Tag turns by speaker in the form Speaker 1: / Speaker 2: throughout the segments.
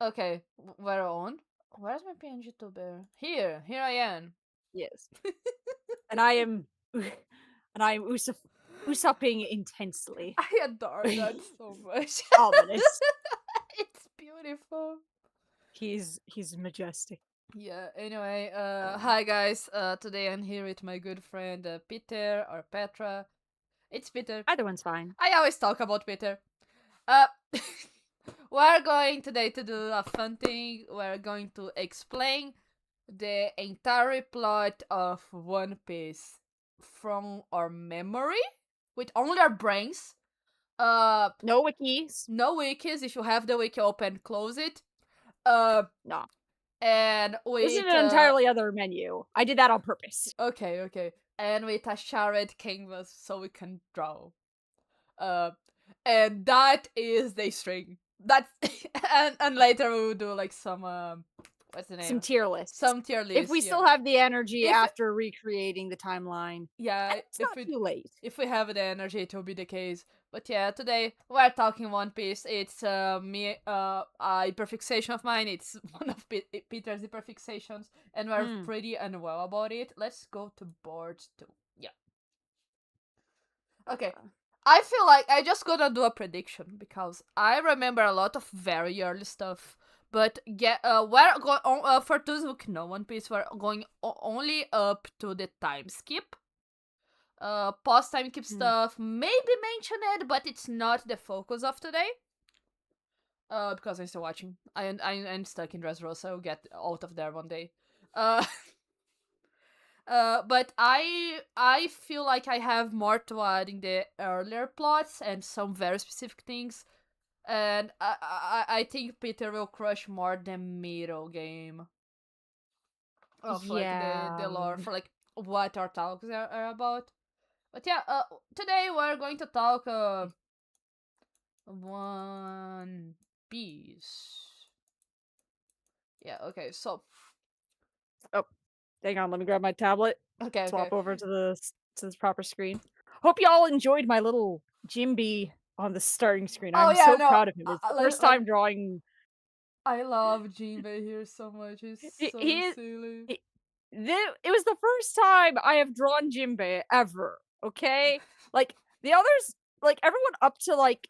Speaker 1: Okay, we're on. Where's my PNG to bear? Here I am.
Speaker 2: Yes. And I am and I am Usopping intensely.
Speaker 1: I adore that so much.
Speaker 2: Ominous.
Speaker 1: It's beautiful.
Speaker 2: He's majestic.
Speaker 1: Yeah, anyway,
Speaker 2: Um,
Speaker 1: hi guys. Today I'm here with my good friend Peter or Petra. It's Peter.
Speaker 2: Either one's fine.
Speaker 1: I always talk about Peter. Uh, we're going today to do a fun thing. We're going to explain the entire plot of One Piece from our memory with only our brains. Uh,
Speaker 2: No wikis.
Speaker 1: no wikis. If you have the wiki open, close it. Uh,
Speaker 2: No.
Speaker 1: and
Speaker 2: This is
Speaker 1: with
Speaker 2: an entirely other menu. I did that on purpose.
Speaker 1: okay, and with a shared canvas so we can draw. Uh, and that is the string. That's and later we will do like some what's the
Speaker 2: Some
Speaker 1: name?
Speaker 2: tier lists.
Speaker 1: Some tier
Speaker 2: If
Speaker 1: lists.
Speaker 2: we
Speaker 1: Yeah.
Speaker 2: still have the energy
Speaker 1: If
Speaker 2: after recreating the timeline,
Speaker 1: yeah,
Speaker 2: and it's not too late.
Speaker 1: if we have the energy, it will be the case. But yeah, today we're talking One Piece. It's me a hyperfixation of mine. It's one of Peter's hyperfixations, and we're pretty unwell about it. Let's go to board 2. Yeah. Okay. I feel like I just gonna do a prediction because I remember a lot of very early stuff. But yeah, we're going on for those who know One Piece. We're going only up to the time skip. Past time skip stuff maybe mentioned, but it's not the focus of today. Because I'm still watching. I'm stuck in Dressrosa. So I'll get out of there one day. Uh, but I feel like I have more to add in the earlier plots and some very specific things, and I think Peter will crush more the middle game of like the
Speaker 2: Yeah.
Speaker 1: lore for like what our talks are about. But yeah, today we're going to talk One Piece. Yeah. Okay. So
Speaker 2: Oh, hang on. Let me grab my tablet.
Speaker 1: okay.
Speaker 2: Swap over to this proper screen. Hope y'all enjoyed my little Jimby on the starting screen.
Speaker 1: Oh
Speaker 2: I'm
Speaker 1: yeah,
Speaker 2: so
Speaker 1: no.
Speaker 2: proud of him. It's the first
Speaker 1: Like
Speaker 2: time drawing.
Speaker 1: I love Jinbei here so much. He's so
Speaker 2: He is.
Speaker 1: silly.
Speaker 2: He, it was the first time I have drawn Jinbei ever. Okay, like the others, like everyone up to like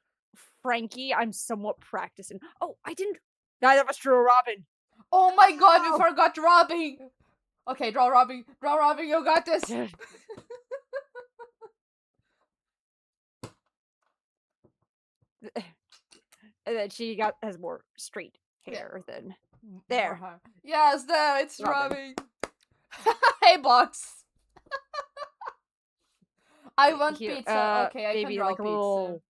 Speaker 2: Frankie, I'm somewhat practicing. Oh, I didn't. Neither of us drew a Robin.
Speaker 1: Oh my god, we
Speaker 2: Oh.
Speaker 1: forgot Robin! Okay, draw Robin. Draw Robin, you got this!
Speaker 2: And then she has more straight hair than
Speaker 1: More
Speaker 2: there.
Speaker 1: hard. Yes, there, it's
Speaker 2: Robin.
Speaker 1: Robin. Hey, box. I want
Speaker 2: Here,
Speaker 1: pizza. Okay, I can
Speaker 2: maybe
Speaker 1: draw
Speaker 2: like a
Speaker 1: pizza.
Speaker 2: little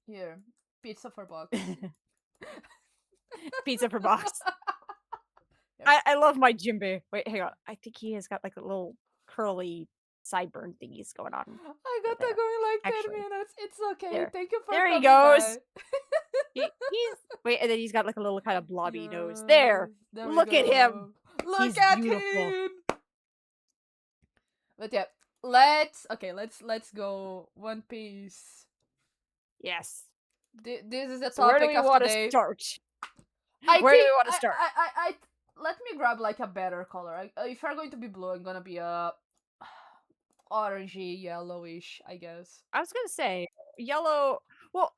Speaker 1: Here, pizza for box.
Speaker 2: pizza for box.
Speaker 1: Yes.
Speaker 2: I love my Jimbe. Wait, hang on. I think he has got like a little curly sideburn thingies going on
Speaker 1: I
Speaker 2: right
Speaker 1: got that
Speaker 2: there.
Speaker 1: going like 10
Speaker 2: Actually,
Speaker 1: minutes. It's okay.
Speaker 2: there.
Speaker 1: Thank you for
Speaker 2: There he
Speaker 1: coming
Speaker 2: goes.
Speaker 1: by.
Speaker 2: He's wait, and then he's got like a little kind of blobby nose.
Speaker 1: Yes,
Speaker 2: There.
Speaker 1: there we
Speaker 2: Look at him.
Speaker 1: go. Look
Speaker 2: He's
Speaker 1: at
Speaker 2: beautiful.
Speaker 1: him. But yeah, let's go One Piece.
Speaker 2: Yes.
Speaker 1: This is the
Speaker 2: So where do
Speaker 1: topic
Speaker 2: we
Speaker 1: of
Speaker 2: want to
Speaker 1: today.
Speaker 2: start?
Speaker 1: I
Speaker 2: Where do
Speaker 1: think
Speaker 2: we want to start?
Speaker 1: I let me grab like a better color. If you're going to be blue, I'm gonna be a orangey yellowish, I guess.
Speaker 2: I was gonna say yellow. Well,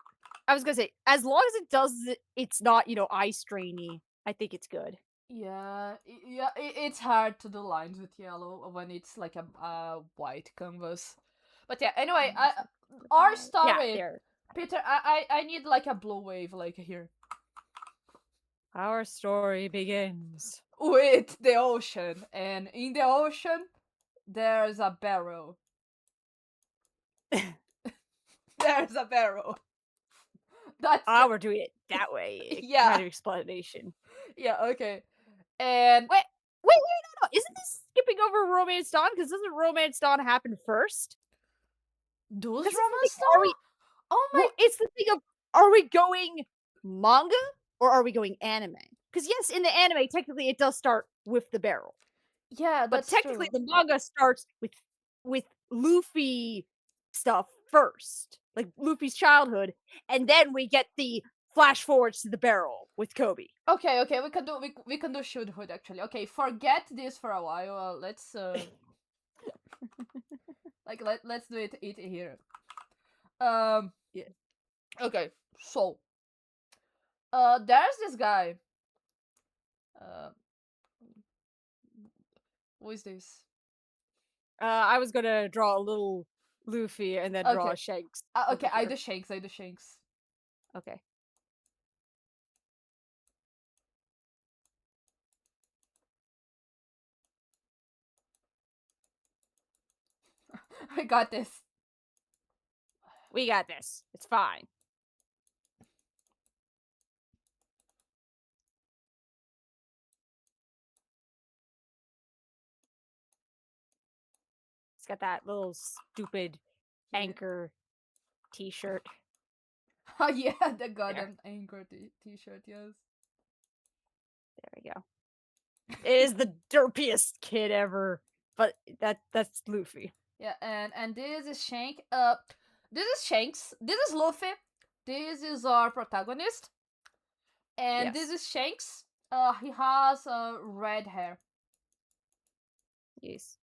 Speaker 2: I was gonna say as long as it's not eye strainy. I think it's good.
Speaker 1: Yeah, it's hard to do lines with yellow when it's like a white canvas. But yeah, anyway, our
Speaker 2: Yeah,
Speaker 1: story,
Speaker 2: there.
Speaker 1: Peter. I need like a blue wave like here
Speaker 2: Our story begins.
Speaker 1: with the ocean, and in the ocean there's a barrel. There's a barrel. That's
Speaker 2: We're doing it that way.
Speaker 1: yeah,
Speaker 2: Kind of explanation.
Speaker 1: yeah. Okay, and
Speaker 2: Wait, no. Isn't this skipping over Romance Dawn? Because doesn't Romance Dawn happen first?
Speaker 1: does
Speaker 2: Because
Speaker 1: Romance
Speaker 2: are we?
Speaker 1: Star? Oh my!
Speaker 2: Well, it's the thing of are we going manga or are we going anime? Because yes, in the anime, technically it does start with the barrel.
Speaker 1: Yeah,
Speaker 2: But
Speaker 1: that's
Speaker 2: technically
Speaker 1: true.
Speaker 2: the manga starts with Luffy stuff first, like Luffy's childhood, and then we get the flash forwards to the barrel with Kobe.
Speaker 1: Okay, we can do should hood actually. Okay, forget this for a while. Let's let's do it here. Um
Speaker 2: Yeah.
Speaker 1: okay, so there's this guy. Uh who is this?
Speaker 2: I was gonna draw a little Luffy and then draw
Speaker 1: Okay.
Speaker 2: a Shanks
Speaker 1: Okay,
Speaker 2: over here.
Speaker 1: I do Shanks.
Speaker 2: Okay.
Speaker 1: I got this.
Speaker 2: We got this. It's fine. It's got that little stupid
Speaker 1: Yeah.
Speaker 2: anchor t-shirt.
Speaker 1: Oh yeah, the
Speaker 2: There.
Speaker 1: goddamn anchor t-shirt, yes.
Speaker 2: There we go. It is the derpiest kid ever. But that's Luffy.
Speaker 1: Yeah, and this is Shank. This is Shanks. This is Luffy. This is our protagonist. And this
Speaker 2: Yes.
Speaker 1: is Shanks. He has red hair.
Speaker 2: Yes.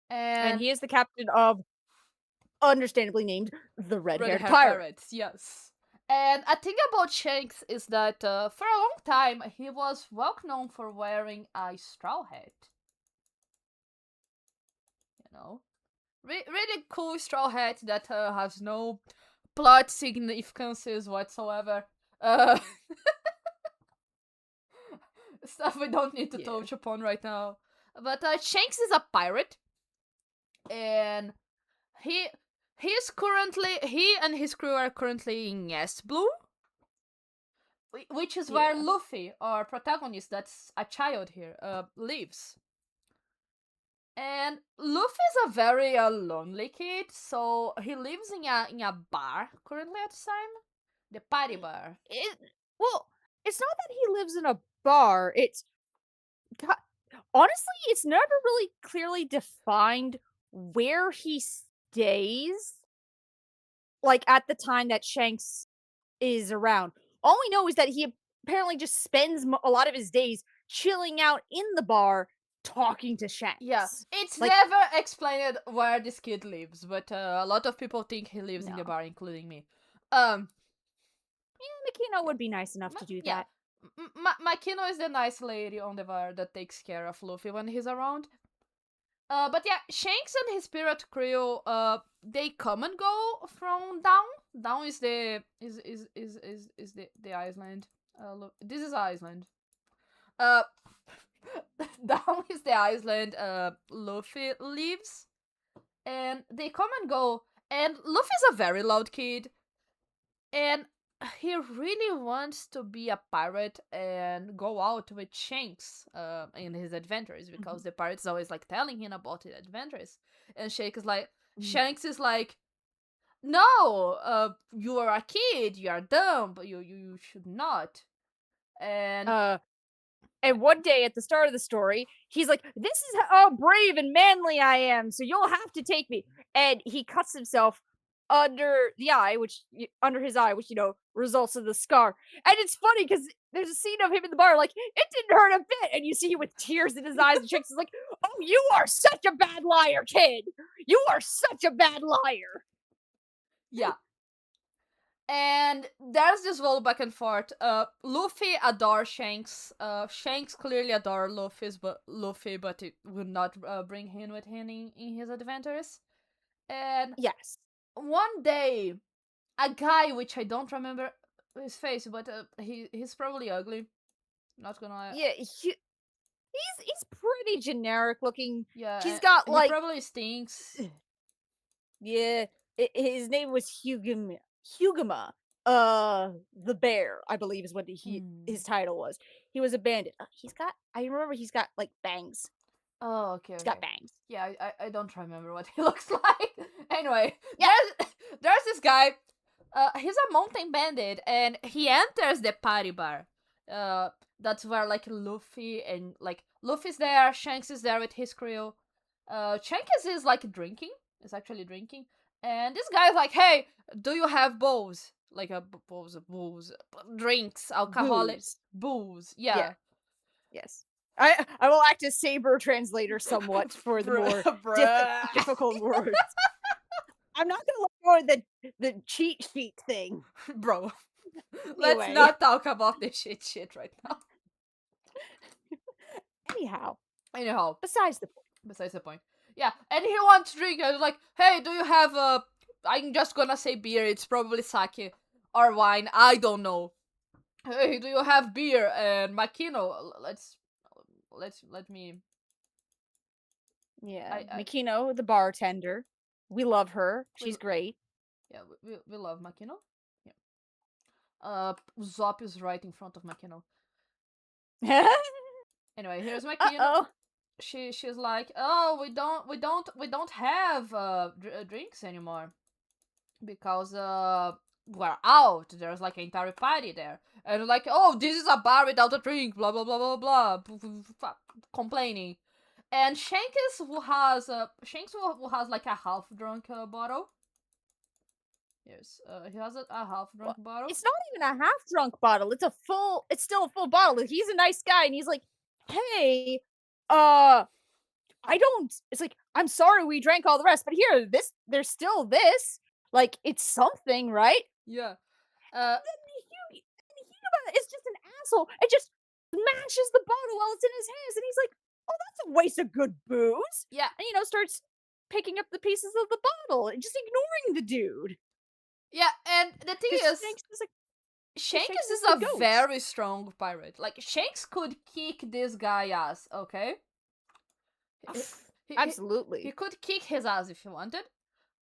Speaker 2: And
Speaker 1: And
Speaker 2: he is the captain of, understandably named, the
Speaker 1: red
Speaker 2: Red-Haired
Speaker 1: hair
Speaker 2: Pirate.
Speaker 1: pirates, yes. And a thing about Shanks is that for a long time he was well known for wearing a straw hat. You know, really cool straw hat that has no plot significances whatsoever. Uh, stuff we don't need to touch upon right now. But Shanks is a pirate, and he he and his crew are currently in Blue, which is where
Speaker 2: Yeah.
Speaker 1: Luffy, our protagonist, that's a child here, lives. And Luffy is a very lonely kid, so he lives in a bar currently at the time, the party bar.
Speaker 2: Well, it's not that he lives in a bar. Honestly, it's never really clearly defined where he stays. Like at the time that Shanks is around. All we know is that he apparently just spends a lot of his days chilling out in the bar talking to
Speaker 1: Yeah,
Speaker 2: Shanks.
Speaker 1: it's
Speaker 2: Like,
Speaker 1: never explained where this kid lives, but a lot of people think he lives in the
Speaker 2: no.
Speaker 1: bar, including me. Um,
Speaker 2: Makino would be nice enough to do
Speaker 1: yeah,
Speaker 2: that.
Speaker 1: Makino is the nice lady on the bar that takes care of Luffy when he's around. But yeah, Shanks and his pirate crew, they come and go from down. Down is the island. Look, this is Iceland. Uh, down is the island. Luffy lives, and they come and go. And Luffy's a very loud kid, and he really wants to be a pirate and go out with Shanks in his adventures because the pirate's always like telling him about his adventures. And Shanks is like, no, you are a kid, you are dumb, but you should not. And
Speaker 2: And one day at the start of the story, he's like, "This is how brave and manly I am, so you'll have to take me." And he cuts himself under his eye, which results in the scar. And it's funny because there's a scene of him in the bar, like it didn't hurt a bit, and you see him with tears in his eyes, and Shanks is like, "Oh, you are such a bad liar, kid! You are such a bad liar."
Speaker 1: yeah. And there's this roll back and forth. Luffy adores Shanks. Shanks clearly adore Luffy, but it would not bring him with him in his adventures. And
Speaker 2: Yes.
Speaker 1: one day, a guy, which I don't remember his face, but he's probably ugly. Not gonna lie.
Speaker 2: Yeah, he's pretty generic looking.
Speaker 1: Yeah,
Speaker 2: He's got
Speaker 1: he
Speaker 2: like
Speaker 1: probably stinks.
Speaker 2: Yeah, his name was Huguma. Huguma, the bear, I believe, is what his title was. He was a bandit. I remember he's got like bangs.
Speaker 1: Oh, okay,
Speaker 2: He's got
Speaker 1: okay.
Speaker 2: bangs.
Speaker 1: Yeah, I don't remember what he looks like. Anyway,
Speaker 2: Yeah.
Speaker 1: there's this guy. He's a mountain bandit, and he enters the party bar. That's where like Luffy's there, Shanks is there with his crew. Shanks is like drinking. Is actually drinking, and this guy's like, "Hey, do you have bows?" like a booze, drinks, alcoholic
Speaker 2: Booze.
Speaker 1: booze.
Speaker 2: Yeah.
Speaker 1: Yeah.
Speaker 2: Yes. I will act as saber translator somewhat for the more
Speaker 1: Bruh.
Speaker 2: difficult words. I'm not gonna let go of the cheat sheet thing.
Speaker 1: Bro, let's
Speaker 2: Anyway,
Speaker 1: not talk about this shit right now.
Speaker 2: anyhow,
Speaker 1: Anyhow,
Speaker 2: besides the point.
Speaker 1: besides the point. Yeah, and he wants to drink. I was like, hey, do you have a? I'm just gonna say beer. It's probably sake or wine. I don't know. Hey, do you have beer and Makino? Let me.
Speaker 2: Yeah,
Speaker 1: I
Speaker 2: Mikino, the bartender. We love her.
Speaker 1: we
Speaker 2: She's great.
Speaker 1: yeah we love Makino. Yeah. Zop is right in front of Makino. Anyway, here's Makino.
Speaker 2: Uh-oh.
Speaker 1: She's like, oh, we don't have drinks anymore because we're out. There's like an entire party there, and like, oh, this is a bar without a drink. Blah blah blah blah blah. Complaining, and Shanks who has like a half drunk bottle. Yes, he has a half
Speaker 2: Well,
Speaker 1: drunk bottle.
Speaker 2: it's not even a half drunk bottle. It's still a full bottle. He's a nice guy and he's like, "Hey, uh I don't it's like, I'm sorry we drank all the rest, but here, there's still this. Like it's something, right?"
Speaker 1: Yeah. Uh,
Speaker 2: And Hugo is just an asshole and just smashes the bottle while it's in his hands and he's like, "Oh, that's a waste of good booze."
Speaker 1: yeah,
Speaker 2: And starts picking up the pieces of the bottle and just ignoring the dude.
Speaker 1: yeah, and the thing
Speaker 2: Cuz
Speaker 1: is,
Speaker 2: Shanks is like Shanks
Speaker 1: Shanks is
Speaker 2: is the
Speaker 1: a
Speaker 2: goat.
Speaker 1: very strong pirate. Like Shanks could kick this guy ass, okay? He, he, he, he
Speaker 2: Absolutely.
Speaker 1: could kick his ass if he wanted.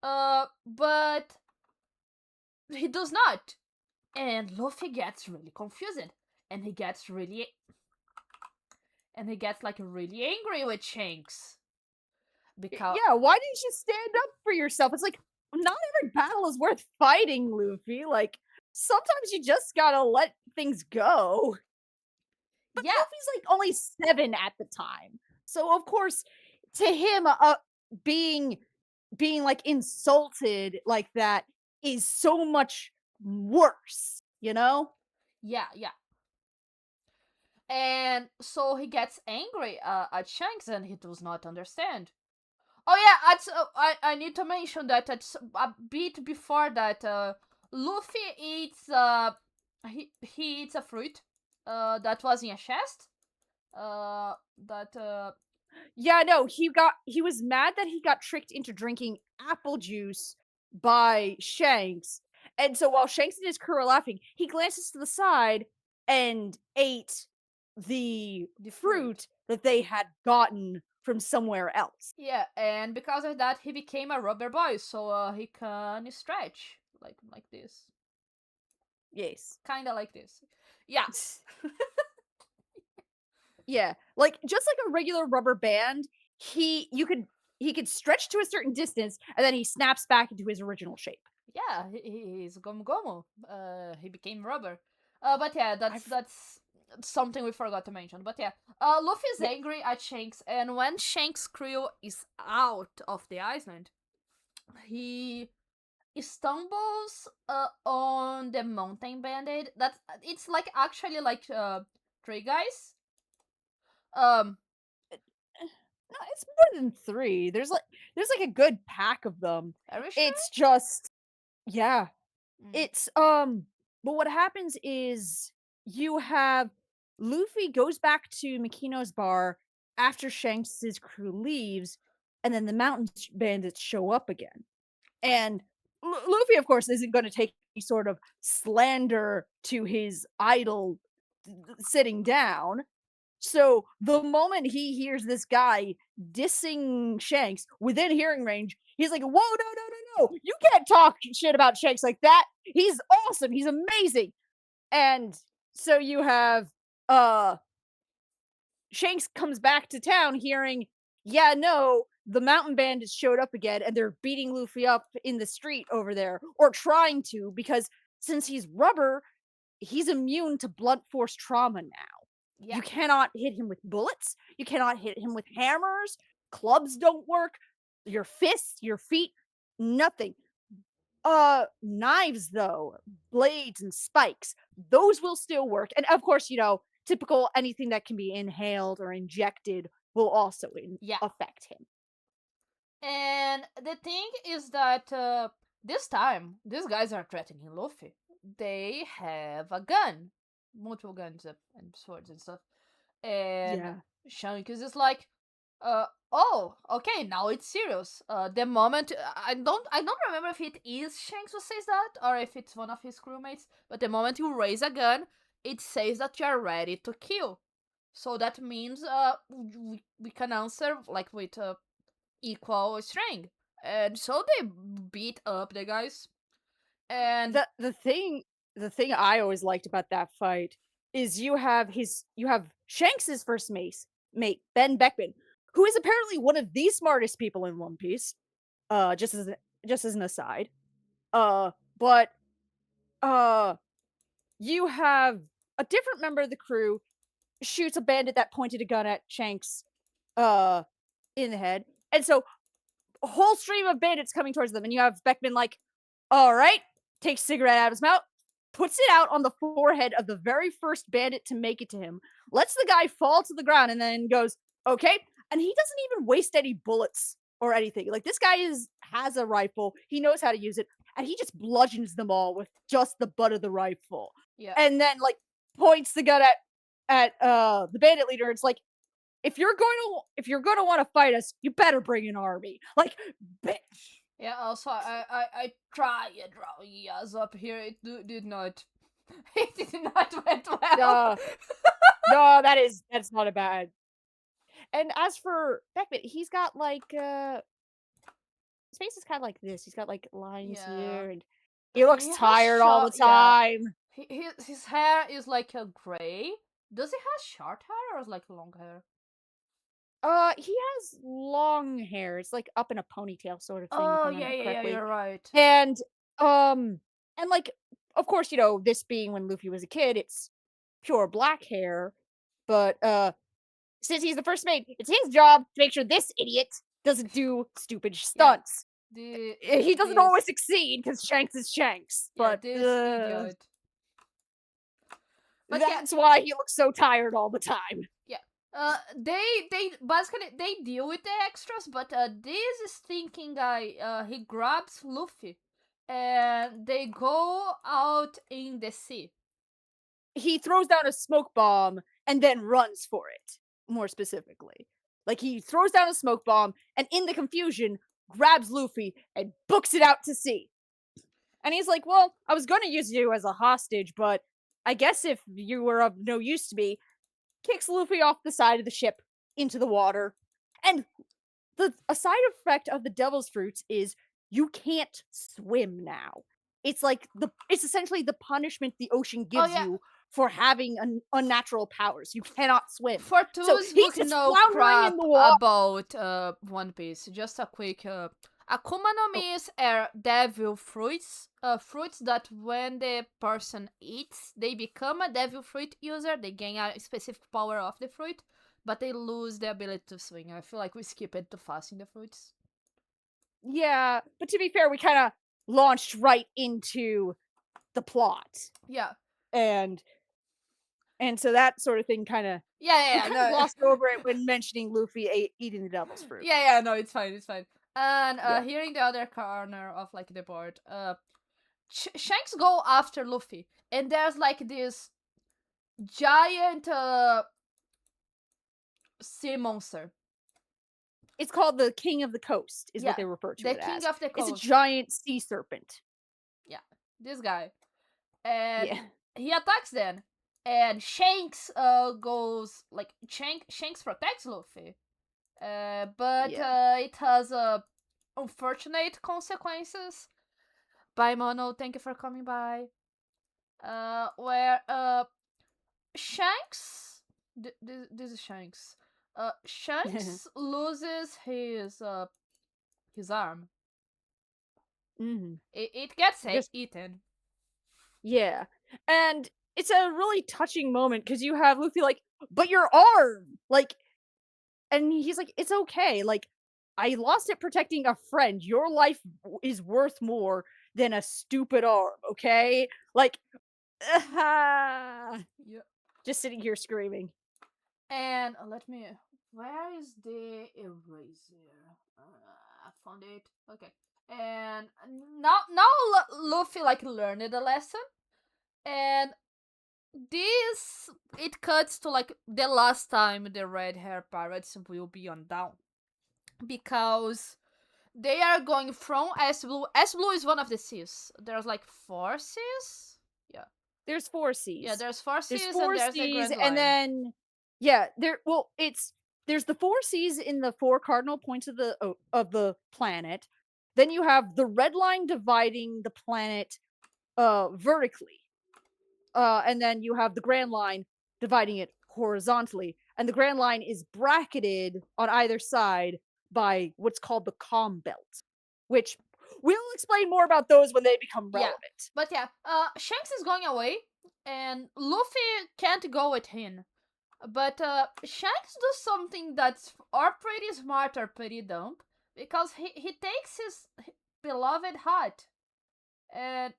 Speaker 1: But he does not. And Luffy gets really confused. And he gets like really angry with Shanks. Because
Speaker 2: Yeah, why didn't you stand up for yourself? It's like not every battle is worth fighting, Luffy. Like sometimes you just gotta let things go. But
Speaker 1: yeah,
Speaker 2: Luffy's like only 7 at the time. So of course, to him, being being like insulted like that is so much worse, you know?
Speaker 1: yeah, yeah. And so he gets angry at Shanks and he does not understand. Oh yeah, I need to mention that it's a bit before that. Luffy eats he eats a fruit that was in a chest. That
Speaker 2: Yeah, no, he was mad that he got tricked into drinking apple juice by Shanks. And so while Shanks and his crew are laughing, he glances to the side and ate the
Speaker 1: the fruit.
Speaker 2: fruit that they had gotten from somewhere else.
Speaker 1: Yeah, and because of that, he became a rubber boy, so he can stretch like this,
Speaker 2: Yes.
Speaker 1: kind of like this. Yeah,
Speaker 2: Yeah, like just like a regular rubber band, he could stretch to a certain distance and then he snaps back into his original shape.
Speaker 1: yeah, he's Gomu Gomu. He became rubber. But yeah,
Speaker 2: I've
Speaker 1: that's something we forgot to mention. But yeah, Luffy's
Speaker 2: yeah,
Speaker 1: angry at Shanks, and when Shanks' crew is out of the island, he stumbles on the mountain bandit. That it's like actually like three guys. Um,
Speaker 2: no, it's more than 3. There's like a good pack of them.
Speaker 1: are you sure?
Speaker 2: It's just yeah.
Speaker 1: Mm.
Speaker 2: It's but what happens is you have Luffy goes back to Makino's bar after Shanks's crew leaves, and then the mountain bandits show up again. And Luffy, of course, isn't going to take any sort of slander to his idol sitting down. So the moment he hears this guy dissing Shanks within hearing range, he's like, "Whoa, no, no, no, no! You can't talk shit about Shanks like that. He's awesome. He's amazing." And so you have uh Shanks comes back to town hearing, "Yeah, no, the mountain bandits showed up again and they're beating Luffy up in the street over there, or trying to, because since he's rubber, he's immune to blunt force trauma now.
Speaker 1: Yeah,
Speaker 2: You cannot hit him with bullets, you cannot hit him with hammers, clubs don't work, your fists, your feet, nothing. Knives though, blades and spikes, those will still work. And of course, typical anything that can be inhaled or injected will also
Speaker 1: Yeah.
Speaker 2: affect him.
Speaker 1: And the thing is that this time, these guys are threatening Luffy. They have a gun, multiple guns and swords and stuff. And
Speaker 2: Yeah.
Speaker 1: Shanks is just like, oh, okay, now it's serious. The moment I don't remember if it is Shanks who says that or if it's one of his crewmates. But the moment you raise a gun, it says that you are ready to kill. So that means we can answer like with equal strength. And so they beat up the guys. And
Speaker 2: The thing I always liked about that fight is you have Shanks's first mate, Ben Beckman, who is apparently one of the smartest people in One Piece. Just as an aside. Uh, but uh, you have a different member of the crew shoots a bandit that pointed a gun at Shanks, uh, in the head, and so a whole stream of bandits coming towards them, and you have Beckman like, all right, takes cigarette out of his mouth, puts it out on the forehead of the very first bandit to make it to him, lets the guy fall to the ground, and then goes, okay. And he doesn't even waste any bullets or anything. Like this guy has a rifle, he knows how to use it, and he just bludgeons them all with just the butt of the rifle.
Speaker 1: yeah,
Speaker 2: And then like points the gun at the bandit leader. It's like, if you're going to want to fight us, you better bring an army. Like, bitch.
Speaker 1: yeah. Also, I try and draw yes up here. It did not. It did not went well.
Speaker 2: Uh, no, that's not a bad. And as for Beckman, he's got like his face is kind of like this. He's got like lines
Speaker 1: Yeah.
Speaker 2: here, and he looks
Speaker 1: He has
Speaker 2: tired all the
Speaker 1: short. Yeah.
Speaker 2: time.
Speaker 1: His hair is like a gray. Does he have short hair or like long hair?
Speaker 2: He has long hair. It's like up in a ponytail sort of thing, if I
Speaker 1: Oh yeah,
Speaker 2: remember
Speaker 1: yeah, yeah.
Speaker 2: correctly.
Speaker 1: You're right.
Speaker 2: And um, and like, of course, this being when Luffy was a kid, it's pure black hair. But since he's the first mate, it's his job to make sure this idiot doesn't do stupid
Speaker 1: Yeah.
Speaker 2: stunts.
Speaker 1: The
Speaker 2: He doesn't
Speaker 1: this
Speaker 2: always succeed because Shanks is Shanks,
Speaker 1: yeah
Speaker 2: but
Speaker 1: this idiot. But yeah,
Speaker 2: that's why he looks so tired all the time.
Speaker 1: yeah. They basically they deal with the extras, but this stinking guy he grabs Luffy, and they go out in the sea.
Speaker 2: He throws down a smoke bomb and then runs for it, more specifically. Like, he throws down a smoke bomb and, in the confusion, grabs Luffy and books it out to sea. And he's like, well, I was gonna use you as a hostage, but I guess if you were of no use to me, kicks Luffy off the side of the ship into the water. And a side effect of the devil's fruits is you can't swim now. It's essentially the punishment the ocean
Speaker 1: Oh
Speaker 2: gives
Speaker 1: yeah,
Speaker 2: you for having unnatural powers. You cannot swim.
Speaker 1: for
Speaker 2: So
Speaker 1: those who
Speaker 2: he's just
Speaker 1: know
Speaker 2: floundering in
Speaker 1: crap
Speaker 2: the water.
Speaker 1: about One Piece, just a quick Akuma no
Speaker 2: Oh,
Speaker 1: Mi's are devil fruits. Fruits that when the person eats, they become a devil fruit user. They gain a specific power of the fruit, but they lose the ability to swing. I feel like we skip it too fast in the fruits.
Speaker 2: yeah, but to be fair, we kind of launched right into the plot,
Speaker 1: Yeah,
Speaker 2: and so that sort of thing kind of we
Speaker 1: yeah,
Speaker 2: kind of
Speaker 1: no,
Speaker 2: glossed over it when mentioning Luffy eating the devil's fruit.
Speaker 1: yeah, no, it's fine, it's fine. And
Speaker 2: Yeah.
Speaker 1: here in the other corner of like the board, Shanks go after Luffy, and there's like this giant sea monster.
Speaker 2: It's called the King of the Coast, is what
Speaker 1: Yeah,
Speaker 2: they refer to
Speaker 1: the
Speaker 2: it
Speaker 1: king
Speaker 2: as.
Speaker 1: of the
Speaker 2: It's a
Speaker 1: coast.
Speaker 2: giant sea serpent.
Speaker 1: Yeah, this guy, and
Speaker 2: Yeah.
Speaker 1: he attacks them, and Shanks goes like Shanks protects Luffy, but
Speaker 2: Yeah.
Speaker 1: it has unfortunate consequences. Bye, Mono. Thank you for coming by. Where Shanks, this is Shanks. Shanks loses his arm.
Speaker 2: Mhm.
Speaker 1: It gets
Speaker 2: Just
Speaker 1: eaten.
Speaker 2: yeah. And it's a really touching moment because you have Luffy like, "But your arm!" Like, and he's like, "It's okay. Like, I lost it protecting a friend. Your life is worth more than a stupid arm, okay? Like,
Speaker 1: Yeah.
Speaker 2: just sitting here screaming.
Speaker 1: And let me. Where is the eraser? I found it. Okay. And now Luffy like learned the lesson, and this it cuts to like the last time the red hair pirates will be on down, because they are going from S Blue. S Blue is one of the seas. There's like four seas. Yeah,
Speaker 2: There's 4
Speaker 1: yeah.
Speaker 2: Cs.
Speaker 1: There's four
Speaker 2: There's
Speaker 1: seas and
Speaker 2: 4
Speaker 1: there's the
Speaker 2: Cs,
Speaker 1: Grand
Speaker 2: and
Speaker 1: Line.
Speaker 2: then yeah, there's the 4 Cs in the 4 cardinal points of the planet. Then you have the red line dividing the planet vertically. And then you have the Grand Line dividing it horizontally. And the Grand Line is bracketed on either side by what's called the Calm Belt, which we'll explain more about those when they become
Speaker 1: Yeah,
Speaker 2: relevant.
Speaker 1: but yeah. Shanks is going away, and Luffy can't go with him. But Shanks does something that's or pretty smart or pretty dumb, because he takes his beloved hat, and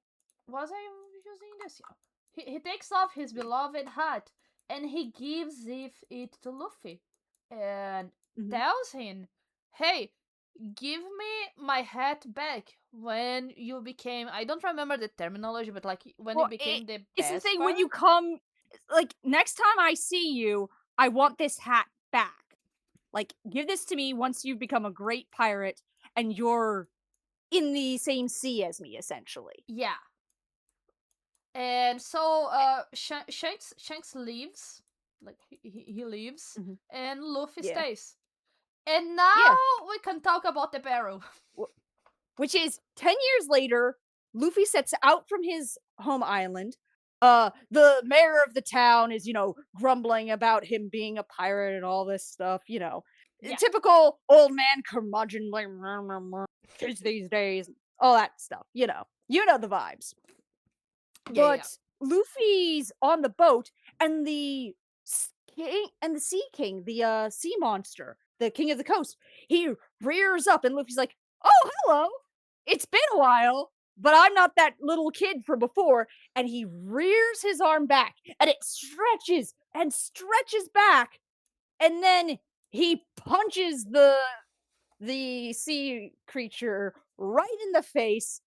Speaker 1: was I using this? Yeah. He takes off his beloved hat and he gives it to Luffy, and
Speaker 2: Mhm.
Speaker 1: tells him, "Hey, give me my hat back when you became." I don't remember the terminology, but like when you
Speaker 2: Well,
Speaker 1: became the
Speaker 2: it's the
Speaker 1: best
Speaker 2: thing when
Speaker 1: pirate.
Speaker 2: you come, like, next time I see you, I want this hat back. Like, give this to me once you've become a great pirate and you're in the same sea as me, essentially.
Speaker 1: Yeah, and so Shanks leaves, like he leaves,
Speaker 2: Mhm.
Speaker 1: and Luffy
Speaker 2: Yeah.
Speaker 1: stays. And now
Speaker 2: Yeah.
Speaker 1: we can talk about the barrel.
Speaker 2: Which is 10 years later, Luffy sets out from his home island. The mayor of the town is, grumbling about him being a pirate and all this stuff,
Speaker 1: Yeah,
Speaker 2: typical old man curmudgeon, like, kids these days, all that stuff, You know the vibes.
Speaker 1: yeah.
Speaker 2: But Luffy's on the boat, and the Sea King, the sea monster, the king of the coast, he rears up, and Luffy's like, "Oh, hello! It's been a while, but I'm not that little kid from before." And he rears his arm back, and it stretches and stretches back, and then he punches the sea creature right in the face,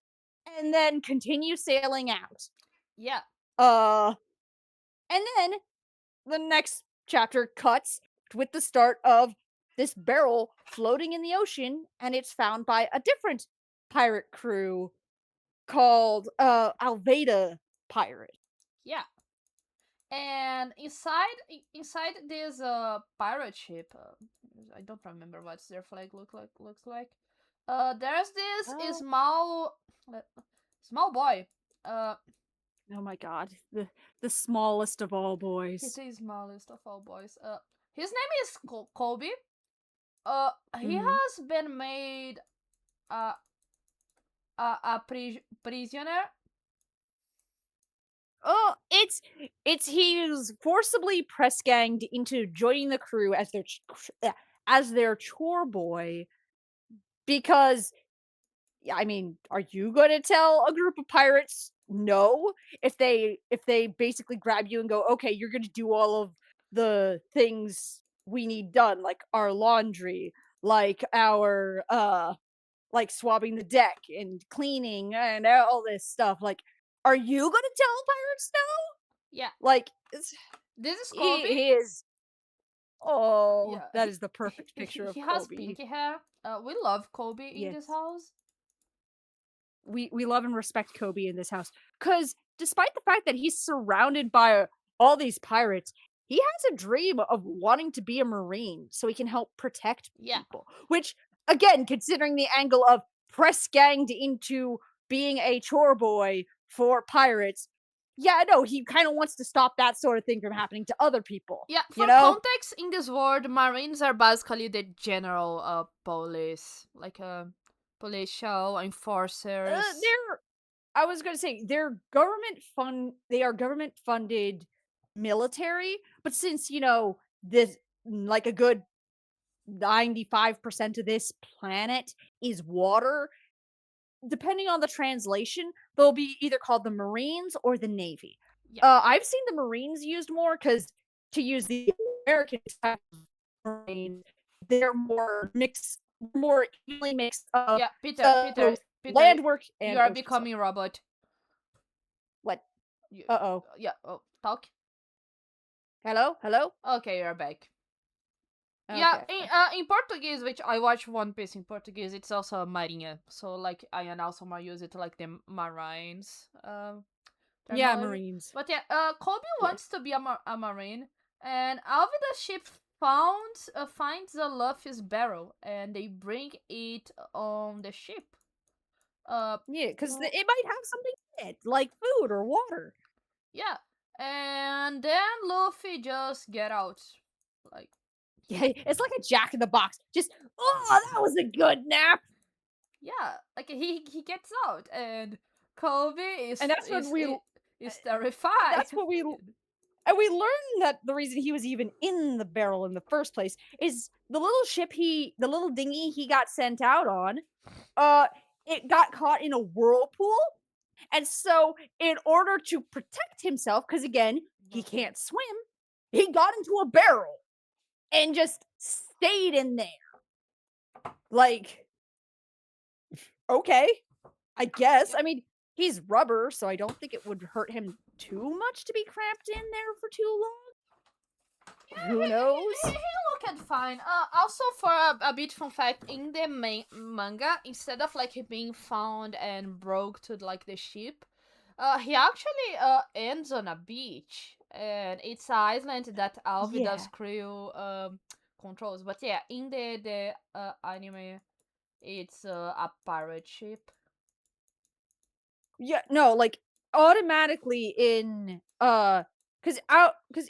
Speaker 2: and then continues sailing out.
Speaker 1: Yeah,
Speaker 2: Uh, and then the next chapter cuts with the start of this barrel floating in the ocean, and it's found by a different pirate crew called Alveda Pirate.
Speaker 1: yeah. And inside this pirate ship, I don't remember what's their flag looks like. There's this
Speaker 2: Oh,
Speaker 1: uh, small boy. Uh,
Speaker 2: oh my god, the smallest of all
Speaker 1: he's
Speaker 2: boys.
Speaker 1: the smallest of all boys. His name is Kobe. He
Speaker 2: Mhm.
Speaker 1: has been made a prisoner.
Speaker 2: Oh, it's he was forcibly press ganged into joining the crew as their chore boy because I mean, are you gonna tell a group of pirates no if they basically grab you and go, okay, you're gonna do all of the things we need done, like our laundry, like our like swabbing the deck and cleaning and all this stuff. Like, are you gonna tell pirates no?
Speaker 1: Yeah,
Speaker 2: Like
Speaker 1: this is Kobe.
Speaker 2: he is oh,
Speaker 1: Yeah,
Speaker 2: that is the perfect picture
Speaker 1: he
Speaker 2: of
Speaker 1: has
Speaker 2: Kobe.
Speaker 1: pinky hair. We love Kobe in this
Speaker 2: Yes.
Speaker 1: house.
Speaker 2: We love and respect Kobe in this house because despite the fact that he's surrounded by all these pirates, he has a dream of wanting to be a marine so he can help protect
Speaker 1: Yeah,
Speaker 2: people. Which, again, considering the angle of press ganged into being a chore boy for pirates, yeah, no, he kind of wants to stop that sort of thing from happening to other people.
Speaker 1: yeah.
Speaker 2: You
Speaker 1: For
Speaker 2: know?
Speaker 1: context, in this world, Marines are basically the general police, like police show enforcers.
Speaker 2: They're I was gonna say they are government funded military, but since, this like a good 95% of this planet is water, depending on the translation, they'll be either called the Marines or the Navy.
Speaker 1: Yeah,
Speaker 2: I've seen the Marines used more because to use the American type of Marines, they're more evenly mixed of
Speaker 1: yeah. Peter, Peter,
Speaker 2: both
Speaker 1: Peter,
Speaker 2: land work
Speaker 1: you
Speaker 2: and
Speaker 1: are
Speaker 2: ocean stuff.
Speaker 1: becoming robot.
Speaker 2: What?
Speaker 1: You,
Speaker 2: Uh-oh.
Speaker 1: yeah. Oh, talk.
Speaker 2: Hello? Hello?
Speaker 1: Okay, you're back. Yeah,
Speaker 2: Okay.
Speaker 1: in Portuguese, which I watch One Piece in Portuguese, it's also Marinha. So like I and also might use it like the Marines
Speaker 2: Yeah,
Speaker 1: terminology.
Speaker 2: Marines.
Speaker 1: But yeah, Kobe
Speaker 2: Yeah.
Speaker 1: wants to be a Marine, and Alvida's ship finds a Luffy's barrel, and they bring it on the ship. Uh,
Speaker 2: Yeah, because
Speaker 1: w-
Speaker 2: it might have something in it, like food or water.
Speaker 1: yeah, and then Luffy just get out, like
Speaker 2: Yeah, it's like a Jack in the Box. Just, oh, that was a good nap.
Speaker 1: yeah, like he gets out, and Kobe
Speaker 2: And that's when we,
Speaker 1: is terrified.
Speaker 2: that's what we, and we learned that the reason he was even in the barrel in the first place is the little dinghy he got sent out on, uh, it got caught in a whirlpool. And so, in order to protect himself, because again, he can't swim, he got into a barrel and just stayed in there. Like, okay, I guess. I mean, he's rubber, so I don't think it would hurt him too much to be cramped in there for too long. Who knows?
Speaker 1: He looked fine. Also for a bit fun fact, in the main manga, instead of like being found and broke to like the ship, he actually ends on a beach, and it's an island that Alvida's
Speaker 2: Yeah.
Speaker 1: crew controls. But yeah, in the anime, it's a pirate ship.
Speaker 2: Yeah, no, like automatically in cuz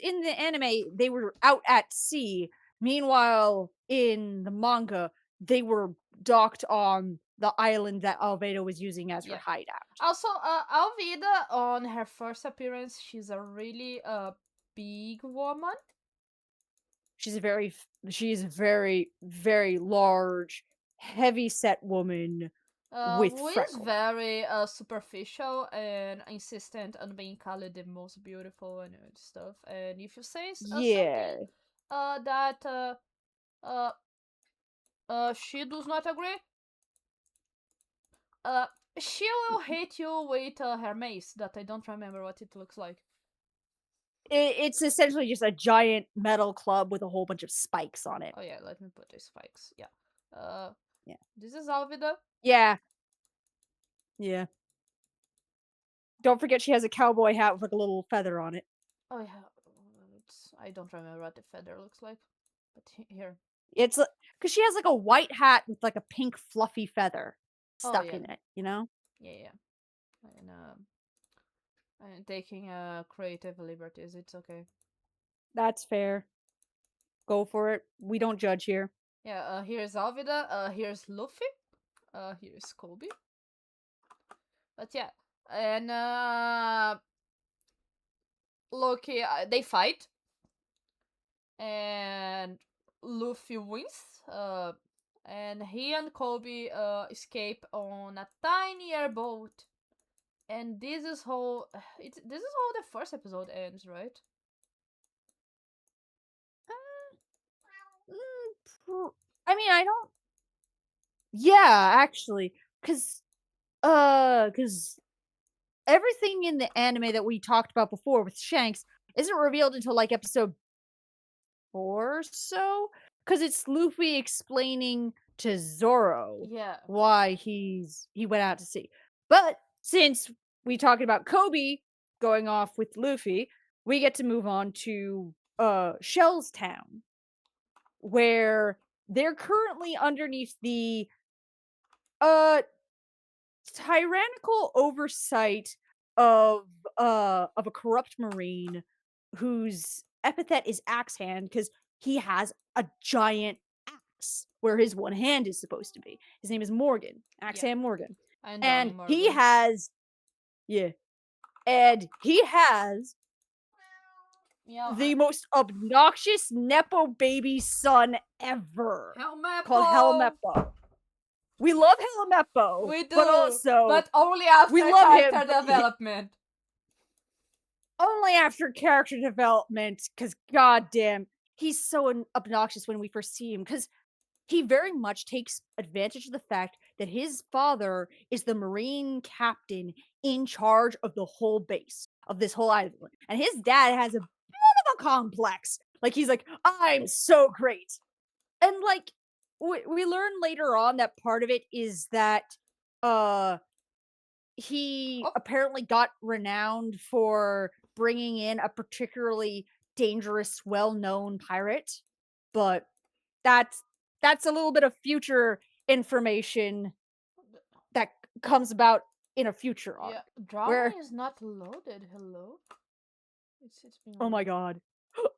Speaker 2: in the anime they were out at sea. Meanwhile, in the manga, they were docked on the island that Alveda was using as her
Speaker 1: Yeah.
Speaker 2: hideout.
Speaker 1: Also, Alvida on her first appearance, she's a really big woman.
Speaker 2: She's a very very large, heavy set woman with
Speaker 1: Who is
Speaker 2: freckles.
Speaker 1: very superficial and insistent on being called the most beautiful and stuff. And if you say something
Speaker 2: Yeah.
Speaker 1: that uh, she does not agree, uh, she will hit you with her mace that I don't remember what it looks like.
Speaker 2: It's essentially just a giant metal club with a whole bunch of spikes on it.
Speaker 1: Oh yeah, let me put the spikes. Yeah. Uh,
Speaker 2: Yeah.
Speaker 1: this is Alvida.
Speaker 2: Yeah. Yeah. Don't forget she has a cowboy hat with like a little feather on it.
Speaker 1: Oh yeah, I don't remember what the feather looks like, but here.
Speaker 2: It's because she has like a white hat with like a pink fluffy feather
Speaker 1: Oh
Speaker 2: stuck
Speaker 1: yeah,
Speaker 2: in it, you know?
Speaker 1: yeah, yeah. And I'm taking creative liberties. It's okay.
Speaker 2: That's fair. Go for it. We don't judge here.
Speaker 1: Yeah. Here's Alvida. Here's Luffy. Here's Kobe. But yeah, and Loki. They fight, and Luffy wins. And he and Kobe escape on a tiny airboat. And this is how this is how the first episode ends, right?
Speaker 2: Mm, I mean, I don't. Yeah, actually, because everything in the anime that we talked about before with Shanks isn't revealed until like episode 4 or so, because it's Luffy explaining to Zoro
Speaker 1: Yeah.
Speaker 2: why he went out to sea. But since we talked about Kobe going off with Luffy, we get to move on to Shell's Town, where they're currently underneath the uh tyrannical oversight of of a corrupt marine whose epithet is axe hand because he has a giant axe where his one hand is supposed to be. His name is Morgan, axe
Speaker 1: Yeah.
Speaker 2: hand Morgan.
Speaker 1: I'm
Speaker 2: And
Speaker 1: drawing
Speaker 2: he
Speaker 1: Morgan.
Speaker 2: has yeah, and he has
Speaker 1: Yeah.
Speaker 2: the most obnoxious nepo baby son ever called
Speaker 1: Helmepo.
Speaker 2: Helmeppo. we love Helamepo,
Speaker 1: We
Speaker 2: but
Speaker 1: do,
Speaker 2: also
Speaker 1: but only
Speaker 2: we
Speaker 1: after
Speaker 2: love him,
Speaker 1: character
Speaker 2: but
Speaker 1: development.
Speaker 2: only after character development. Because goddamn, he's so obnoxious when we first see him. Because he very much takes advantage of the fact that his father is the Marine captain in charge of the whole base of this whole island, and his dad has a bit of a complex. Like he's like, I'm so great, and like we learn later on that part of it is that uh he
Speaker 1: Oh,
Speaker 2: apparently got renowned for bringing in a particularly dangerous, well-known pirate, but that's that's a little bit of future information that comes about in a future
Speaker 1: yeah,
Speaker 2: arc.
Speaker 1: drama
Speaker 2: Where
Speaker 1: is not loaded. Hello, it's been
Speaker 2: oh my
Speaker 1: loaded.
Speaker 2: god,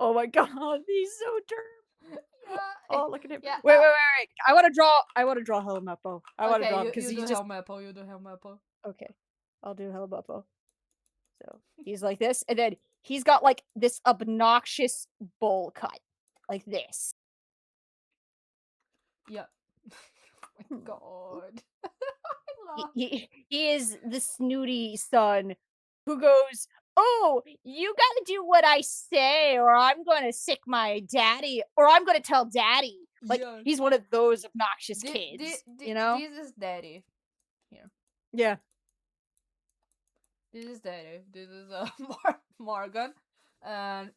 Speaker 2: oh my god, he's so derp.
Speaker 1: Yeah,
Speaker 2: Oh, look at him.
Speaker 1: yeah.
Speaker 2: Wait. I wanna draw Helmeppo. I wanna
Speaker 1: Okay,
Speaker 2: draw him
Speaker 1: you
Speaker 2: because
Speaker 1: you do
Speaker 2: he's just
Speaker 1: Helmapple. You do Helmapple.
Speaker 2: okay. I'll do Helmeppo. So he's like this, and then he's got like this obnoxious bowl cut, like this.
Speaker 1: Yeah. Oh my
Speaker 2: Hmm.
Speaker 1: god. I
Speaker 2: He,
Speaker 1: love.
Speaker 2: he he is the snooty son who goes, "Oh, you gotta do what I say, or I'm gonna sick my daddy, or I'm gonna tell daddy." Like
Speaker 1: Yeah.
Speaker 2: he's one of those obnoxious
Speaker 1: This,
Speaker 2: kids, you know?
Speaker 1: this is daddy. Here.
Speaker 2: Yeah.
Speaker 1: This is daddy. This is Morgan. And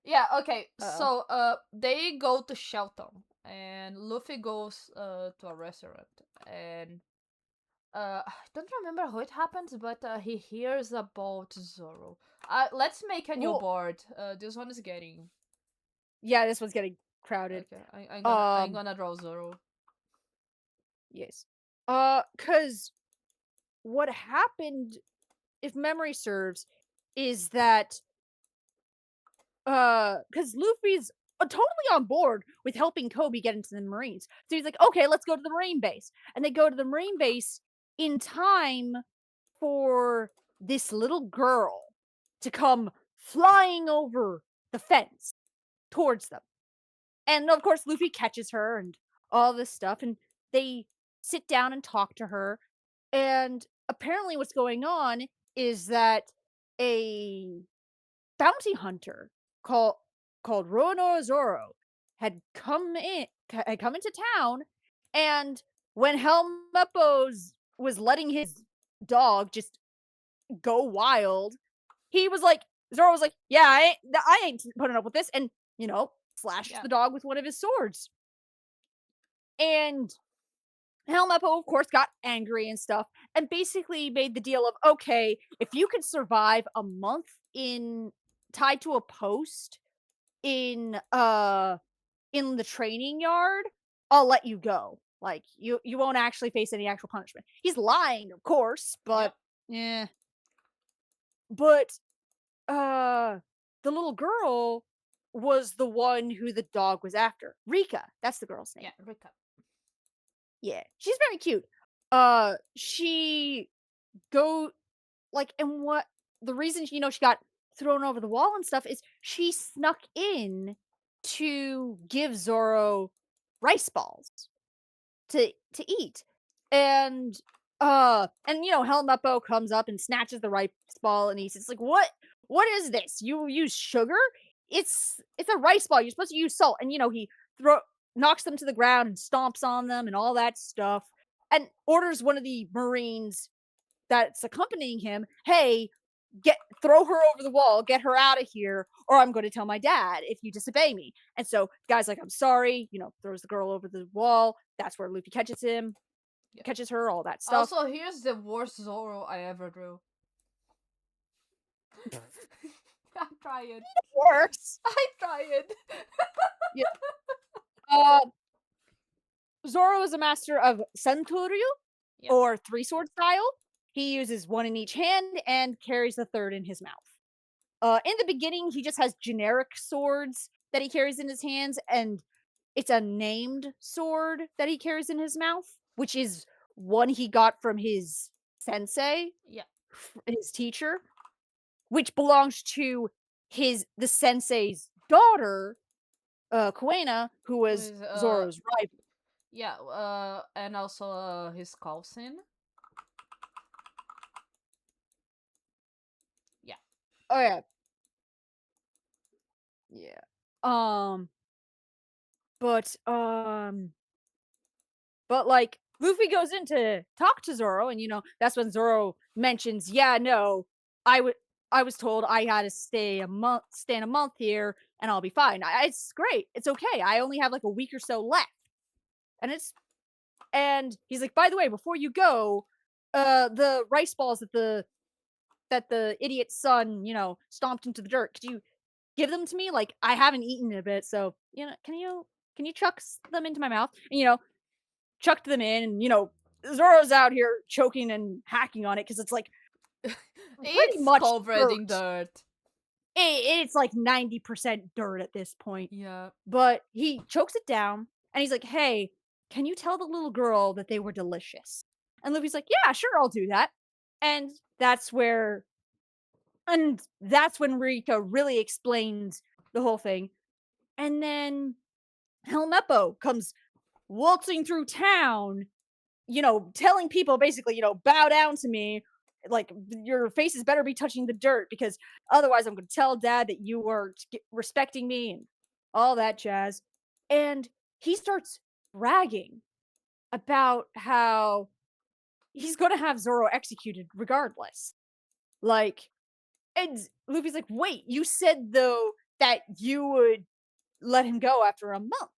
Speaker 1: yeah, okay.
Speaker 2: Uh,
Speaker 1: So they go to Shelton and Luffy goes to a restaurant and I don't remember how it happens, but he hears about Zoro. Let's make a new
Speaker 2: well,
Speaker 1: board. This one is getting
Speaker 2: yeah, this one's getting crowded.
Speaker 1: okay. I'm
Speaker 2: Um,
Speaker 1: gonna draw Zoro.
Speaker 2: yes. Cause what happened, if memory serves, is that because Luffy's totally on board with helping Kobe get into the Marines. So he's like, okay, let's go to the Marine base. And they go to the Marine base in time for this little girl to come flying over the fence towards them. And of course, Luffy catches her and all this stuff. And they sit down and talk to her. And apparently, what's going on is that a bounty hunter called Rono Zoro had come into town, and when Helmeppo's was letting his dog just go wild, he was like Zoro was like, "Yeah, I ain't putting up with this," and slashed
Speaker 1: Yeah.
Speaker 2: the dog with one of his swords. And Helmeppo, of course, got angry and stuff, and basically made the deal of, okay, if you could survive a month in tied to a post in the training yard, I'll let you go. Like you won't actually face any actual punishment. He's lying, of course,
Speaker 1: Yep.
Speaker 2: but yeah. But uh the little girl was the one who the dog was after. Rika, that's the girl's name.
Speaker 1: Yeah. Recap.
Speaker 2: Yeah, she's very cute. She go like and what the reason she got thrown over the wall and stuff is she snuck in to give Zoro rice balls to eat. And Helmeppo comes up and snatches the rice ball and he's like, what is this? You use sugar? It's a rice ball. You're supposed to use salt. And he throw knocks them to the ground and stomps on them and all that stuff. And orders one of the Marines that's accompanying him, hey, throw her over the wall, get her out of here, or I'm going to tell my dad if you disobey me. And so the guy's like, I'm sorry, throws the girl over the wall. That's where Luffy
Speaker 1: Yeah.
Speaker 2: catches her, all that stuff.
Speaker 1: Also, here's the worst Zoro I ever drew. I tried.
Speaker 2: Works.
Speaker 1: I tried.
Speaker 2: Yeah. Uh, Zoro is a master of Sentoryu,
Speaker 1: Yeah.
Speaker 2: or three sword style. He uses one in each hand and carries the third in his mouth. In the beginning, he just has generic swords that he carries in his hands, and it's a named sword that he carries in his mouth, which is one he got from his sensei,
Speaker 1: Yeah.
Speaker 2: his teacher, which belongs to the sensei's daughter, Kuena, who
Speaker 1: Who
Speaker 2: was
Speaker 1: is
Speaker 2: Zoro's rival.
Speaker 1: Yeah, and also his call scene. Yeah.
Speaker 2: Oh yeah, yeah. Um, but like Luffy goes in to talk to Zoro, and that's when Zoro mentions, "Yeah, no, I would." I was told I had to stay in a month here, and I'll be fine. It's great. It's okay. I only have like a week or so left, and he's like, by the way, before you go, the rice balls that the idiot's son, stomped into the dirt. Could you give them to me? Like, I haven't eaten in a bit, so can you chuck them into my mouth? And chucked them in, and Zoro's out here choking and hacking on it because it's like pretty
Speaker 1: It's
Speaker 2: much
Speaker 1: covered in
Speaker 2: dirt.
Speaker 1: dirt.
Speaker 2: It's like 90% dirt at this point.
Speaker 1: Yeah.
Speaker 2: But he chokes it down and he's like, "Hey, can you tell the little girl that they were delicious?" And Luffy's like, "Yeah, sure, I'll do that." And that's where and that's when Rika really explains the whole thing. And then Helmeppo comes waltzing through town, telling people basically, bow down to me. Like, your faces better be touching the dirt because otherwise I'm going to tell dad that you were respecting me and all that jazz. And he starts bragging about how he's going to have Zoro executed regardless. Like, and Luffy's like, "Wait, you said though that you would let him go after a month.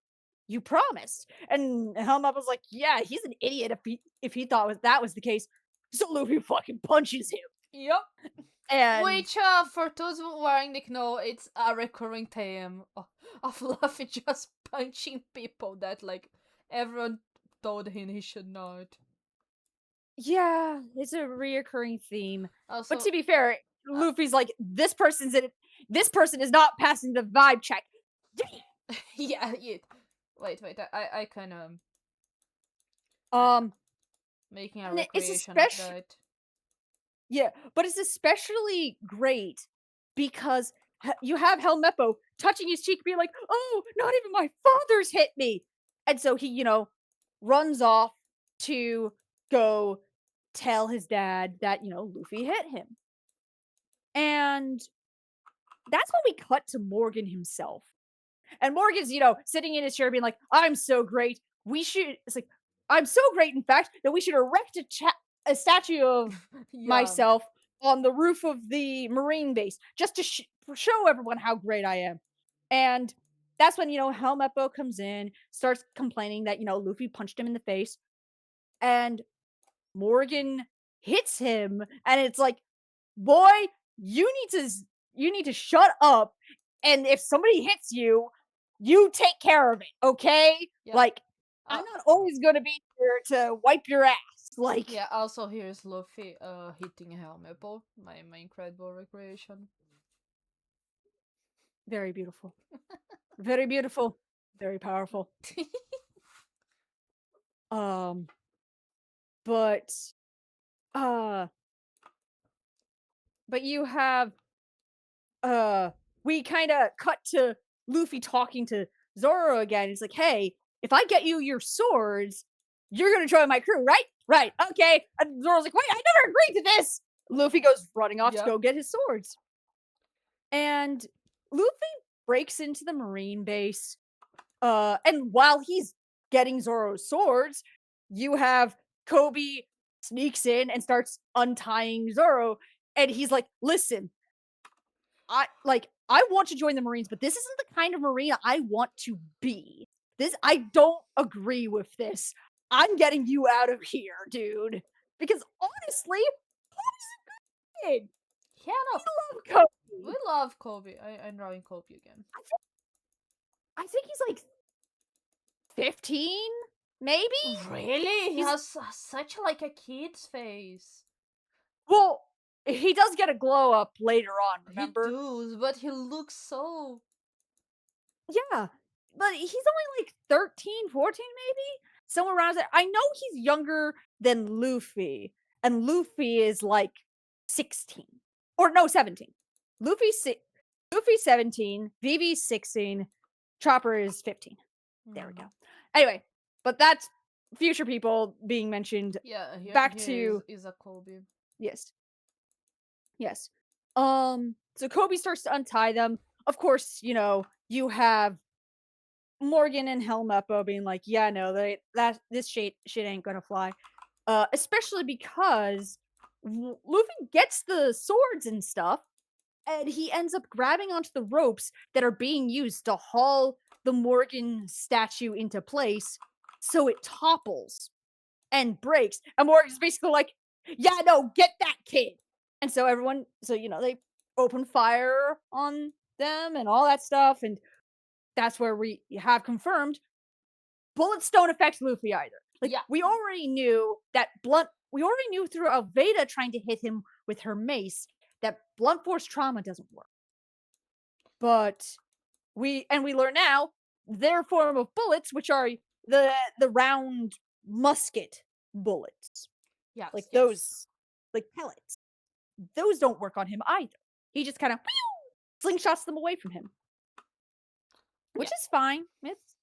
Speaker 2: You promised." And Helmut was like, "Yeah, he's an idiot if he thought that was the case." So Luffy fucking punches him.
Speaker 1: Yep.
Speaker 2: And
Speaker 1: Which, for those who wearing the know, it's a recurring theme of Luffy just punching people that, like, everyone told him he should not.
Speaker 2: yeah, it's a reoccurring theme. But
Speaker 1: Also,
Speaker 2: to be fair,
Speaker 1: uh,
Speaker 2: Luffy's like, this person is not passing the vibe check.
Speaker 1: yeah, wait, I kind of
Speaker 2: Um,
Speaker 1: making a
Speaker 2: and it's
Speaker 1: recreation of
Speaker 2: especially
Speaker 1: that.
Speaker 2: Yeah, but it's especially great because you have Helmeppo touching his cheek, being like, "Oh, not even my father's hit me," and so he, runs off to go tell his dad that Luffy hit him, and that's when we cut to Morgan himself, and Morgan's sitting in his chair, being like, "I'm so great. We should." It's like, "I'm so great, in fact, that we should erect a statue of
Speaker 1: Yeah.
Speaker 2: myself on the roof of the Marine base just to show everyone how great I am." And that's when Helmeppo comes in, starts complaining that Luffy punched him in the face, and Morgan hits him, and it's like, "Boy, you need to shut up, and if somebody hits you, you take care of it, okay?
Speaker 1: Yeah.
Speaker 2: Like, I'm
Speaker 1: Uh,
Speaker 2: not always gonna be here to wipe your ass." Like,
Speaker 1: yeah, also here's Luffy hitting Helmeppo, my incredible recreation.
Speaker 2: very beautiful. Very beautiful. Very powerful. Um, but uh but you have we kind of cut to Luffy talking to Zoro again. He's like, "Hey, if I get you your swords, you're gonna join my crew, right? Right, okay." And Zoro's like, "Wait, I never agreed to this." Luffy goes running off to
Speaker 1: Yep.
Speaker 2: go get his swords. And Luffy breaks into the Marine base. And while he's getting Zoro's swords, you have Kobe sneaks in and starts untying Zoro. And he's like, "Listen, I want to join the Marines, but this isn't the kind of Marine I want to be. I don't agree with this. I'm getting you out of here, dude." Because honestly, kid,
Speaker 1: Yeah, no,
Speaker 2: love Kobe.
Speaker 1: we love Kobe. I'm drawing Kobe again.
Speaker 2: I think, I think he's like 15, maybe.
Speaker 1: Really? He
Speaker 2: He's
Speaker 1: has such like a kid's face.
Speaker 2: Well, he does get a glow up later on.
Speaker 1: He
Speaker 2: Remember?
Speaker 1: does, but he looks so.
Speaker 2: Yeah, but he's only like 13, 14, maybe somewhere around there. I know he's younger than Luffy, and Luffy is like 16 or no 17. Luffy's 17, Vivi's 16, Chopper is 15. There we go.
Speaker 1: Mm.
Speaker 2: Anyway, but that's future people being mentioned.
Speaker 1: Yeah,
Speaker 2: Back
Speaker 1: here
Speaker 2: to
Speaker 1: is a Kobe.
Speaker 2: yes, yes. So Kobe starts to untie them. Of course, you have Morgan and Helmeppo being like, "Yeah, no, that this shit ain't gonna fly." Especially because Luffy gets the swords and stuff, and he ends up grabbing onto the ropes that are being used to haul the Morgan statue into place, so it topples and breaks. And Morgan's basically like, "Yeah, no, get that kid." And so everyone, they open fire on them and all that stuff, and that's where we have confirmed bullets don't affect Luffy either. Like
Speaker 1: Yeah,
Speaker 2: we already knew that blunt. We already knew through Alveda trying to hit him with her mace that blunt force trauma doesn't work. But we learn now their form of bullets, which are the round musket bullets,
Speaker 1: yes,
Speaker 2: like
Speaker 1: yes.
Speaker 2: those, like pellets. Those don't work on him either. He just kind of slingshots them away from him, which
Speaker 1: Yeah,
Speaker 2: is fine.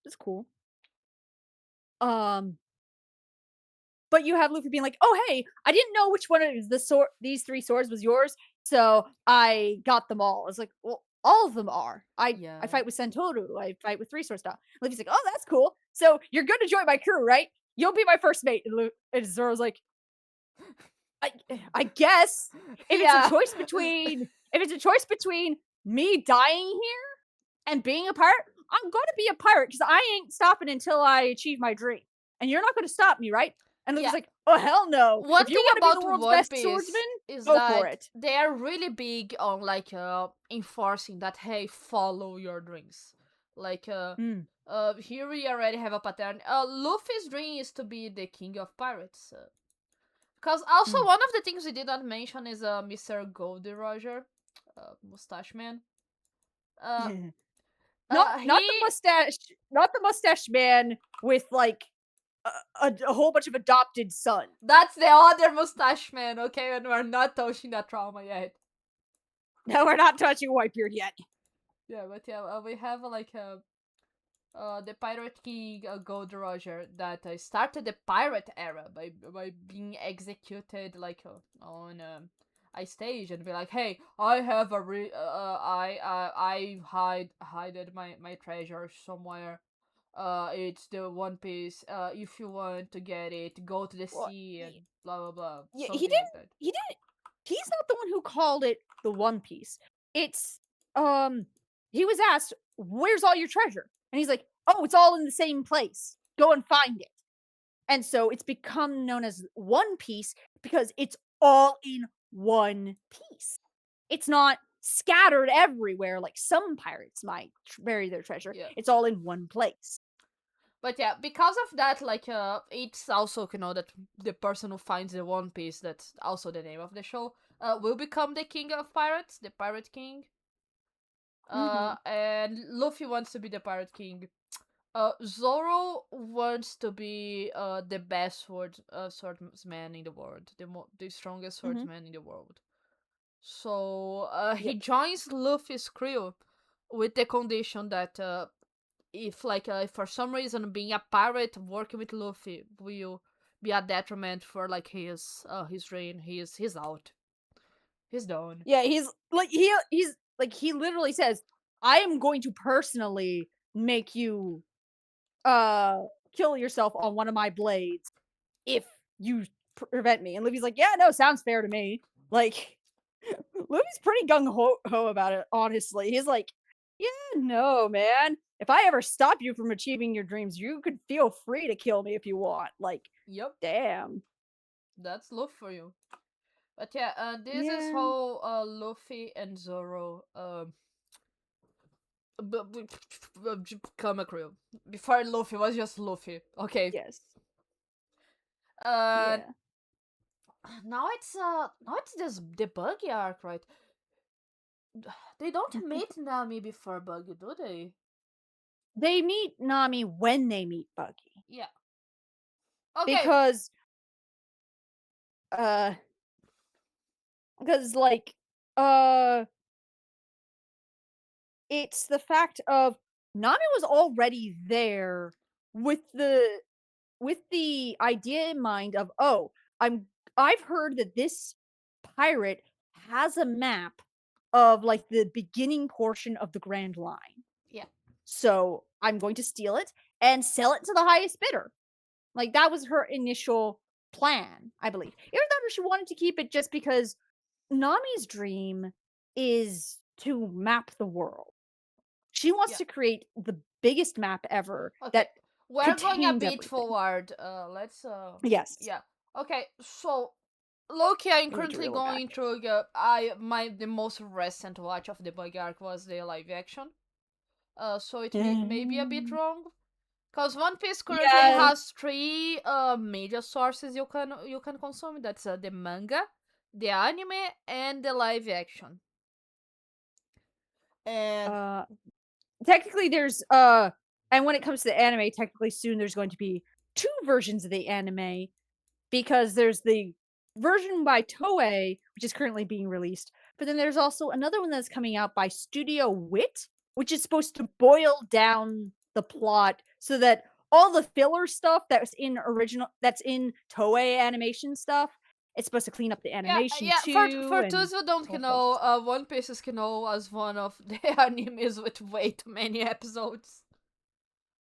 Speaker 2: It's cool. Um, But you have Luffy being like, "Oh, hey, I didn't know which one of these three swords was yours, so I got them all." It's like, "Well, all of them are. I
Speaker 1: yeah.
Speaker 2: fight with Sentoru. I fight with three sword style." Luffy's like, "Oh, that's cool. So you're going to join my crew, right? You'll be my first mate." And Zoro's like, "I I guess
Speaker 1: Yeah.
Speaker 2: if it's a choice between me dying here and being a pirate, I'm going to be a pirate because I ain't stopping until I achieve my dream. And you're not going to stop me, right?" And Luffy's
Speaker 1: Yeah.
Speaker 2: like, "Oh, hell no.
Speaker 1: One
Speaker 2: If you
Speaker 1: thing
Speaker 2: want to be the
Speaker 1: about
Speaker 2: world's
Speaker 1: One
Speaker 2: best swordsman,
Speaker 1: Piece is
Speaker 2: go for
Speaker 1: that
Speaker 2: it."
Speaker 1: they are really big on like enforcing that, hey, follow your dreams. Like
Speaker 2: Mm.
Speaker 1: here we already have a pattern. Luffy's dream is to be the king of pirates. Because also
Speaker 2: Mm.
Speaker 1: one of the things we did not mention is Mr. Goldie Roger, Mustache Man. Uh,
Speaker 2: Not the
Speaker 1: he
Speaker 2: mustache, not the mustache man with like a whole bunch of adopted sons.
Speaker 1: That's the other Mustache Man, okay, and we're not touching that trauma yet.
Speaker 2: No, we're not touching Whitebeard yet.
Speaker 1: Yeah, but yeah, we have like the Pirate King Gold Roger that started the pirate era by being executed like on a stage and be like, hey, I have a I hided my treasure somewhere. It's the One Piece. If you want to get it, go to the
Speaker 2: Well,
Speaker 1: sea and blah blah blah,
Speaker 2: yeah,
Speaker 1: something like that.
Speaker 2: he didn't he's not the one who called it the One Piece. It's um he was asked, "Where's all your treasure?" And he's like, "Oh, it's all in the same place. Go and find it." And so it's become known as One Piece because it's all in one piece. It's not scattered everywhere like some pirates might bury their treasure.
Speaker 1: Yeah.
Speaker 2: It's all in one place.
Speaker 1: But yeah, because of that, like, it's also, that the person who finds the One Piece, that's also the name of the show, will become the king of pirates, the Pirate King.
Speaker 2: Mhm.
Speaker 1: And Luffy wants to be the Pirate King. Zoro wants to be the best swordsman in the world, the strongest
Speaker 2: Mhm.
Speaker 1: swordsman in the world. So he
Speaker 2: Yep.
Speaker 1: joins Luffy's crew with the condition that if if for some reason being a pirate working with Luffy will be a detriment for like his reign, he's out. He's done.
Speaker 2: Yeah, he's like he literally says, "I am going to personally make you uh kill yourself on one of my blades if you prevent me." And Luffy's like, "Yeah, no, sounds fair to me." Like Luffy's pretty gung ho about it, honestly. He's like, "Yeah, no, man. If I ever stop you from achieving your dreams, you could feel free to kill me if you want." Like,
Speaker 1: Yep,
Speaker 2: damn.
Speaker 1: that's Luffy for you. But yeah, this is
Speaker 2: Yeah.
Speaker 1: how Luffy and Zoro become a crew. Before Luffy was just Luffy. Okay.
Speaker 2: Yes.
Speaker 1: Uh,
Speaker 2: Yeah.
Speaker 1: now it's this the Buggy arc, right? They don't meet Nami before Buggy, do they?
Speaker 2: They meet Nami when they meet Buggy.
Speaker 1: Yeah. Okay.
Speaker 2: Because uh because like uh it's the fact of Nami was already there with the with the idea in mind of, "Oh, I've heard that this pirate has a map of, like, the beginning portion of the Grand Line.
Speaker 1: Yeah,
Speaker 2: So, I'm going to steal it and sell it to the highest bidder." Like, that was her initial plan, I believe. Even though she wanted to keep it just because Nami's dream is to map the world. She wants
Speaker 1: yeah.
Speaker 2: to create the biggest map ever
Speaker 1: Okay,
Speaker 2: that
Speaker 1: we're going a
Speaker 2: contains
Speaker 1: bit
Speaker 2: everything.
Speaker 1: forward. Let's
Speaker 2: Yes.
Speaker 1: yeah. Okay, so Loki, I'm
Speaker 2: We need to
Speaker 1: currently
Speaker 2: reel it
Speaker 1: going
Speaker 2: back.
Speaker 1: through the most recent watch of the Bug arc was the live action. So it may be a bit wrong. Cause One Piece currently
Speaker 2: Yeah,
Speaker 1: has three major sources you can consume. That's the manga, the anime, and the live action. And
Speaker 2: uh, technically there's, and when it comes to the anime, technically soon there's going to be 2 versions of the anime because there's the version by Toei, which is currently being released, but then there's also another one that's coming out by Studio Wit, which is supposed to boil down the plot so that all the filler stuff that's in Toei animation stuff, it's supposed to clean up the
Speaker 1: yeah,
Speaker 2: animation
Speaker 1: yeah. For
Speaker 2: too
Speaker 1: for
Speaker 2: and
Speaker 1: those who don't
Speaker 2: all
Speaker 1: know,
Speaker 2: sorts.
Speaker 1: One Piece is know as one of the animes with way too many episodes.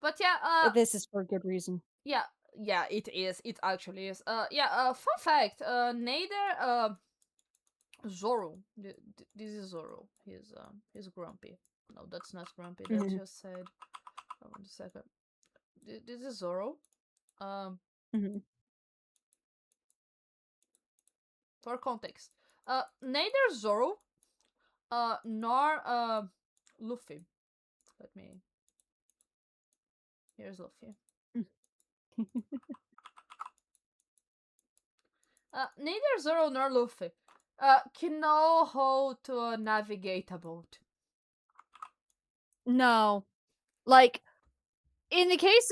Speaker 1: But yeah,
Speaker 2: This is for a good reason.
Speaker 1: yeah, yeah. It is. It actually is. Yeah. Fun fact. Neither Zoro. This is Zoro. He's grumpy. No, that's not grumpy. That's
Speaker 2: Mhm,
Speaker 1: just sad. Hold on a second. This is Zoro. Um,
Speaker 2: mhm.
Speaker 1: for context, neither Zoro, nor Luffy. Let me. Here's Luffy. Neither Zoro nor Luffy, can know how to navigate a boat.
Speaker 2: No, like, in the case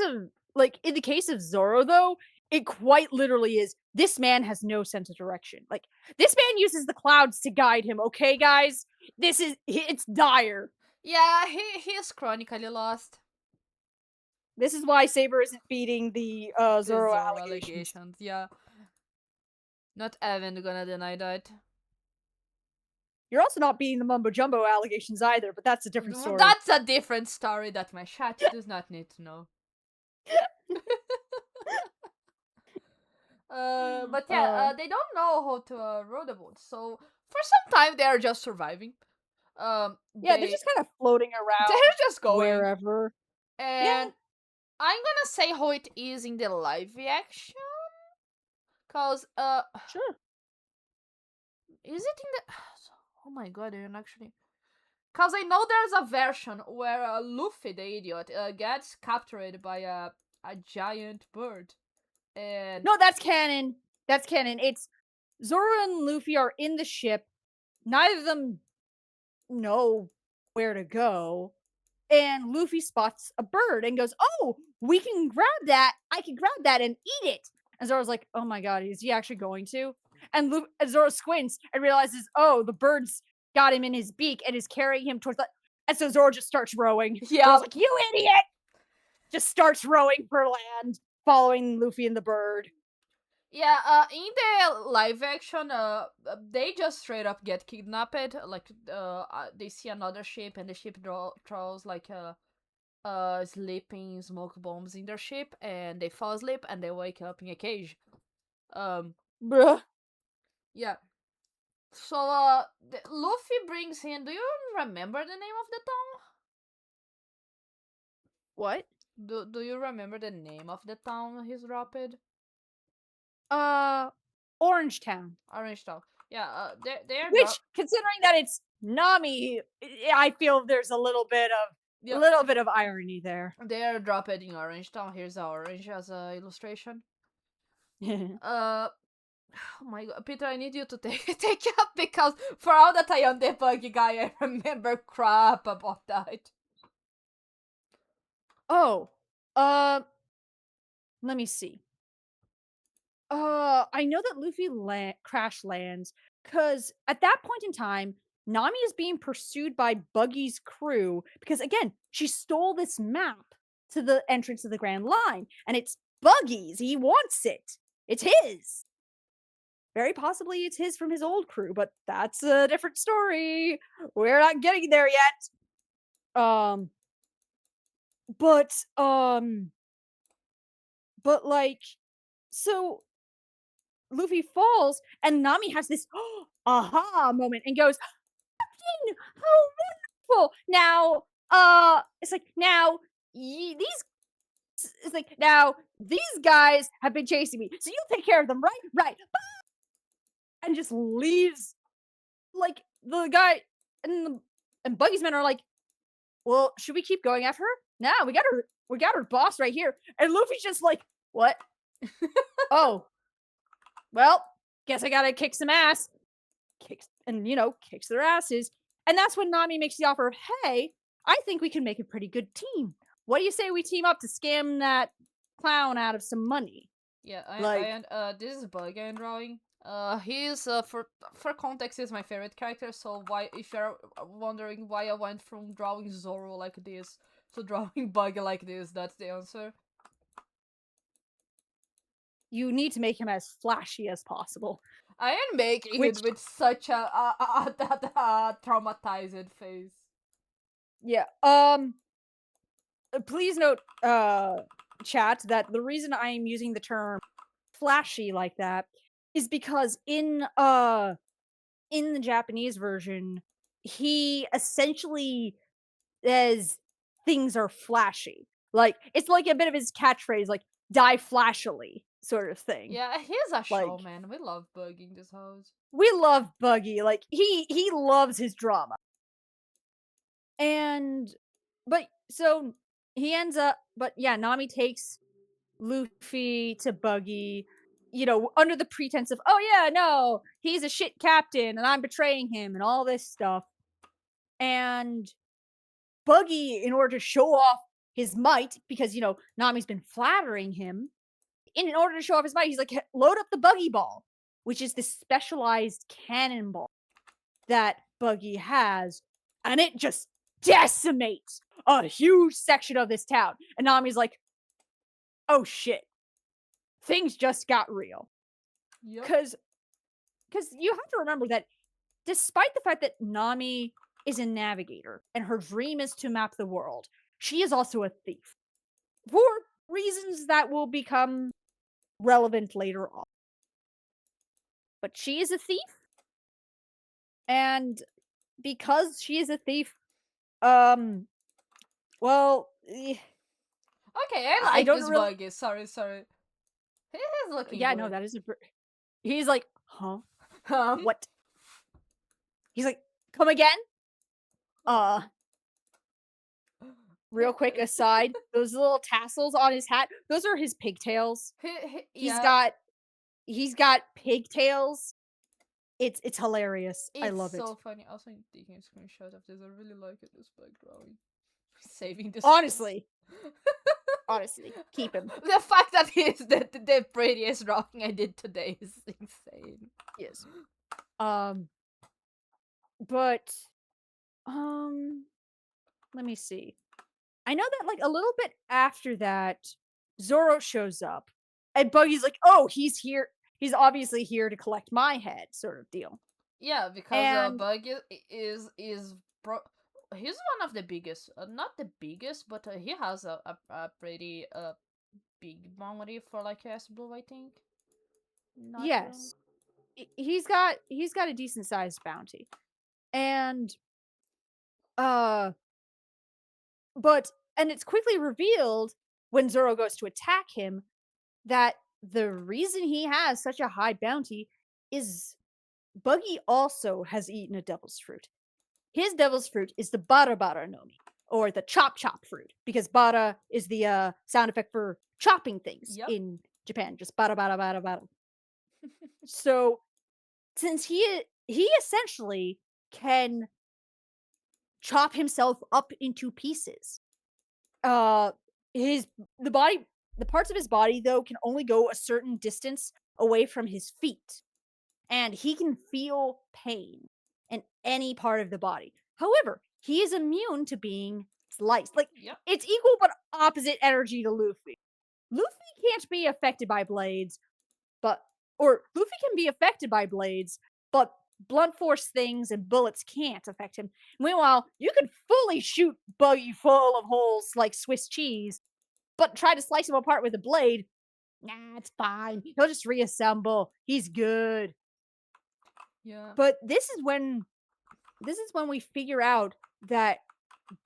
Speaker 2: of Zoro though, it quite literally is, this man has no sense of direction. Like, this man uses the clouds to guide him, okay, guys? It's dire.
Speaker 1: Yeah, he's chronically lost.
Speaker 2: This is why Saber isn't beating the,
Speaker 1: The
Speaker 2: Zoro
Speaker 1: Zoro
Speaker 2: allegations.
Speaker 1: allegations. Yeah, not even gonna deny that.
Speaker 2: You're also not beating the Mumbo Jumbo allegations either, but that's a different story.
Speaker 1: That's a different story that my chat does not need to know. But yeah,
Speaker 2: Uh,
Speaker 1: they don't know how to row the boat, so for some time they are just surviving.
Speaker 2: yeah, they're
Speaker 1: They
Speaker 2: just kind of floating
Speaker 1: they're
Speaker 2: around
Speaker 1: just going,
Speaker 2: wherever. Yeah,
Speaker 1: and I'm gonna say how it is in the live action, cause
Speaker 2: sure.
Speaker 1: is it in the? Oh my god, I actually. Cause I know there's a version where Luffy, the idiot, gets captured by a giant bird, and
Speaker 2: No, that's canon. That's canon. It's Zoro and Luffy are in the ship. Neither of them know where to go. And Luffy spots a bird and goes, "Oh, we can grab that. I can grab that and eat it." And Zoro's like, "Oh my god, is he actually going to?" And Zoro squints and realizes, "Oh, the bird's got him in his beak and is carrying him towards the." And so Zoro just starts rowing.
Speaker 1: yeah,
Speaker 2: Zoro's like, "You idiot!" Just starts rowing for land, following Luffy and the bird.
Speaker 1: yeah. In the live action, they just straight up get kidnapped. Like, they see another ship, and the ship throws like sleeping smoke bombs in their ship, and they fall asleep, and they wake up in a cage. Um,
Speaker 2: Bruh.
Speaker 1: yeah. So, Luffy brings in. Do you remember the name of the town?
Speaker 2: What?
Speaker 1: Do you remember the name of the town he's dropped?
Speaker 2: Uh, Orange Town.
Speaker 1: Orange Town. Yeah, they're
Speaker 2: Which, considering that it's Nami, I feel there's a
Speaker 1: yeah,
Speaker 2: little bit of irony there.
Speaker 1: they're dropped in Orange Town. Here's the orange as a illustration. Uh, oh my god, Peter, I need you to take it up because for all that I am the buggy guy, I remember crap about that.
Speaker 2: Oh, let me see. I know that Luffy crash lands because at that point in time, Nami is being pursued by Buggy's crew because again, she stole this map to the entrance of the Grand Line, and it's Buggy's. He wants it. It's his. Very possibly it's his from his old crew, but that's a different story. We're not getting there yet. Um, but but like, so Luffy falls, and Nami has this aha moment and goes, "Captain, how wonderful!" Now, it's like now these. It's like now these guys have been chasing me, so you'll take care of them, right? Right, and just leaves like the guy and Buggy's men are like, well, should we keep going after her? Nah, we got her boss right here. And Luffy's just like, what? Oh, well, guess I gotta kick some ass. Kicks and kicks their asses. And that's when Nami makes the offer of, hey, I think we can make a pretty good team. What do you say we team up to scam that clown out of some money?
Speaker 1: Yeah,
Speaker 2: Like,
Speaker 1: this is Bug I'm drawing. He's for context, he's my favorite character. So why, if you're wondering why I went from drawing Zoro like this to drawing Bug like this, that's the answer.
Speaker 2: you need to make him as flashy as possible.
Speaker 1: I am making
Speaker 2: Which,
Speaker 1: it with such a traumatized face.
Speaker 2: yeah, please note, chat, that the reason I am using the term flashy like that is because in the Japanese version, he essentially says things are flashy. Like it's like a bit of his catchphrase, like "die flashily" sort of thing.
Speaker 1: Yeah, he's a
Speaker 2: Like
Speaker 1: showman. We love Bug in this house.
Speaker 2: we love Buggy. Like he loves his drama. And but so he ends up but yeah, Nami takes Luffy to Buggy, under the pretense of, "Oh yeah, no, he's a shit captain and I'm betraying him and all this stuff." And Buggy, in order to show off his might, because Nami's been flattering him, in order to show off his might, he's like, "Load up the Buggy Ball," which is this specialized cannonball that Buggy has, and it just decimates a huge section of this town. And Nami's like, "Oh shit, things just got real."
Speaker 1: Yep.
Speaker 2: Because you have to remember that despite the fact that Nami is a navigator and her dream is to map the world, she is also a thief for reasons that will become relevant later on. But she is a thief, and because she is a thief, um, well,
Speaker 1: Okay, I
Speaker 2: I
Speaker 1: like
Speaker 2: don't
Speaker 1: this
Speaker 2: really.
Speaker 1: Buggy. Sorry, sorry. He's looking
Speaker 2: Yeah, no,
Speaker 1: good.
Speaker 2: that is a. He's like, huh?
Speaker 1: Um.
Speaker 2: What? He's like, come again? Uh, real quick aside, those little tassels on his hat, those are his pigtails. He's
Speaker 1: Yeah,
Speaker 2: got he's got pigtails. It's hilarious. I
Speaker 1: it's
Speaker 2: love it.
Speaker 1: so funny. Also, I'm taking a screenshot of this. I really like it. This Bug drawing. Saving this face.
Speaker 2: Honestly, honestly, keep him.
Speaker 1: The fact that he's the prettiest drawing I did today is insane.
Speaker 2: Yes. Um, but um, let me see. I know that like a little bit after that, Zoro shows up, and Buggy's like, "Oh, he's here. He's obviously here to collect my head," sort of deal.
Speaker 1: Yeah, because
Speaker 2: And
Speaker 1: Bug is he's one of the biggest. Not the biggest, but he has a pretty big bounty for like S Blue, I think. Not wrong.
Speaker 2: yes, he's got a decent sized bounty, and uh, and it's quickly revealed when Zoro goes to attack him that the reason he has such a high bounty is Buggy also has eaten a devil's fruit. His devil's fruit is the bara bara nomi, or the chop chop fruit, because bara is the sound effect for chopping things
Speaker 1: Yep.
Speaker 2: in Japan, just bara bara bara bara. So since he essentially can chop himself up into pieces, uh, his the body the parts of his body though can only go a certain distance away from his feet, and he can feel pain in any part of the body. However, he is immune to being sliced. Like
Speaker 1: Yep.
Speaker 2: it's equal but opposite energy to Luffy. Luffy can't be affected by blades, but or Luffy can be affected by blades, but blunt force things and bullets can't affect him. Meanwhile, you could fully shoot Buggy full of holes like Swiss cheese, but try to slice him apart with a blade. Nah, it's fine. He'll just reassemble. He's good.
Speaker 1: Yeah.
Speaker 2: But this is when we figure out that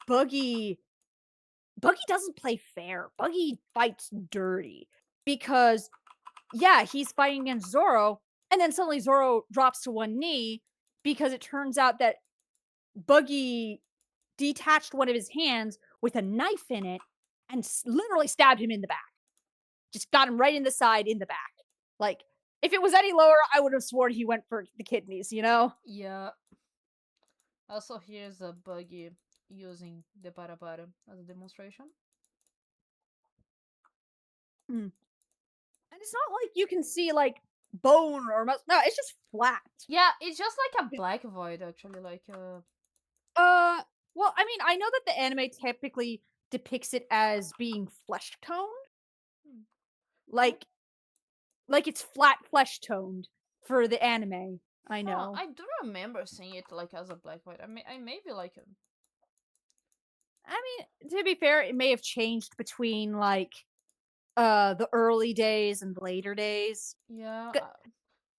Speaker 2: Buggy Buggy doesn't play fair. Buggy fights dirty because yeah, he's fighting against Zoro, and then suddenly Zoro drops to one knee because it turns out that Buggy detached one of his hands with a knife in it and literally stabbed him in the back. Just got him right in the side, in the back. Like, if it was any lower, I would have sworn he went for the kidneys, you know?
Speaker 1: Yeah. Also, here's a buggy using the para as a demonstration.
Speaker 2: Mm. And it's not like you can see, like, bone or muscle. No, it's just flat.
Speaker 1: Yeah, it's just like a black void, actually. Like,
Speaker 2: Uh, well, I mean, I know that the anime typically depicts it as being flesh toned,
Speaker 1: hmm, oh,
Speaker 2: like it's flat flesh toned for the anime. I
Speaker 1: huh,
Speaker 2: know.
Speaker 1: I do remember seeing it like as a black void. I maybe like it.
Speaker 2: I mean, to be fair, it may have changed between like the early days and the later days.
Speaker 1: Yeah,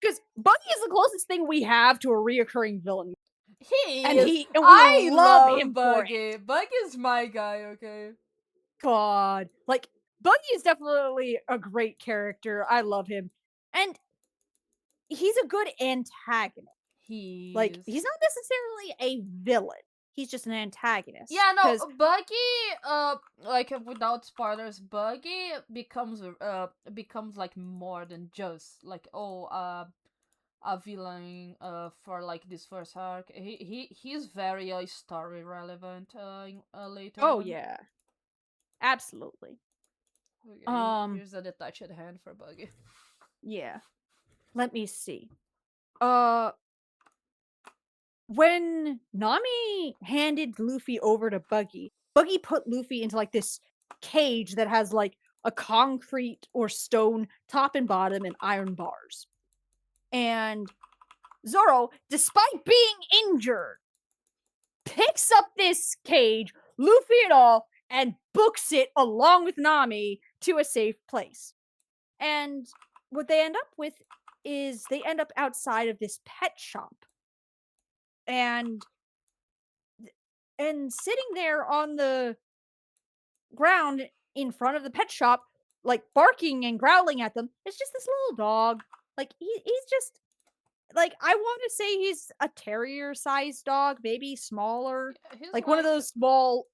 Speaker 2: Because Buggy is the closest thing we have to a reoccurring villain,
Speaker 1: he
Speaker 2: and
Speaker 1: is.
Speaker 2: we
Speaker 1: I
Speaker 2: love
Speaker 1: love
Speaker 2: him for it.
Speaker 1: Buggy. Buggy's my guy. Okay,
Speaker 2: God, like Buggy is definitely a great character. I love him, and he's a good antagonist. Like,
Speaker 1: he's.
Speaker 2: he's not necessarily a villain. He's just an antagonist.
Speaker 1: Yeah,
Speaker 2: Because
Speaker 1: no, Buggy. Like without spoilers, Buggy becomes like more than just like a villain for like this first arc. He's very story relevant later
Speaker 2: oh
Speaker 1: on.
Speaker 2: yeah, absolutely.
Speaker 1: Okay,
Speaker 2: Um,
Speaker 1: here's a detached hand for Buggy.
Speaker 2: yeah. Let me see. Uh, when Nami handed Luffy over to Buggy, Buggy put Luffy into like this cage that has like a concrete or stone top and bottom and iron bars. And Zoro, despite being injured, picks up this cage, Luffy and all, and books it along with Nami to a safe place. And what they end up with is they end up outside of this pet shop. And sitting there on the ground in front of the pet shop, like barking and growling at them, is just this little dog. Like he's just like I want to say he's a terrier sized dog, maybe smaller.
Speaker 1: Yeah, he's
Speaker 2: Like one of
Speaker 1: like
Speaker 2: those small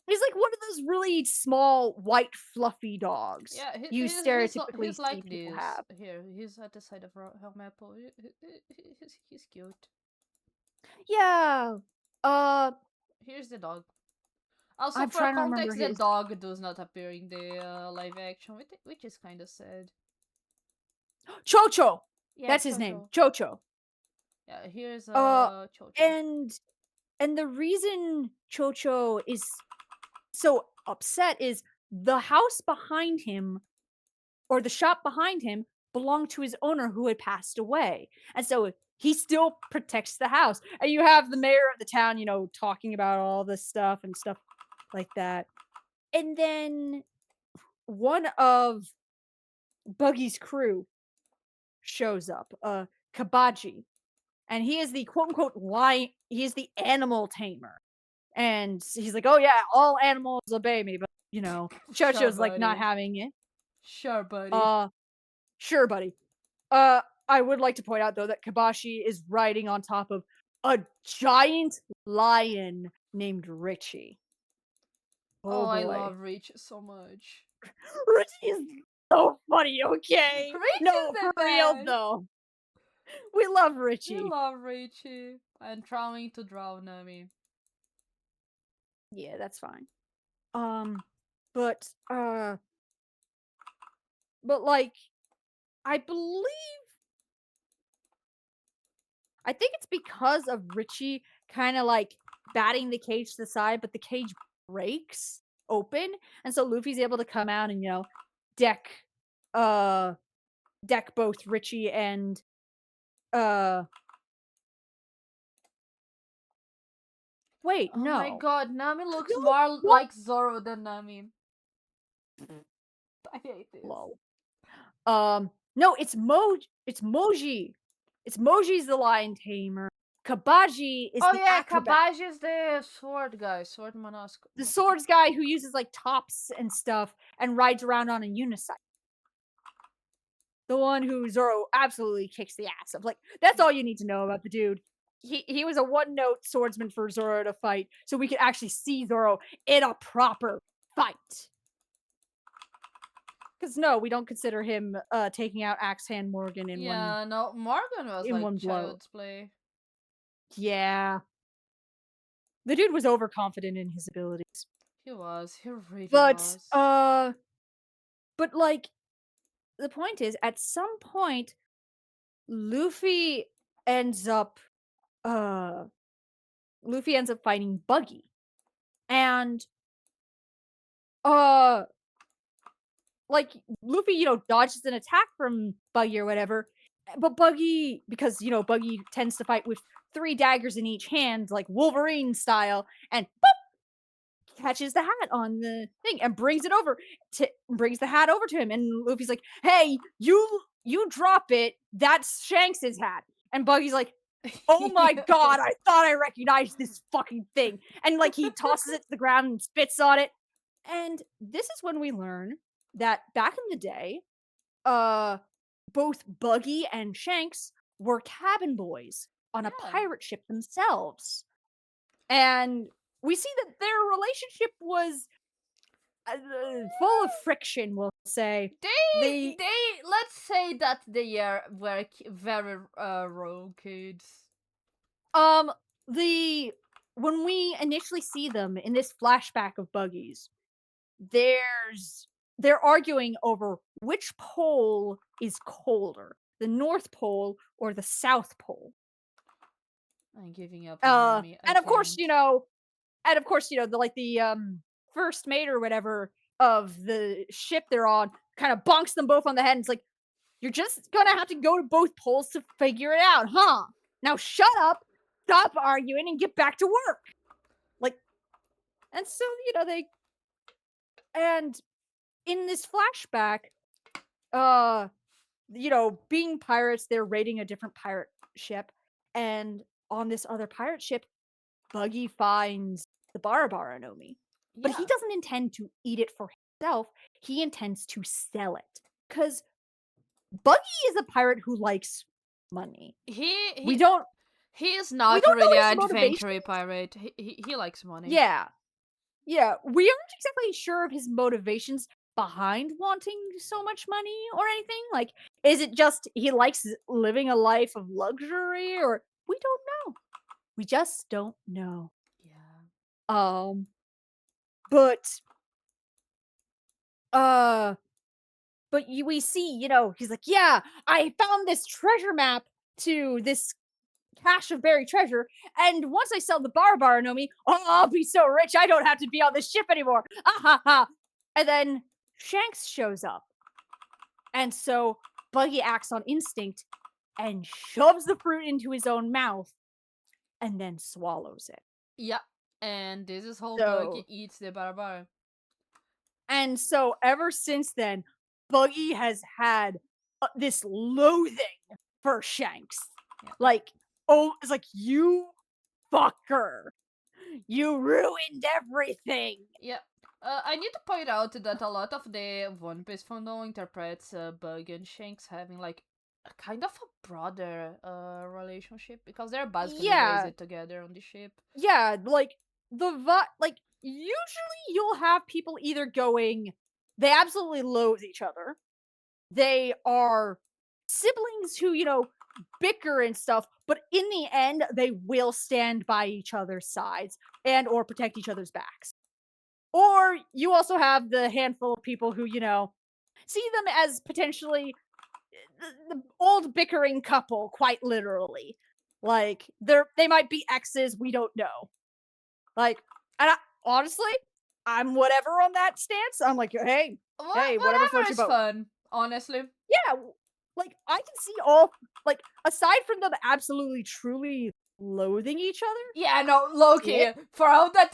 Speaker 2: He's like one of those really small, white, fluffy dogs
Speaker 1: yeah,
Speaker 2: you stereotypically
Speaker 1: he's
Speaker 2: see
Speaker 1: like
Speaker 2: people
Speaker 1: this.
Speaker 2: have.
Speaker 1: Here, he's at the side of Helmapple. He's cute.
Speaker 2: Yeah. Uh,
Speaker 1: Here's the dog. Also,
Speaker 2: I'm
Speaker 1: for
Speaker 2: trying to remember
Speaker 1: context, the
Speaker 2: his
Speaker 1: dog does not appear in the live action, which is kind of sad.
Speaker 2: Chocho.
Speaker 1: Yeah,
Speaker 2: That's his name,
Speaker 1: Chocho.
Speaker 2: Chocho.
Speaker 1: Yeah, here's
Speaker 2: Uh,
Speaker 1: Chocho.
Speaker 2: and the reason Chocho is so upset is the house behind him or the shop behind him belonged to his owner who had passed away. And so he still protects the house. And you have the mayor of the town, talking about all this stuff and stuff like that. And then one of Buggy's crew shows up, Kabaji, and he is the quote unquote lion, he is the animal tamer. And he's like, "Oh yeah, all animals obey me," but
Speaker 1: Sure,
Speaker 2: Chocho's like not
Speaker 1: buddy.
Speaker 2: having it.
Speaker 1: Sure, buddy.
Speaker 2: Uh, sure, buddy. I would like to point out though that Kabashi is riding on top of a giant lion named Richie.
Speaker 1: Oh,
Speaker 2: Oh
Speaker 1: I
Speaker 2: boy.
Speaker 1: love Rich so much.
Speaker 2: Richie is so funny, okay?
Speaker 1: Rich is
Speaker 2: No,
Speaker 1: the
Speaker 2: for real
Speaker 1: best.
Speaker 2: though. We love
Speaker 1: We
Speaker 2: Richie.
Speaker 1: love Richie. I'm trying to draw Nami.
Speaker 2: Yeah, that's fine. Um, but like I believe I think it's because of Richie kind of like batting the cage to the side, but the cage breaks open, and so Luffy's able to come out and deck uh deck both Richie and uh wait,
Speaker 1: Oh my
Speaker 2: no.
Speaker 1: god, Nami looks
Speaker 2: No,
Speaker 1: more
Speaker 2: what?
Speaker 1: like Zoro than Nami. I hate this.
Speaker 2: Lol. No, it's Moji. It's Moji's the lion tamer. Kabaji is
Speaker 1: Oh
Speaker 2: the
Speaker 1: yeah,
Speaker 2: acrobat.
Speaker 1: Kabaji is the sword guy, sword Monosco.
Speaker 2: The swords guy who uses like tops and stuff and rides around on a unicycle. The one who Zoro absolutely kicks the ass of. Like, that's all you need to know about the dude. He was a one-note swordsman for Zoro to fight, so we could actually see Zoro in a proper fight. Because no, we don't consider him taking out Axe Hand Morgan
Speaker 1: Yeah, no, Morgan was
Speaker 2: in
Speaker 1: like
Speaker 2: one blow.
Speaker 1: child's play.
Speaker 2: Yeah. The dude was overconfident in his abilities.
Speaker 1: He really
Speaker 2: But
Speaker 1: was.
Speaker 2: but like the point is at some point Luffy ends up uh Luffy ends up fighting Buggy. And uh like Luffy, dodges an attack from Buggy or whatever. But Buggy, because Buggy tends to fight with three daggers in each hand, like Wolverine style, and catches the hat on the thing and brings the hat over to him, and Luffy's like, "Hey, you drop it. That's Shanks's hat." And Buggy's like, "Oh my
Speaker 1: Yeah.
Speaker 2: god, I thought I recognized this fucking thing." And like he tosses it to the ground and spits on it. And this is when we learn that back in the day, uh both Buggy and Shanks were cabin boys on a
Speaker 1: Yeah.
Speaker 2: pirate ship themselves. And we see that their relationship was full of friction, we'll say. They
Speaker 1: Let's say that they are very rogue kids.
Speaker 2: um the when we initially see them in this flashback of Buggies, there's they're arguing over which pole is colder, the North Pole or the South Pole.
Speaker 1: I'm giving up on Nami. I
Speaker 2: And of course,
Speaker 1: can't.
Speaker 2: the first mate or whatever of the ship they're on kind of bonks them both on the head and it's like, you're just gonna have to go to both poles to figure it out, huh? Now shut up, stop arguing, and get back to work. Like, and so, they and in this flashback, uh, being pirates, they're raiding a different pirate ship, and on this other pirate ship, Buggy finds the Barbaranomi, but he
Speaker 1: Yeah.
Speaker 2: doesn't intend to eat it for himself. He intends to sell it because Buggy is a pirate who likes money.
Speaker 1: He
Speaker 2: We
Speaker 1: he
Speaker 2: don't
Speaker 1: he is
Speaker 2: we
Speaker 1: not
Speaker 2: don't know
Speaker 1: really
Speaker 2: his
Speaker 1: an
Speaker 2: motivation.
Speaker 1: adventure pirate. He likes money.
Speaker 2: Yeah, yeah, we aren't exactly sure of his motivations behind wanting so much money or anything. Like, is it just he likes living a life of luxury, or we don't know. We just don't know.
Speaker 1: Yeah.
Speaker 2: Um, but uh we see, he's like, "Yeah, I found this treasure map to this cache of buried treasure, and once I sell the Barbaranomi, oh, I'll be so rich I don't have to be on this ship anymore." Ah ha ha. And then Shanks shows up. And so Buggy acts on instinct and shoves the fruit into his own mouth and then swallows it.
Speaker 1: Yeah. And this is how Buggy
Speaker 2: So
Speaker 1: eats the barbar.
Speaker 2: so ever since then, Buggy has had this loathing for Shanks.
Speaker 1: Yeah.
Speaker 2: Like, oh, it's like, you fucker. You ruined everything.
Speaker 1: Yeah. I need to point out that a lot of the One Piece fandom interprets Bug and Shanks having like a kind of a brother relationship because they're basically
Speaker 2: Yeah,
Speaker 1: raised together on the ship.
Speaker 2: yeah, like like usually you'll have people either going they absolutely loathe each other. They are siblings who, bicker and stuff, but in the end they will stand by each other's sides and or protect each other's backs. Or you also have the handful of people who, see them as potentially the old bickering couple, quite literally. Like they might be exes, we don't know. Like, and honestly, I'm whatever on that stance. I'm like, hey, whatever
Speaker 1: Whatever
Speaker 2: floats your
Speaker 1: is
Speaker 2: boat.
Speaker 1: fun, honestly.
Speaker 2: Yeah, like I can see all like aside from them absolutely truly loathing each other.
Speaker 1: Yeah, no,
Speaker 2: Yeah.
Speaker 1: Loki. For all that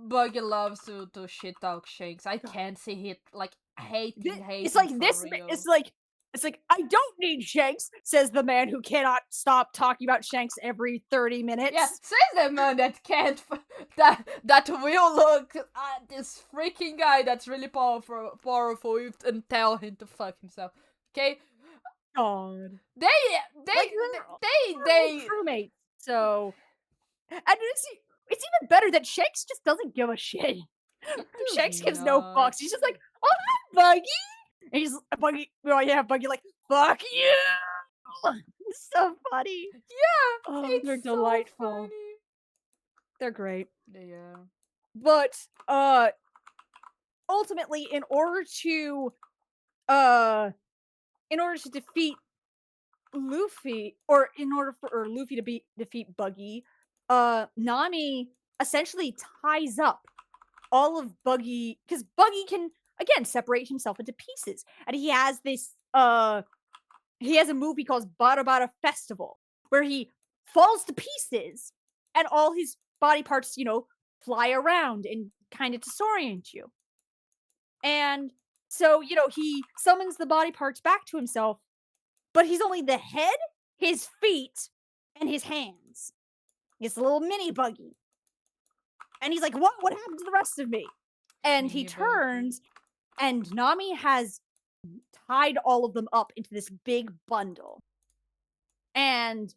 Speaker 1: Buggy loves to shit talk Shanks, I
Speaker 2: God.
Speaker 1: can't see it like hating,
Speaker 2: It's
Speaker 1: hating
Speaker 2: like
Speaker 1: for
Speaker 2: this.
Speaker 1: real.
Speaker 2: It's like I don't need Shanks, says the man who cannot stop talking about Shanks every 30
Speaker 1: Yeah,
Speaker 2: minutes.
Speaker 1: says the man that can't that will look at this freaking guy that's really powerful and tell him to fuck himself. Okay,
Speaker 2: God,
Speaker 1: they
Speaker 2: like
Speaker 1: they
Speaker 2: they're old
Speaker 1: they
Speaker 2: crewmates. So, and it's even better that Shanks just doesn't give a shit.
Speaker 1: it does
Speaker 2: Shanks gives no
Speaker 1: not.
Speaker 2: fucks. He's just like, oh hi, Buggy. And he's Buggy. Oh yeah, Buggy. Like fuck you. It's so funny.
Speaker 1: Yeah,
Speaker 2: Oh, they're
Speaker 1: it's so
Speaker 2: delightful.
Speaker 1: funny.
Speaker 2: They're great.
Speaker 1: Yeah.
Speaker 2: But ultimately, uh in order to defeat Luffy, or in order for Luffy to defeat Buggy, Nami essentially ties up all of Buggy because Buggy can again separate himself into pieces, and he has a move he calls Bada Bada Festival, where he falls to pieces and all his body parts, fly around and kind of disorient you. And so, he summons the body parts back to himself, but he's only the head, his feet, and his hands. It's a little mini Buggy. And he's like, What happened to the rest of me? And he
Speaker 1: Mini Buggy.
Speaker 2: turns, and Nami has tied all of them up into this big bundle. And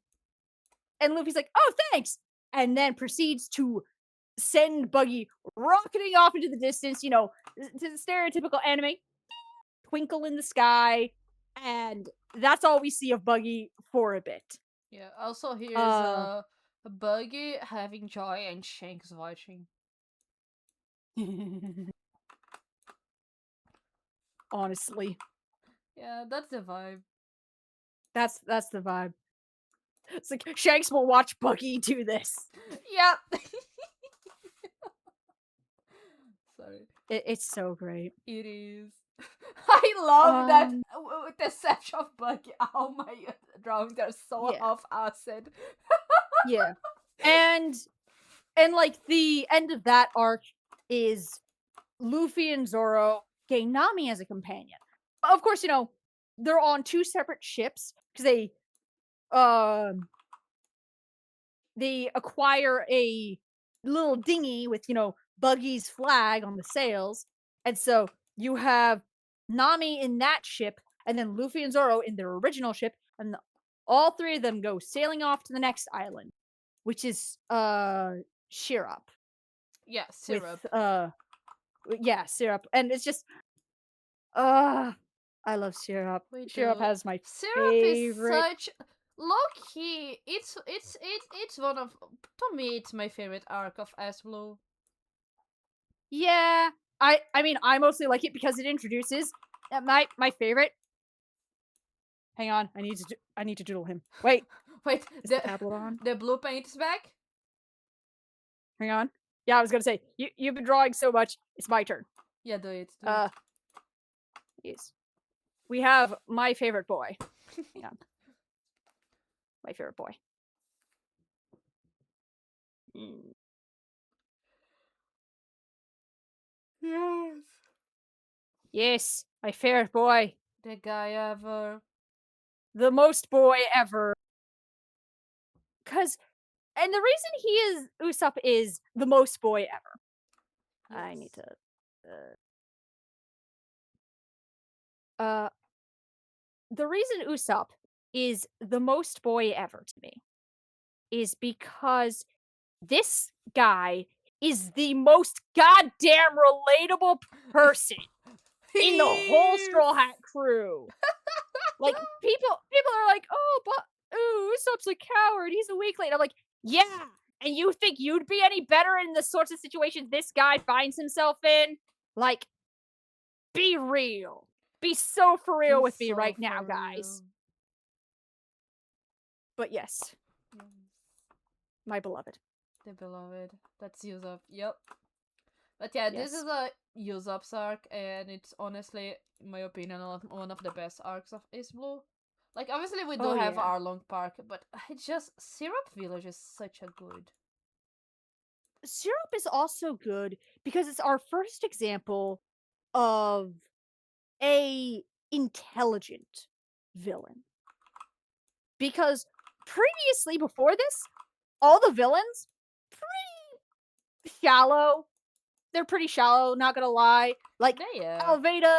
Speaker 2: Luffy's like, "Oh, thanks," and then proceeds to send Buggy rocketing off into the distance. To the stereotypical anime twinkle in the sky, and that's all we see of Buggy for a bit.
Speaker 1: Yeah. Also, here's
Speaker 2: Uh,
Speaker 1: a Buggy having joy and Shanks watching.
Speaker 2: honestly,
Speaker 1: Yeah, that's the vibe.
Speaker 2: that's the vibe. It's like Shanks will watch Buggy do this.
Speaker 1: Yep. Sorry.
Speaker 2: It's so great.
Speaker 1: It is. I love that
Speaker 2: Um,
Speaker 1: with the search of Buggy. Oh my drawings are so
Speaker 2: yeah,
Speaker 1: off acid.
Speaker 2: yeah, and like the end of that arc is Luffy and Zoro gain Nami as a companion. Of course, they're on two separate ships because um they acquire a little dinghy with Buggy's flag on the sails, and so you have Nami in that ship, and then Luffy and Zoro in their original ship, and all three of them go sailing off to the next island, which is Shirap
Speaker 1: Yeah,
Speaker 2: with
Speaker 1: syrup.
Speaker 2: yeah, Syrup, and it's just uh I love Syrup.
Speaker 1: We
Speaker 2: Syrup
Speaker 1: do.
Speaker 2: has my
Speaker 1: Syrup is
Speaker 2: favorite.
Speaker 1: such low key. It's one of, to me it's my favorite arc of S Blue.
Speaker 2: Yeah, I mean I mostly like it because it introduces my favorite. Hang on, I need to doodle him. Wait,
Speaker 1: Wait,
Speaker 2: is the tablet on?
Speaker 1: the blue paint is back.
Speaker 2: Hang on. Yeah, I was gonna say you've been drawing so much. It's my turn.
Speaker 1: Yeah, do it, do it.
Speaker 2: Uh, yes, we have my favorite boy. Hang on, my favorite boy. Mm.
Speaker 1: Yes.
Speaker 2: Yes, my favorite boy,
Speaker 1: The guy ever.
Speaker 2: the most boy ever. Cause and the reason he is Usopp is the most boy ever. I need
Speaker 1: Yes.
Speaker 2: to. Uh, the reason Usopp is the most boy ever to me is because this guy is the most goddamn relatable person
Speaker 1: He
Speaker 2: in the whole
Speaker 1: is.
Speaker 2: Straw Hat crew. Like people are like, oh, but ooh, Usopp's a coward. He's a weakling. I'm like, yeah. And you think you'd be any better in the sorts of situations this guy finds himself in? Like, be real. Be so for real
Speaker 1: He's
Speaker 2: with me
Speaker 1: so
Speaker 2: right now,
Speaker 1: for real.
Speaker 2: guys. But yes,
Speaker 1: Yes.
Speaker 2: my beloved.
Speaker 1: The beloved. That's Yusuf. Yep. But yeah, this
Speaker 2: Yes.
Speaker 1: is a Usopp's arc, and it's honestly, in my opinion, one of the best arcs of East Blue. Like, obviously, we do
Speaker 2: Oh
Speaker 1: have
Speaker 2: yeah.
Speaker 1: Arlong Park, but it's just Syrup Village is such a good.
Speaker 2: Syrup is also good because it's our first example of a intelligent villain. Because previously, before this, all the villains pretty shallow. They're pretty shallow, not gonna lie. Like
Speaker 1: Yeah.
Speaker 2: Alveda,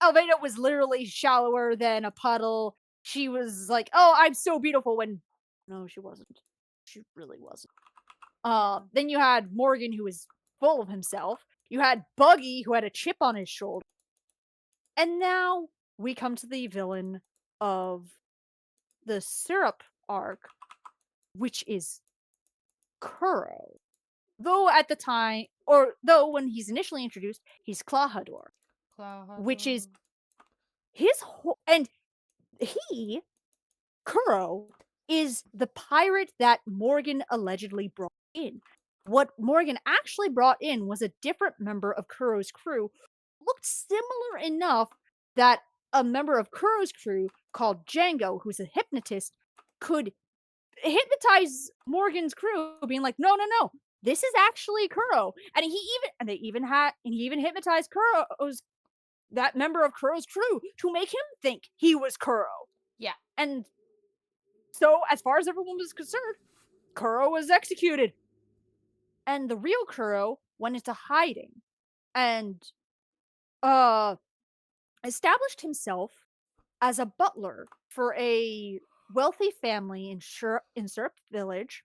Speaker 2: Alveda was literally shallower than a puddle. She was like, "Oh, I'm so beautiful," when no, she wasn't. She really wasn't.
Speaker 1: Yeah.
Speaker 2: Then you had Morgan, who was full of himself. You had Buggy, who had a chip on his shoulder. And now we come to the villain of the syrup arc, which is Kuro. Though at the time, or though when he's initially introduced, he's Klahador, which is
Speaker 1: Cloud.
Speaker 2: and he, Kuro, is the pirate that Morgan allegedly brought in. What Morgan actually brought in was a different member of Kuro's crew, looked similar enough that a member of Kuro's crew called Django, who's a hypnotist, could hypnotize Morgan's crew, being like, "No, no, no, this is actually Kuro." And he even hypnotized Kuro's that member of Kuro's crew to make him think he was Kuro.
Speaker 1: Yeah.
Speaker 2: And so, as far as everyone was concerned, Kuro was executed. And the real Kuro went into hiding and uh established himself as a butler for a wealthy family in Syrup Village.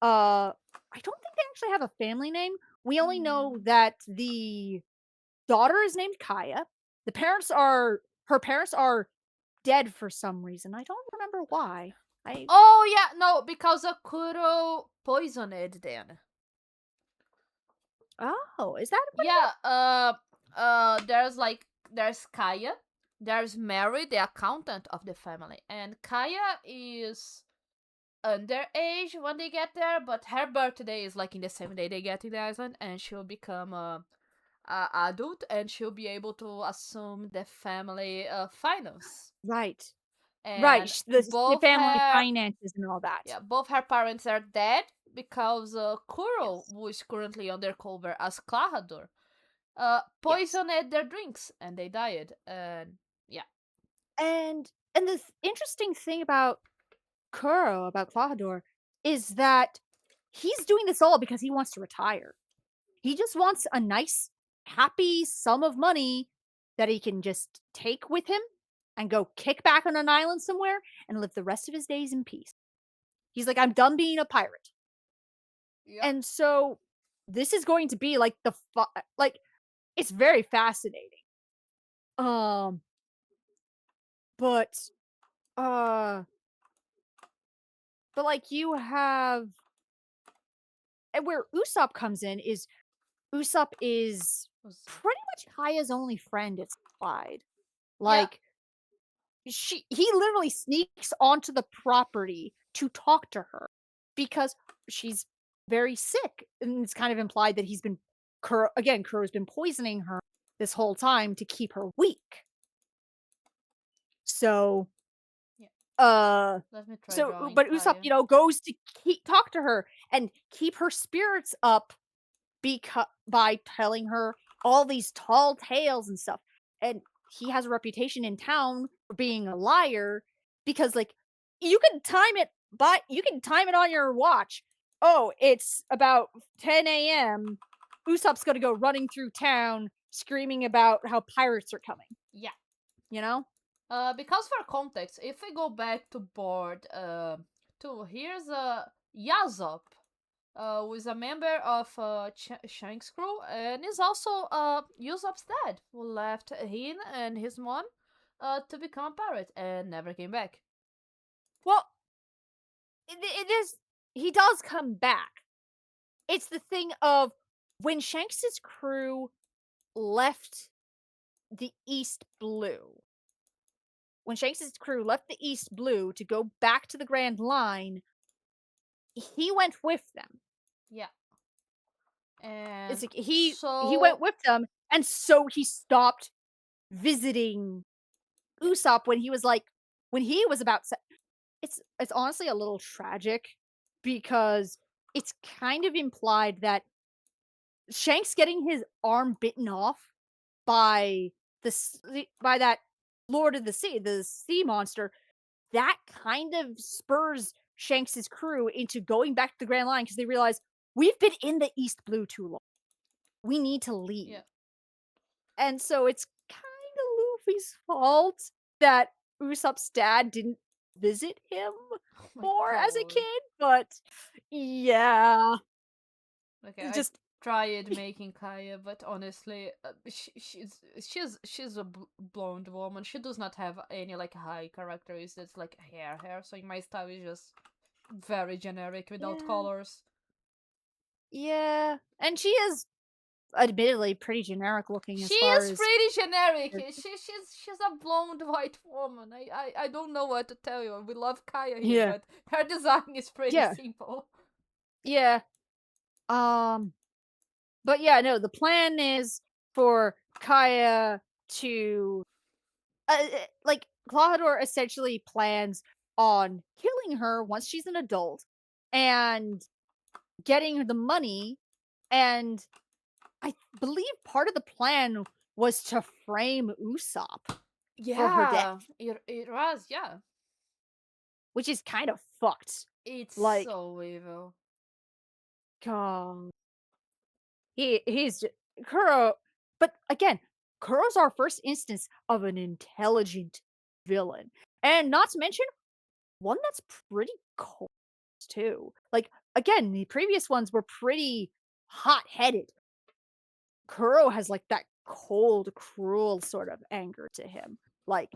Speaker 2: I don't think they actually have a family name. We only know
Speaker 1: Mm.
Speaker 2: that the daughter is named Kaya. Her parents are dead for some reason. I don't remember why. I
Speaker 1: Oh yeah, no, because Akuro poisoned them.
Speaker 2: Oh, is that what
Speaker 1: Yeah, there's Kaya, there's Mary, the accountant of the family, and Kaya is underage when they get there, but her birthday is like in the same day they get to the island, and she'll become a adult, and she'll be able to assume the family finance.
Speaker 2: right. Right,
Speaker 1: And
Speaker 2: the family finances and all that.
Speaker 1: both her parents are dead because Kuro,
Speaker 2: Yes.
Speaker 1: who is currently undercover as Klahador,
Speaker 2: Yes.
Speaker 1: poisoned their drinks and they died. And yeah,
Speaker 2: And the interesting thing about Kuro, about Klahador, is that he's doing this all because he wants to retire. He just wants a nice, happy sum of money that he can just take with him and go kick back on an island somewhere and live the rest of his days in peace. He's like, "I'm done being a pirate."
Speaker 1: yeah.
Speaker 2: And so this is going to be like like it's very fascinating. Um, but uh but like you have and where Usopp comes in is Usopp is
Speaker 1: Was
Speaker 2: pretty much Kaya's only friend, it's implied.
Speaker 1: yeah.
Speaker 2: Like he literally sneaks onto the property to talk to her because she's very sick, and it's kind of implied that Kuro's been poisoning her this whole time to keep her weak. So,
Speaker 1: Yeah.
Speaker 2: uh,
Speaker 1: Let me try drawing
Speaker 2: but Usopp,
Speaker 1: Kaya.
Speaker 2: goes to talk to her and keep her spirits up by telling her all these tall tales and stuff. And he has a reputation in town for being a liar because like you can time it on your watch. Oh, it's about 10 a.m. Usopp's gonna go running through town screaming about how pirates are coming,
Speaker 1: Yeah.
Speaker 2: you know?
Speaker 1: Because for context, if we go back to board, to here's Yazop, who is a member of Shank's crew and is also Usopp's dad, who left him and his mom to become a pirate and never came back.
Speaker 2: Well, it is he does come back. It's the thing of when Shanks's crew left the East Blue. When Shanks's crew left the East Blue to go back to the Grand Line, he went with them.
Speaker 1: Yeah.
Speaker 2: It's
Speaker 1: And
Speaker 2: like he went
Speaker 1: so
Speaker 2: with them, and so he stopped visiting
Speaker 1: yeah,
Speaker 2: Usopp when he was about it's honestly a little tragic because it's kind of implied that Shanks getting his arm bitten off by by that Lord of the Sea, the sea monster, that kind of spurs Shanks's crew into going back to the Grand Line because they realize we've been in the East Blue too long. We need to
Speaker 1: yeah.
Speaker 2: leave. And so it's kind of Luffy's fault that Usopp's dad didn't visit him
Speaker 1: Oh my
Speaker 2: more as a
Speaker 1: god.
Speaker 2: kid, but yeah,
Speaker 1: Okay,
Speaker 2: it's
Speaker 1: I
Speaker 2: just
Speaker 1: tried making Kaya, but honestly, she's a blonde woman. She does not have any like high characteristics like hair. So my style is just very generic without
Speaker 2: yeah,
Speaker 1: colors.
Speaker 2: yeah, and she is admittedly pretty generic looking
Speaker 1: She
Speaker 2: as far
Speaker 1: is
Speaker 2: as
Speaker 1: pretty generic. She's a blonde white woman. I don't know what to tell you. We love Kaya here,
Speaker 2: yeah,
Speaker 1: but her design is pretty
Speaker 2: yeah,
Speaker 1: simple.
Speaker 2: yeah. Um, but yeah, no, the plan is for Kaya to like Clawhador essentially plans on killing her once she's an adult and getting the money. And I believe part of the plan was to frame Usopp for her death,
Speaker 1: Yeah, it was. Yeah,
Speaker 2: which is kind of fucked.
Speaker 1: it's
Speaker 2: Like,
Speaker 1: so evil.
Speaker 2: God, he's Kuro. But again, Kuro's our first instance of an intelligent villain, and not to mention one that's pretty cold too. Like again, the previous ones were pretty hot-headed. Kuro has like that cold, cruel sort of anger to him. Like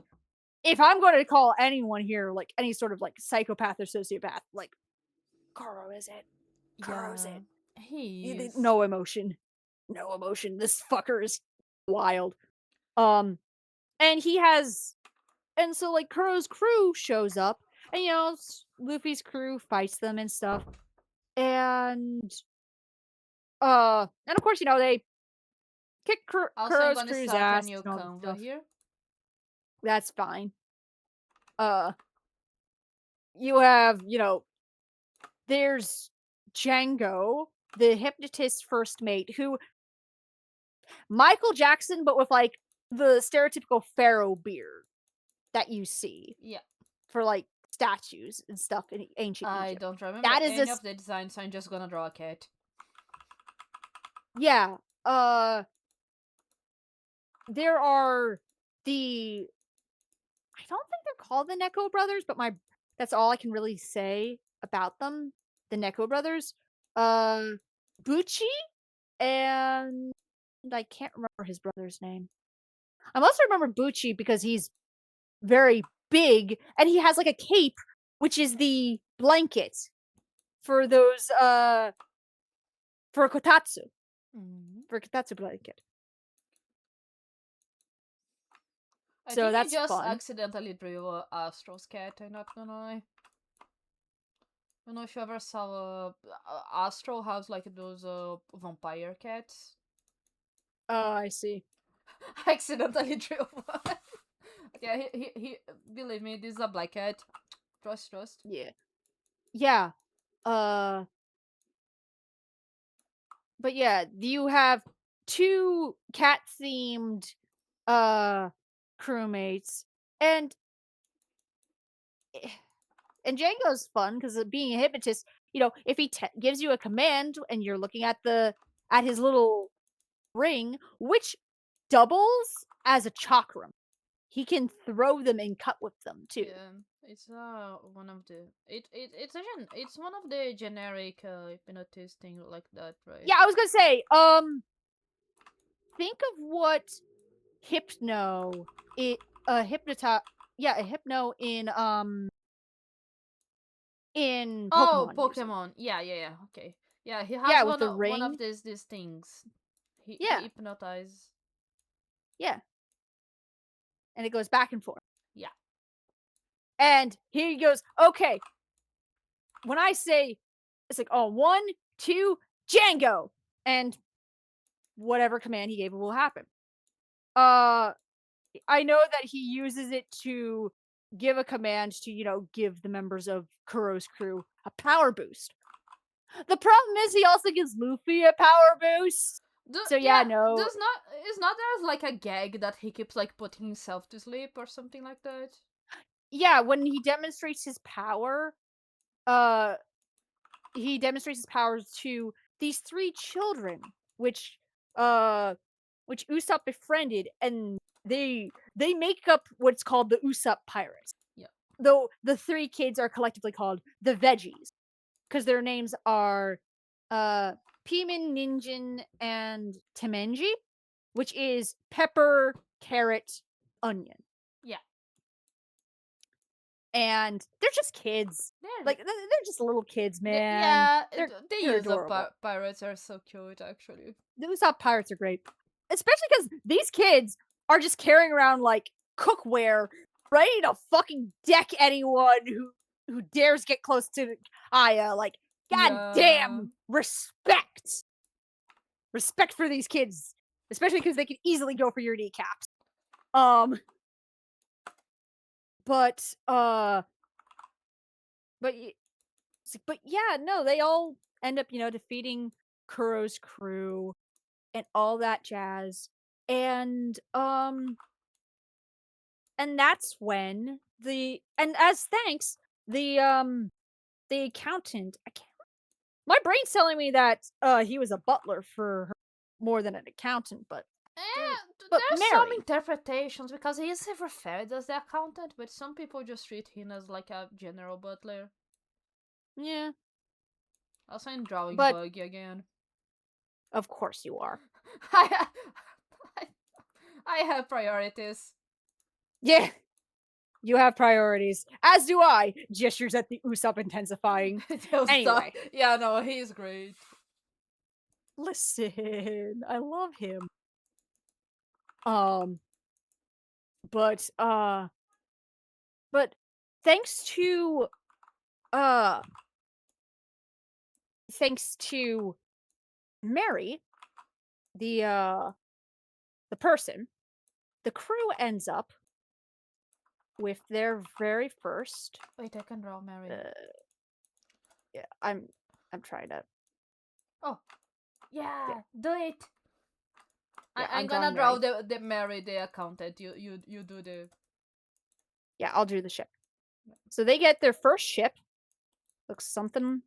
Speaker 2: if I'm going to call anyone here like any sort of like psychopath or sociopath, like Kuro is it. Kuro's
Speaker 1: Yeah,
Speaker 2: it.
Speaker 1: he is.
Speaker 2: No emotion. No emotion. This fucker is wild. Um and he has and so like Kuro's crew shows up and Luffy's crew fights them and stuff. And of course, they kick
Speaker 1: Also, I'm
Speaker 2: Kuro's
Speaker 1: gonna
Speaker 2: crew's
Speaker 1: start a
Speaker 2: ass
Speaker 1: new
Speaker 2: and all that
Speaker 1: Canva
Speaker 2: stuff.
Speaker 1: here.
Speaker 2: That's fine. Uh, you have, there's Django, the hypnotist first mate, who Michael Jackson, but with like the stereotypical pharaoh beard that you see
Speaker 1: Yeah,
Speaker 2: for like statues and stuff in ancient
Speaker 1: I
Speaker 2: Egypt.
Speaker 1: don't remember
Speaker 2: That is
Speaker 1: any
Speaker 2: this,
Speaker 1: of the designs, so I'm just gonna draw a cat.
Speaker 2: yeah. There are the I don't think they're called the Neko brothers, but my that's all I can really say about them. The Neko brothers. Um Bucci and I can't remember his brother's name. I mostly remember Bucci because he's very big and he has like a cape, which is the blanket for those for Kotatsu.
Speaker 1: Mhm.
Speaker 2: For Kotatsu blanket.
Speaker 1: I
Speaker 2: So
Speaker 1: think I
Speaker 2: that's
Speaker 1: just
Speaker 2: fun.
Speaker 1: accidentally drew a Astro's cat. I'm not gonna lie. I don't know if you ever saw Astro has like those vampire cats.
Speaker 2: Oh, I see.
Speaker 1: I accidentally drew one. Okay, he believe me, this is a black cat. Trust.
Speaker 2: Yeah. Yeah. Uh but yeah, you have two cat themed uh crewmates and eh, and Django's fun because being a hypnotist, if he gives you a command and you're looking at the at his little ring, which doubles as a chakram, he can throw them and cut with them too.
Speaker 1: Yeah, it's one of the it's one of the generic hypnotist thing like that, right?
Speaker 2: Yeah, I was gonna say, think of what hypno it hypnoti yeah, a hypno in
Speaker 1: Oh,
Speaker 2: Pokemon uses.
Speaker 1: Pokemon. Yeah. Okay. Yeah, he
Speaker 2: Yeah,
Speaker 1: has
Speaker 2: with the
Speaker 1: one of
Speaker 2: ring.
Speaker 1: these things. He
Speaker 2: Yeah,
Speaker 1: hypnotize.
Speaker 2: yeah, and it goes back and forth.
Speaker 1: Yeah.
Speaker 2: And he goes, "Okay, when I say it's like, oh, 1, 2, Django." and whatever command he gave will happen. Uh, I know that he uses it to give a command to, give the members of Kuro's crew a power boost. The problem is he also gives Luffy a power boost. So yeah,
Speaker 1: Yeah,
Speaker 2: no.
Speaker 1: there's not is not there like a gag that he keeps like putting himself to sleep or something like that?
Speaker 2: Yeah, when uh he demonstrates his powers to these three children, which uh which Usopp befriended, and they make up what's called the Usopp Pirates.
Speaker 1: Yeah.
Speaker 2: Though the three kids are collectively called the Veggies, because their names are uh Pimin, Ninjin, and Temenji, which is pepper, carrot, onion.
Speaker 1: Yeah.
Speaker 2: And they're just kids.
Speaker 1: They're,
Speaker 2: Like they're just little kids, man.
Speaker 1: yeah, the
Speaker 2: They're
Speaker 1: use of
Speaker 2: adorable.
Speaker 1: pirates are so cute actually.
Speaker 2: The Usopp Pirates are great, especially because these kids are just carrying around like cookware, ready to fucking deck anyone who dares get close to Aya. Like,
Speaker 1: Yeah.
Speaker 2: goddamn, respect for these kids, especially because they can easily go for your kneecaps. Um, but but but yeah, no, they all end up, defeating Kuro's crew and all that jazz. And and that's when as thanks, the accountant, I can't, my brain's telling me that he was a butler for her more than an accountant, but
Speaker 1: There's some
Speaker 2: Mary.
Speaker 1: interpretations because he is referred as the accountant, but some people just treat him as like a general butler.
Speaker 2: Yeah,
Speaker 1: Also, in drawing
Speaker 2: but
Speaker 1: Buggy again.
Speaker 2: of course you are.
Speaker 1: I, I, I have priorities.
Speaker 2: Yeah, you have priorities, as do I. Gestures at the Usopp intensifying.
Speaker 1: Those
Speaker 2: Anyway,
Speaker 1: yeah, no, he's great.
Speaker 2: listen, I love him. Um, but but thanks to uh thanks to Mary, the person, the crew ends up with their very first
Speaker 1: Wait, I can draw Mary.
Speaker 2: uh yeah, I'm trying to
Speaker 1: Oh,
Speaker 2: yeah,
Speaker 1: yeah, do it.
Speaker 2: yeah,
Speaker 1: I'm
Speaker 2: I'm
Speaker 1: gonna
Speaker 2: drawing
Speaker 1: draw
Speaker 2: Mary.
Speaker 1: the Mary the accountant. You do the
Speaker 2: Yeah, I'll do the ship. So they get their first ship. Looks something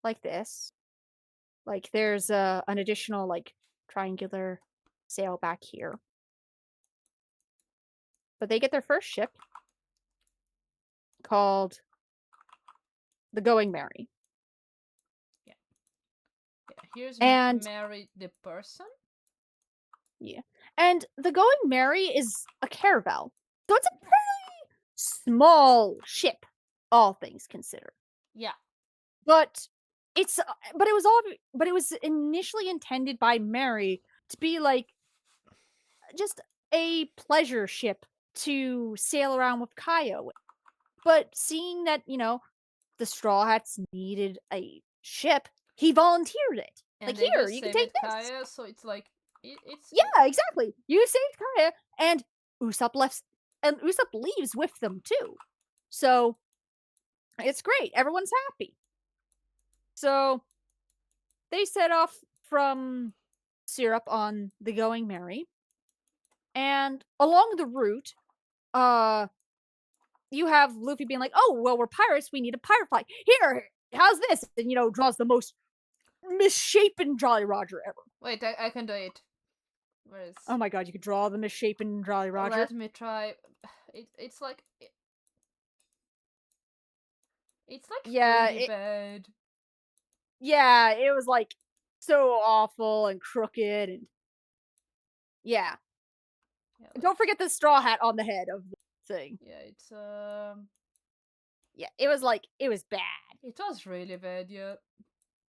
Speaker 2: like this. Like there's an additional like triangular sail back here. But they get their first ship called the Going Mary.
Speaker 1: yeah. Yeah, here's
Speaker 2: And
Speaker 1: Mary the person.
Speaker 2: yeah. And the Going Mary is a caravel. So it's a pretty small ship, all things considered.
Speaker 1: Yeah,
Speaker 2: But it's but it was all but it was initially intended by Mary to be like just a pleasure ship to sail around with Kaya with. But seeing that, the Straw Hats needed a ship, he volunteered it.
Speaker 1: and
Speaker 2: Like,
Speaker 1: they
Speaker 2: here,
Speaker 1: just
Speaker 2: you can take
Speaker 1: saved
Speaker 2: this.
Speaker 1: Kaya, so it's like it's
Speaker 2: Yeah, exactly. You saved Kaya, and Usopp left, and Usopp leaves with them too. So it's great. Everyone's happy. So they set off from Syrup on the Going Merry, and along the route, uh, you have Luffy being like, "Oh, well, we're pirates. We need a pirate flag. Here, how's this?" And draws the most misshapen Jolly Roger ever.
Speaker 1: wait. I can do it. Where is?
Speaker 2: Oh my god, you could draw the misshapen Jolly Roger.
Speaker 1: Let me try. It's like it's like
Speaker 2: Yeah,
Speaker 1: pretty bad.
Speaker 2: it was like so awful and crooked, and yeah.
Speaker 1: Yeah,
Speaker 2: Don't forget the straw hat on the head of the thing.
Speaker 1: yeah.
Speaker 2: Yeah, it was bad.
Speaker 1: It was really bad. Yeah.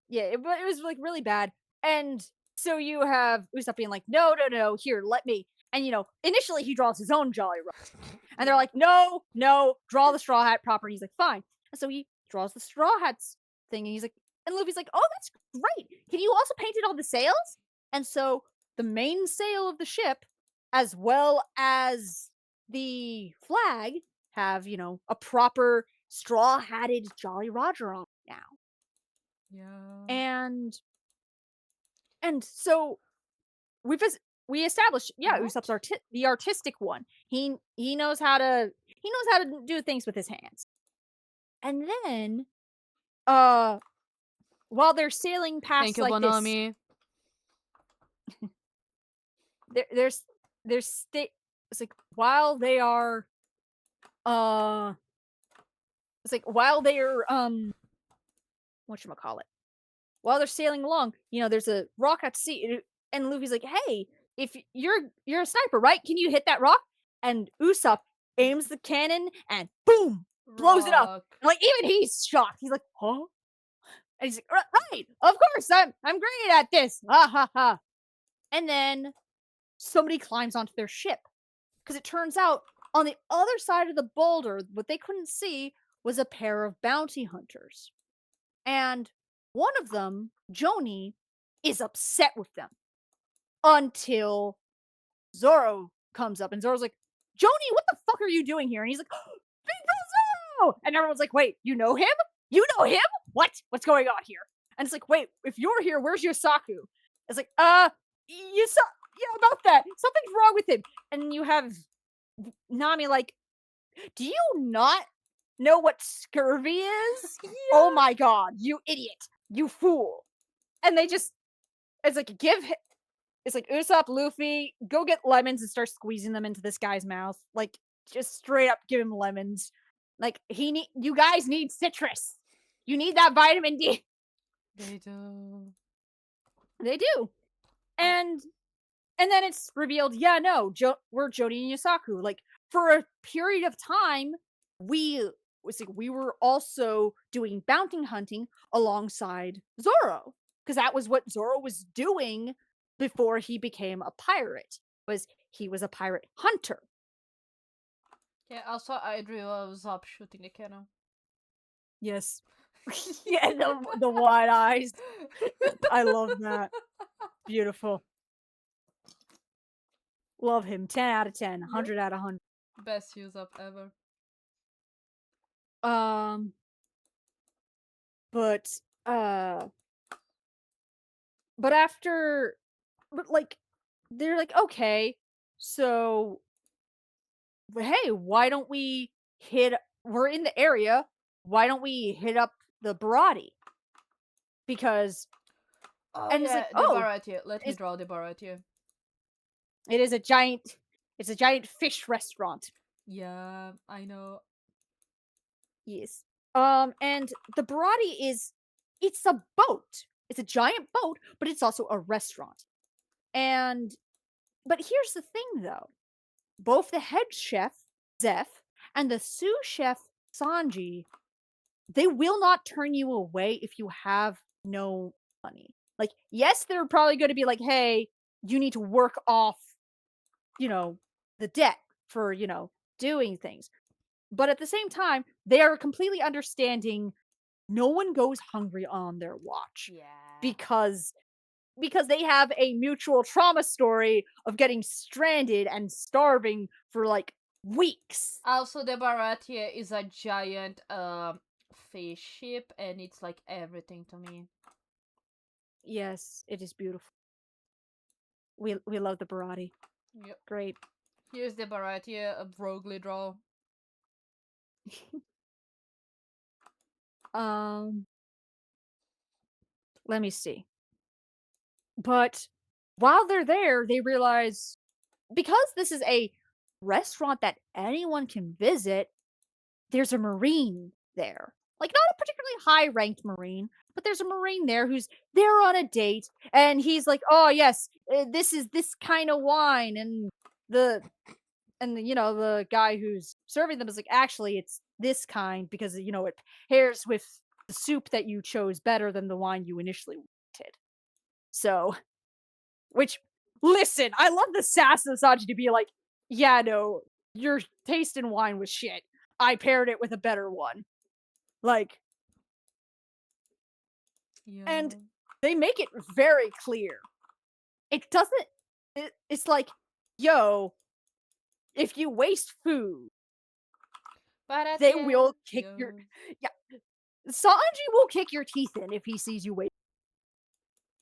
Speaker 2: Yeah, but it was like really bad. And so you have Usopp being like, "No, no, no, here, let me." And initially he draws his own Jolly Roger, and they're
Speaker 1: Yeah.
Speaker 2: like, "No, no, draw the straw hat proper." And he's like, "Fine." And so he draws the straw hats thing, and he's like, And Luffy's like, "Oh, that's great. Can you also paint it on the sails?" And so the main sail of the ship, as well as the flag, have, a proper straw-hatted Jolly Roger on it now.
Speaker 1: Yeah.
Speaker 2: And so we've we established, yeah, Usopp's
Speaker 1: What?
Speaker 2: the artistic one. He knows how to do things with his hands. And then, uh, while they're sailing
Speaker 1: Thank
Speaker 2: past
Speaker 1: you,
Speaker 2: like this,
Speaker 1: Bonami.
Speaker 2: there, there's it's like while they are, uh, it's like while they're whatchamacallit, while they're sailing along, there's a rock at sea, and Luffy's like, "Hey, if you're a sniper, right? Can you hit that rock?" And Usopp aims the cannon and boom, blows it up.
Speaker 1: Rock.
Speaker 2: And like even he's shocked. He's like, "Huh?" And he's like, Right, of course, I'm great at this. Ha ha ha." And then somebody climbs onto their ship because it turns out on the other side of the boulder, what they couldn't see was a pair of bounty hunters. And one of them, Joni, is upset with them until Zoro comes up, and Zoro's like, "Joni, what the fuck are you doing here?" And he's like, "Big Zoro!" And everyone's like, "Wait, you know him? You know him? What? What's going on here?" And it's like, "Wait, if you're here, where's Yosaku?" It's like, you saw, yeah, about that. Something's wrong with him." And you have Nami like, "Do you not know what scurvy is? Oh
Speaker 1: Yeah.
Speaker 2: my god, you idiot, you fool." And they just, it's like, it's like, "Usopp, Luffy, go get lemons and start squeezing them into this guy's mouth." Like, just straight up give him lemons. Like, you guys need citrus. You need that vitamin D.
Speaker 1: They do.
Speaker 2: They do.
Speaker 1: Oh,
Speaker 2: And then it's revealed, yeah, no, we're Jody and Yosaku. Like, for a period of time, we we were also doing bounty hunting alongside Zoro, because that was what Zoro was doing before he became a pirate. Was he was a pirate hunter?
Speaker 1: yeah. Also, I drew Zop shooting the cannon.
Speaker 2: Yes. Yeah, the wide eyes. I love that. Beautiful. Love him. 10 out of 10.
Speaker 1: Yep.
Speaker 2: 100 out of 100.
Speaker 1: Best use up ever.
Speaker 2: Um, but uh but after but like they're like, "Okay, so hey, why don't we hit we're in the area. Why don't we hit up the Barati?" Because
Speaker 1: Oh
Speaker 2: and it's
Speaker 1: yeah,
Speaker 2: like,
Speaker 1: the
Speaker 2: "Oh,
Speaker 1: Baratie. Let me
Speaker 2: it's
Speaker 1: draw the Baratie.
Speaker 2: it is a giant it's a giant fish restaurant."
Speaker 1: Yeah, I know.
Speaker 2: Yes. And the Barati is, it's a boat. It's a giant boat, but it's also a restaurant. And but here's the thing though. Both the head chef, Zeph, and the sous chef, Sanji, they will not turn you away if you have no money. Like, yes, they're probably going to be like, "Hey, you need to work off, you know, the debt for, doing things." But at the same time, they are completely understanding no one goes hungry on their watch,
Speaker 1: Yeah.
Speaker 2: because they have a mutual trauma story of getting stranded and starving for like weeks.
Speaker 1: Also, the Baratie is a giant fish ship, and it's like everything to me.
Speaker 2: Yes, it is beautiful. We love the Barati.
Speaker 1: Yep.
Speaker 2: Great.
Speaker 1: Here's the Baratie, a Broglie draw.
Speaker 2: Um, let me see. But while they're there, they realize, because this is a restaurant that anyone can visit, there's a Marine there. Like, not a particularly high ranked Marine, but there's a Marine there who's there on a date, and he's like, "Oh yes, this is this kind of wine," and the the guy who's serving them is like, "Actually, it's this kind because it pairs with the soup that you chose better than the wine you initially wanted." So, which, listen, I love the sass of Sanji to be like, "Yeah, no, your taste in wine was shit. I paired it with a better one." Like, And
Speaker 1: Yeah.
Speaker 2: they make it very clear. It doesn't it's like, "Yo, if you waste food,
Speaker 1: But at
Speaker 2: they
Speaker 1: the
Speaker 2: will
Speaker 1: end,
Speaker 2: kick your"
Speaker 1: yeah.
Speaker 2: Yeah, Sanji will kick your teeth in if he sees you waste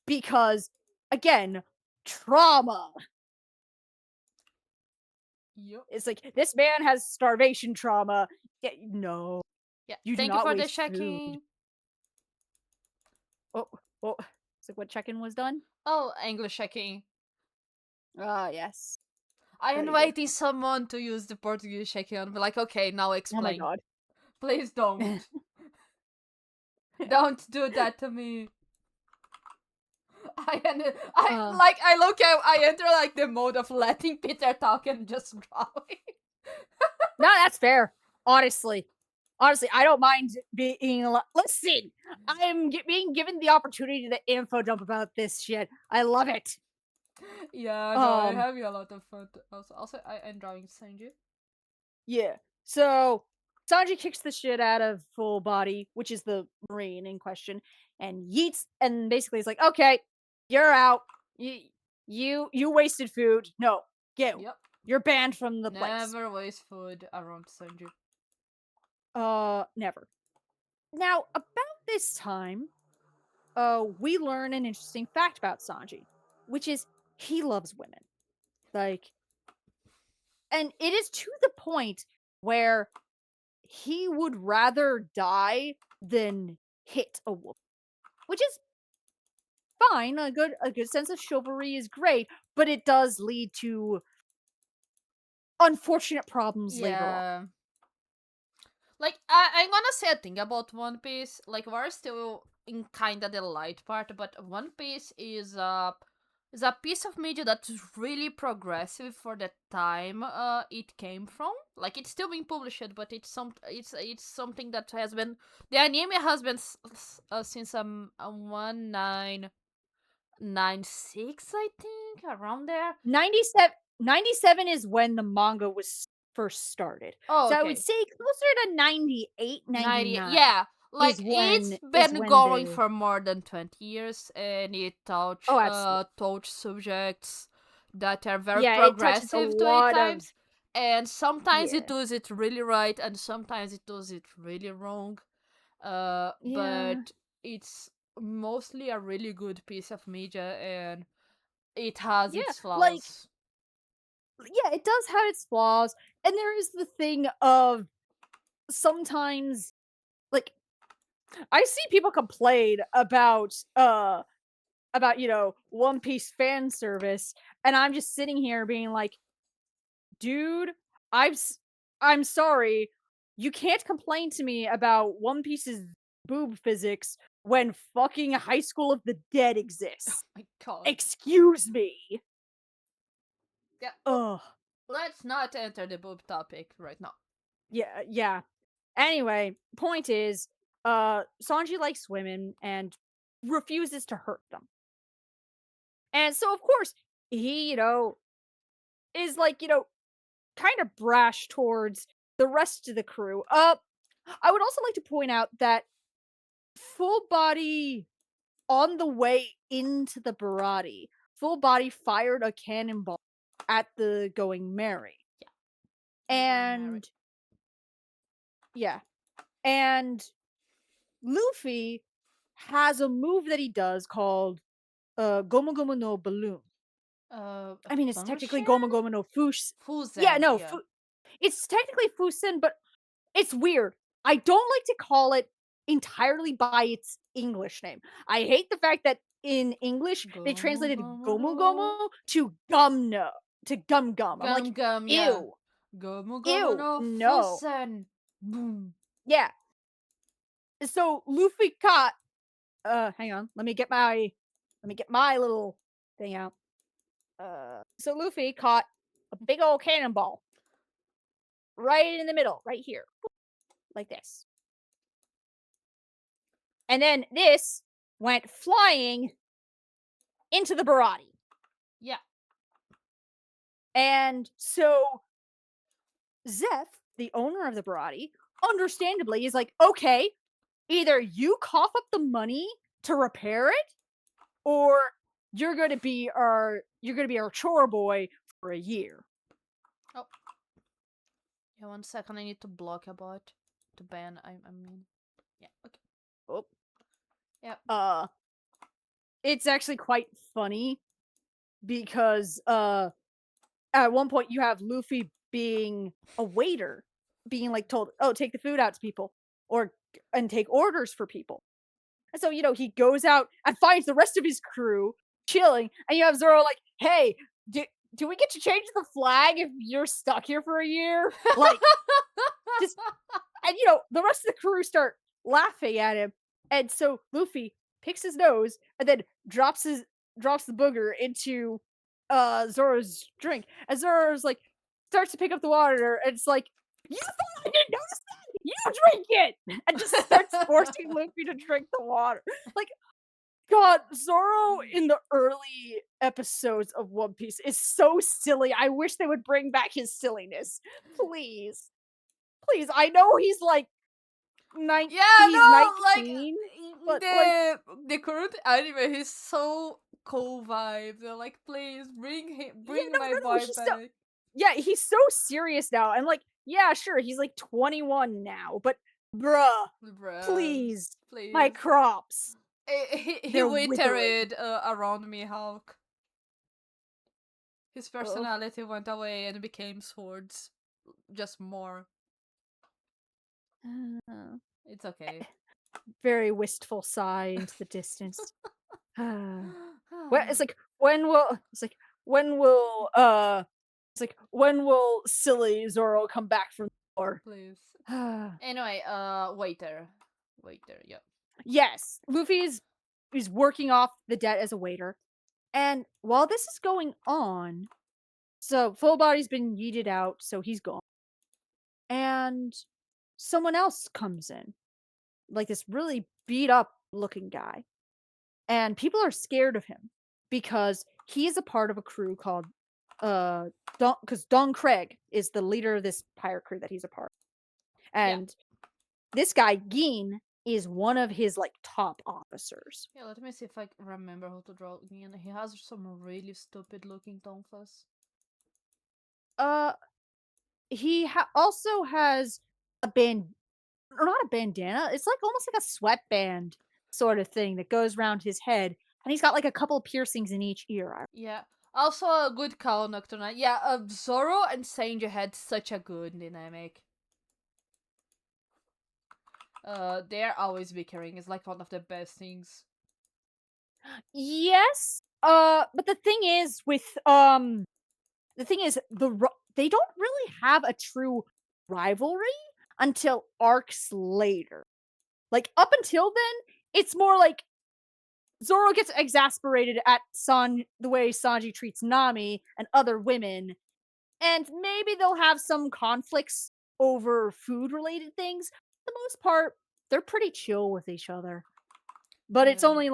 Speaker 2: because, again, trauma.
Speaker 1: Yep.
Speaker 2: It's like, "This man has starvation trauma." No,
Speaker 1: Yeah.
Speaker 2: you do
Speaker 1: Thank you
Speaker 2: not
Speaker 1: for the
Speaker 2: waste food.
Speaker 1: checking.
Speaker 2: Oh, oh, it's like what check-in was done?
Speaker 1: Oh, English checking.
Speaker 2: Ah, yes.
Speaker 1: I
Speaker 2: Very good.
Speaker 1: invited someone to use the Portuguese checking and be like, okay, now
Speaker 2: Oh my
Speaker 1: explain.
Speaker 2: god.
Speaker 1: Please don't. Don't do that to me.
Speaker 2: Uh,
Speaker 1: I enter like the mode of letting Peter talk and just drawing.
Speaker 2: no, that's fair. Honestly. Honestly, I don't mind being listen, I'm being given the opportunity to info dump about this shit. I love it.
Speaker 1: Yeah, no, I'm
Speaker 2: Um,
Speaker 1: having a lot of fun. Also, I'm drawing Sanji.
Speaker 2: yeah. So Sanji kicks the shit out of Full Body, which is the marine in question, and yeets, and basically is like, "Okay, you're out. You you wasted food. No, get.
Speaker 1: Yep.
Speaker 2: You're banned from the place."
Speaker 1: Never waste food around Sanji.
Speaker 2: Never. Now, about this time, we learn an interesting fact about Sanji, which is he loves women. Like, and it is to the point where he would rather die than hit a woman, which is fine. A good sense of chivalry is great, but it does lead to unfortunate problems later on.
Speaker 1: Yeah. Like I'm gonna say a thing about One Piece. Like we're still in kinda the light part, but One Piece is a piece of media that's really progressive for the time it came from. Like it's still being published, but it's something that has been the anime has been since 1996 I think around there.
Speaker 2: 97 is when the manga was first started.
Speaker 1: Oh,
Speaker 2: So I would
Speaker 1: okay.
Speaker 2: say closer to 98,
Speaker 1: 90,
Speaker 2: 99
Speaker 1: yeah, like it's
Speaker 2: is
Speaker 1: been
Speaker 2: when
Speaker 1: going
Speaker 2: the
Speaker 1: for more than 20 years and it
Speaker 2: oh, absolutely.
Speaker 1: touch subjects that are very
Speaker 2: Yeah, it touches a
Speaker 1: progressive to it
Speaker 2: lot of
Speaker 1: times, and sometimes it
Speaker 2: yeah.
Speaker 1: does it really right and sometimes it does it really wrong,
Speaker 2: Yeah.
Speaker 1: but it's mostly a really good piece of media and it has
Speaker 2: Yeah.
Speaker 1: its
Speaker 2: Like
Speaker 1: flaws.
Speaker 2: yeah, it does have its flaws. And there is the thing of sometimes like I see people complain about, One Piece fan service, and I'm just sitting here being like, "Dude, I'm s- I'm sorry. You can't complain to me about One Piece's boob physics when fucking High School of the Dead
Speaker 1: Oh
Speaker 2: exists.
Speaker 1: my god.
Speaker 2: Excuse me."
Speaker 1: Yeah,
Speaker 2: Ugh.
Speaker 1: let's not enter the boob topic right now.
Speaker 2: Yeah, yeah. Anyway, point is, Sanji likes women and refuses to hurt them. And so of course, he, is like, kind of brash towards the rest of the crew. I would also like to point out that Full Body on the way into the Barati, Full Body fired a cannonball at the Going Merry.
Speaker 1: Yeah, the going married.
Speaker 2: And yeah, and Luffy has a move that he does called Gomu Gomu no Balloon.
Speaker 1: A
Speaker 2: I mean, it's technically
Speaker 1: function?
Speaker 2: Gomu Gomu no Fush. Yeah,
Speaker 1: Fusen,
Speaker 2: no,
Speaker 1: yeah.
Speaker 2: it's technically Fusen, but it's weird. I don't like to call it entirely by its English name. I hate the fact that in English they
Speaker 1: Gomu
Speaker 2: translated
Speaker 1: gomu no.
Speaker 2: Gomu Gomu to Gumno to Gum Gum. I'm like,
Speaker 1: Gum gum, yeah.
Speaker 2: ew,
Speaker 1: Gomu gomu
Speaker 2: ew,
Speaker 1: no
Speaker 2: no.
Speaker 1: Fusen. Boom.
Speaker 2: Yeah. So Luffy caught hang on, let me get my little thing out. So Luffy caught a big old cannonball right in the middle, right here, like this. And then this went flying into the Barati.
Speaker 1: Yeah.
Speaker 2: And so Zeph, the owner of the Barati, understandably is like, okay, either you cough up the money to repair it, or you're gonna be our chore boy for a year.
Speaker 1: Oh, yeah, 1 second. I need to block a bot to ban. I mean, yeah. Okay.
Speaker 2: Oh,
Speaker 1: Yeah.
Speaker 2: uh, it's actually quite funny because at one point you have Luffy being a waiter, being like told, "Oh, take the food out to people," or and take orders for people. And so, he goes out and finds the rest of his crew chilling, and you have Zoro like, "Hey, do we get to change the flag if you're stuck here for a year?" Like, just and the rest of the crew start laughing at him, and so Luffy picks his nose and then drops the booger into Zoro's drink, and Zoro's like starts to pick up the water, and it's like, "You thought I didn't notice that? You drink it!" And just starts forcing Luffy to drink the water. Like, God, Zoro in the early episodes of One Piece is so silly. I wish they would bring back his silliness. Please. Please. I know
Speaker 1: Yeah,
Speaker 2: he's
Speaker 1: no, like
Speaker 2: 19, but
Speaker 1: the current anime, he's so cool vibe. They're like, please
Speaker 2: yeah,
Speaker 1: bring
Speaker 2: no,
Speaker 1: my
Speaker 2: no, no.
Speaker 1: boy back,
Speaker 2: He's so serious now. And yeah, sure, he's like 21 now, but bruh,
Speaker 1: bruh.
Speaker 2: please. My
Speaker 1: Please.
Speaker 2: crops.
Speaker 1: He
Speaker 2: They're withering.
Speaker 1: withered around me, Hulk. His
Speaker 2: Ugh.
Speaker 1: personality went away and became swords, just more.
Speaker 2: Uh,
Speaker 1: It's okay.
Speaker 2: Very wistful sigh into the distance. Well, when will when will silly Zoro come back from the war?
Speaker 1: Please. Anyway, waiter. Yep.
Speaker 2: Yes, Luffy is working off the debt as a waiter, and while this is going on, so Full Body's been yeeted out, so he's gone, and someone else comes in, like this really beat up looking guy, and people are scared of him because he is a part of a crew called Don Craig is the leader of this pirate crew that he's a part of.
Speaker 1: Yeah.
Speaker 2: And this guy Geen is one of his like top officers.
Speaker 1: Yeah. Let me see if I remember how to draw again. He has some really stupid looking tonfas.
Speaker 2: uh also has a band, or not a bandana, it's like almost like a sweatband sort of thing that goes around his head, and he's got like a couple piercings in each ear.
Speaker 1: Yeah. Also a good call, Nocturne. Yeah, Zoro and Sanji had such a good dynamic. They're always bickering. It's like one of the best things.
Speaker 2: Yes. But the thing is they don't really have a true rivalry until arcs later. Like up until then, it's more like Zoro gets exasperated at the way Sanji treats Nami and other women, and maybe they'll have some conflicts over food related things. For the most part, they're pretty chill with each other. But it's
Speaker 1: Yeah.
Speaker 2: only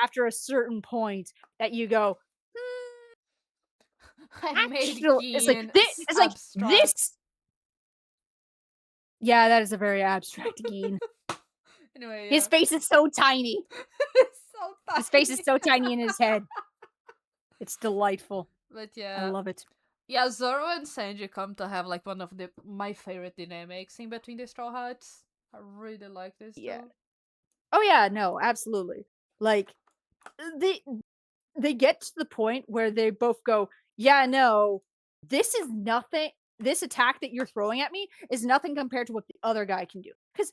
Speaker 2: after a certain point that you go, "Hmm,
Speaker 1: I made
Speaker 2: actually,"
Speaker 1: Gin
Speaker 2: it's like
Speaker 1: abstract.
Speaker 2: this. Yeah, that is a very abstract Geen.
Speaker 1: Anyway,
Speaker 2: His
Speaker 1: yeah.
Speaker 2: face is so tiny.
Speaker 1: It's so
Speaker 2: His face is
Speaker 1: tiny.
Speaker 2: so tiny in his head. It's delightful.
Speaker 1: But
Speaker 2: I
Speaker 1: yeah.
Speaker 2: love it.
Speaker 1: Yeah, Zoro and Sanji come to have like one of my favorite dynamics in between the Straw Hats. I really like this
Speaker 2: Yeah.
Speaker 1: too.
Speaker 2: Oh yeah, no, absolutely. Like they they get to the point where they both go, "Yeah, no, this is nothing. This attack that you're throwing at me is nothing compared to what the other guy can do." Because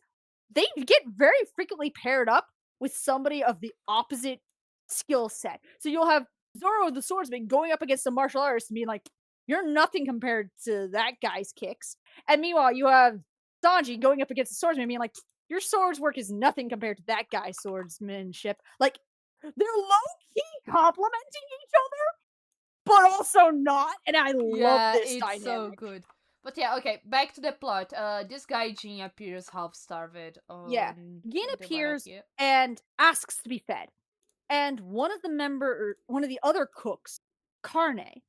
Speaker 2: they get very frequently paired up with somebody of the opposite skill set. So you'll have Zoro the swordsman going up against a martial artist and being like, "You're nothing compared to that guy's kicks." And meanwhile, you have Sanji going up against the swordsman being like, "Your swords work is nothing compared to that guy's swordsmanship." Like, they're low key complimenting each other, but also not. And I love
Speaker 1: Yeah,
Speaker 2: this
Speaker 1: it's so
Speaker 2: dynamic.
Speaker 1: good. But yeah, okay, back to the plot. This guy Jin appears half starved
Speaker 2: Yeah.
Speaker 1: on
Speaker 2: Gin
Speaker 1: the
Speaker 2: appears
Speaker 1: barrack.
Speaker 2: and asks to be fed. And one of the other cooks, Carne,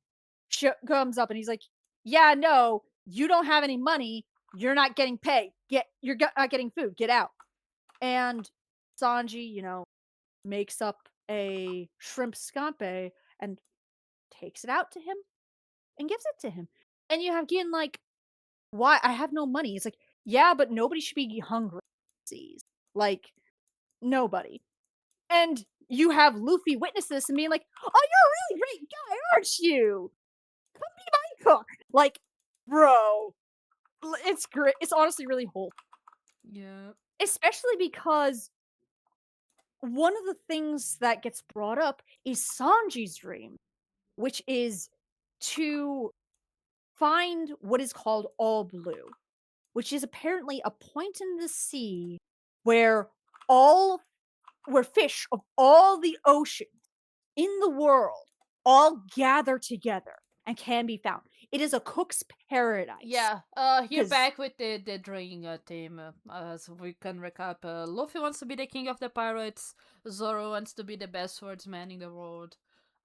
Speaker 2: comes up and he's like, "Yeah, no, you don't have any money. You're not getting paid. Not getting food. Get out." And Sanji, makes up a shrimp scampi and takes it out to him and gives it to him. And you have Gin like, "Why? I have no money." It's like, "Yeah, but nobody should be hungry. Seas. Like, nobody." And you have Luffy witness this and being like, "Oh, you're a really great guy, aren't you? Come be my cook." Like, bro, it's great. It's honestly really wholesome,
Speaker 1: Yeah.
Speaker 2: especially because one of the things that gets brought up is Sanji's dream, which is to find what is called All Blue, which is apparently a point in the sea where all where fish of all the oceans in the world all gather together and can be found. It is a cook's paradise.
Speaker 1: Yeah, here
Speaker 2: Because
Speaker 1: back with the drinking theme. As we can recap, Luffy wants to be the king of the pirates. Zoro wants to be the best swordsman in the world.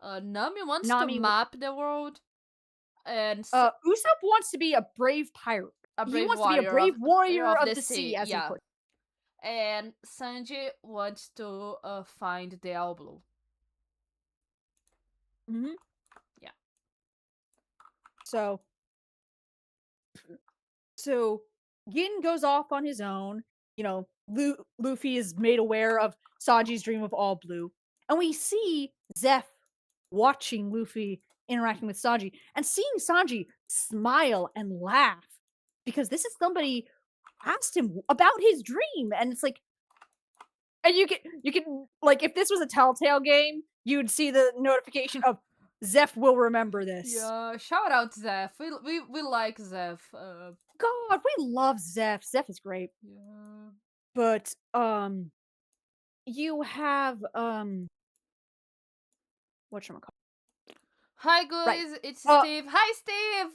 Speaker 1: Nami wants to
Speaker 2: Nami,
Speaker 1: map the world, and
Speaker 2: Usopp wants to be a brave pirate.
Speaker 1: a
Speaker 2: He
Speaker 1: brave
Speaker 2: wants to be a
Speaker 1: warrior
Speaker 2: brave warrior
Speaker 1: of
Speaker 2: of
Speaker 1: the
Speaker 2: the sea,
Speaker 1: sea.
Speaker 2: as he
Speaker 1: Yeah,
Speaker 2: puts
Speaker 1: and Sanji wants to find the All Blue.
Speaker 2: it.
Speaker 1: Yeah,
Speaker 2: So, so Gin goes off on his own. Luffy is made aware of Sanji's dream of all blue, and we see Zeph watching Luffy interacting with Sanji and seeing Sanji smile and laugh because this is somebody asked him about his dream, and it's like, and you can like if this was a Telltale game, you'd see the notification of Zeph will remember this.
Speaker 1: yeah. Shout out Zeph. We like Zeph.
Speaker 2: God, we love Zeph. Zeph is great.
Speaker 1: Yeah.
Speaker 2: But you have whatchamacallit?
Speaker 1: Hi
Speaker 2: Right.
Speaker 1: guys, it's
Speaker 2: Uh
Speaker 1: Steve. Hi Steve.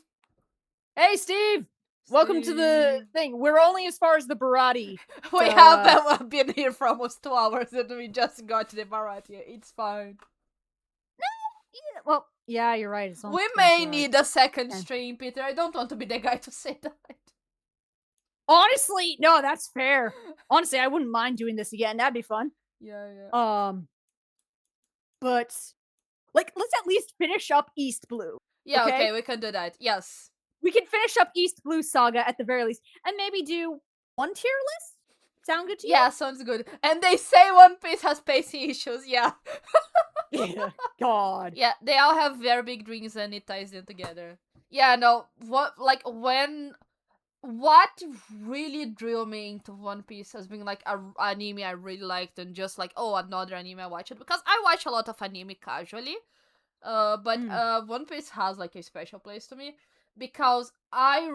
Speaker 2: hey Steve! Welcome to the
Speaker 1: Steve.
Speaker 2: thing. We're only as far as the Barati.
Speaker 1: We have
Speaker 2: Uh
Speaker 1: been here for almost 2 hours and we just got to the Marathi. It's fine.
Speaker 2: yeah, well, yeah, you're right. It's almost
Speaker 1: We
Speaker 2: been
Speaker 1: may
Speaker 2: 2 hours.
Speaker 1: need a second
Speaker 2: And
Speaker 1: stream, Peter. I don't want to be the guy to say that.
Speaker 2: honestly, no, that's fair. Honestly, I wouldn't mind doing this again. That'd be fun.
Speaker 1: Yeah, yeah.
Speaker 2: Um, but like let's at least finish up East Blue.
Speaker 1: Yeah, okay,
Speaker 2: Okay?
Speaker 1: we can do that. Yes.
Speaker 2: We can finish up East Blue Saga at the very least and maybe do one tier list? Sound good to you?
Speaker 1: Yeah, sounds good. And they say One Piece has pacing issues. Yeah.
Speaker 2: Yeah. God.
Speaker 1: Yeah, they all have very big dreams and it ties them together. Yeah, no, what really drew me into One Piece has been like a anime I really liked and just like, oh, another anime I watched, because I watch a lot of anime casually. But
Speaker 2: Mm.
Speaker 1: One Piece has like a special place to me because I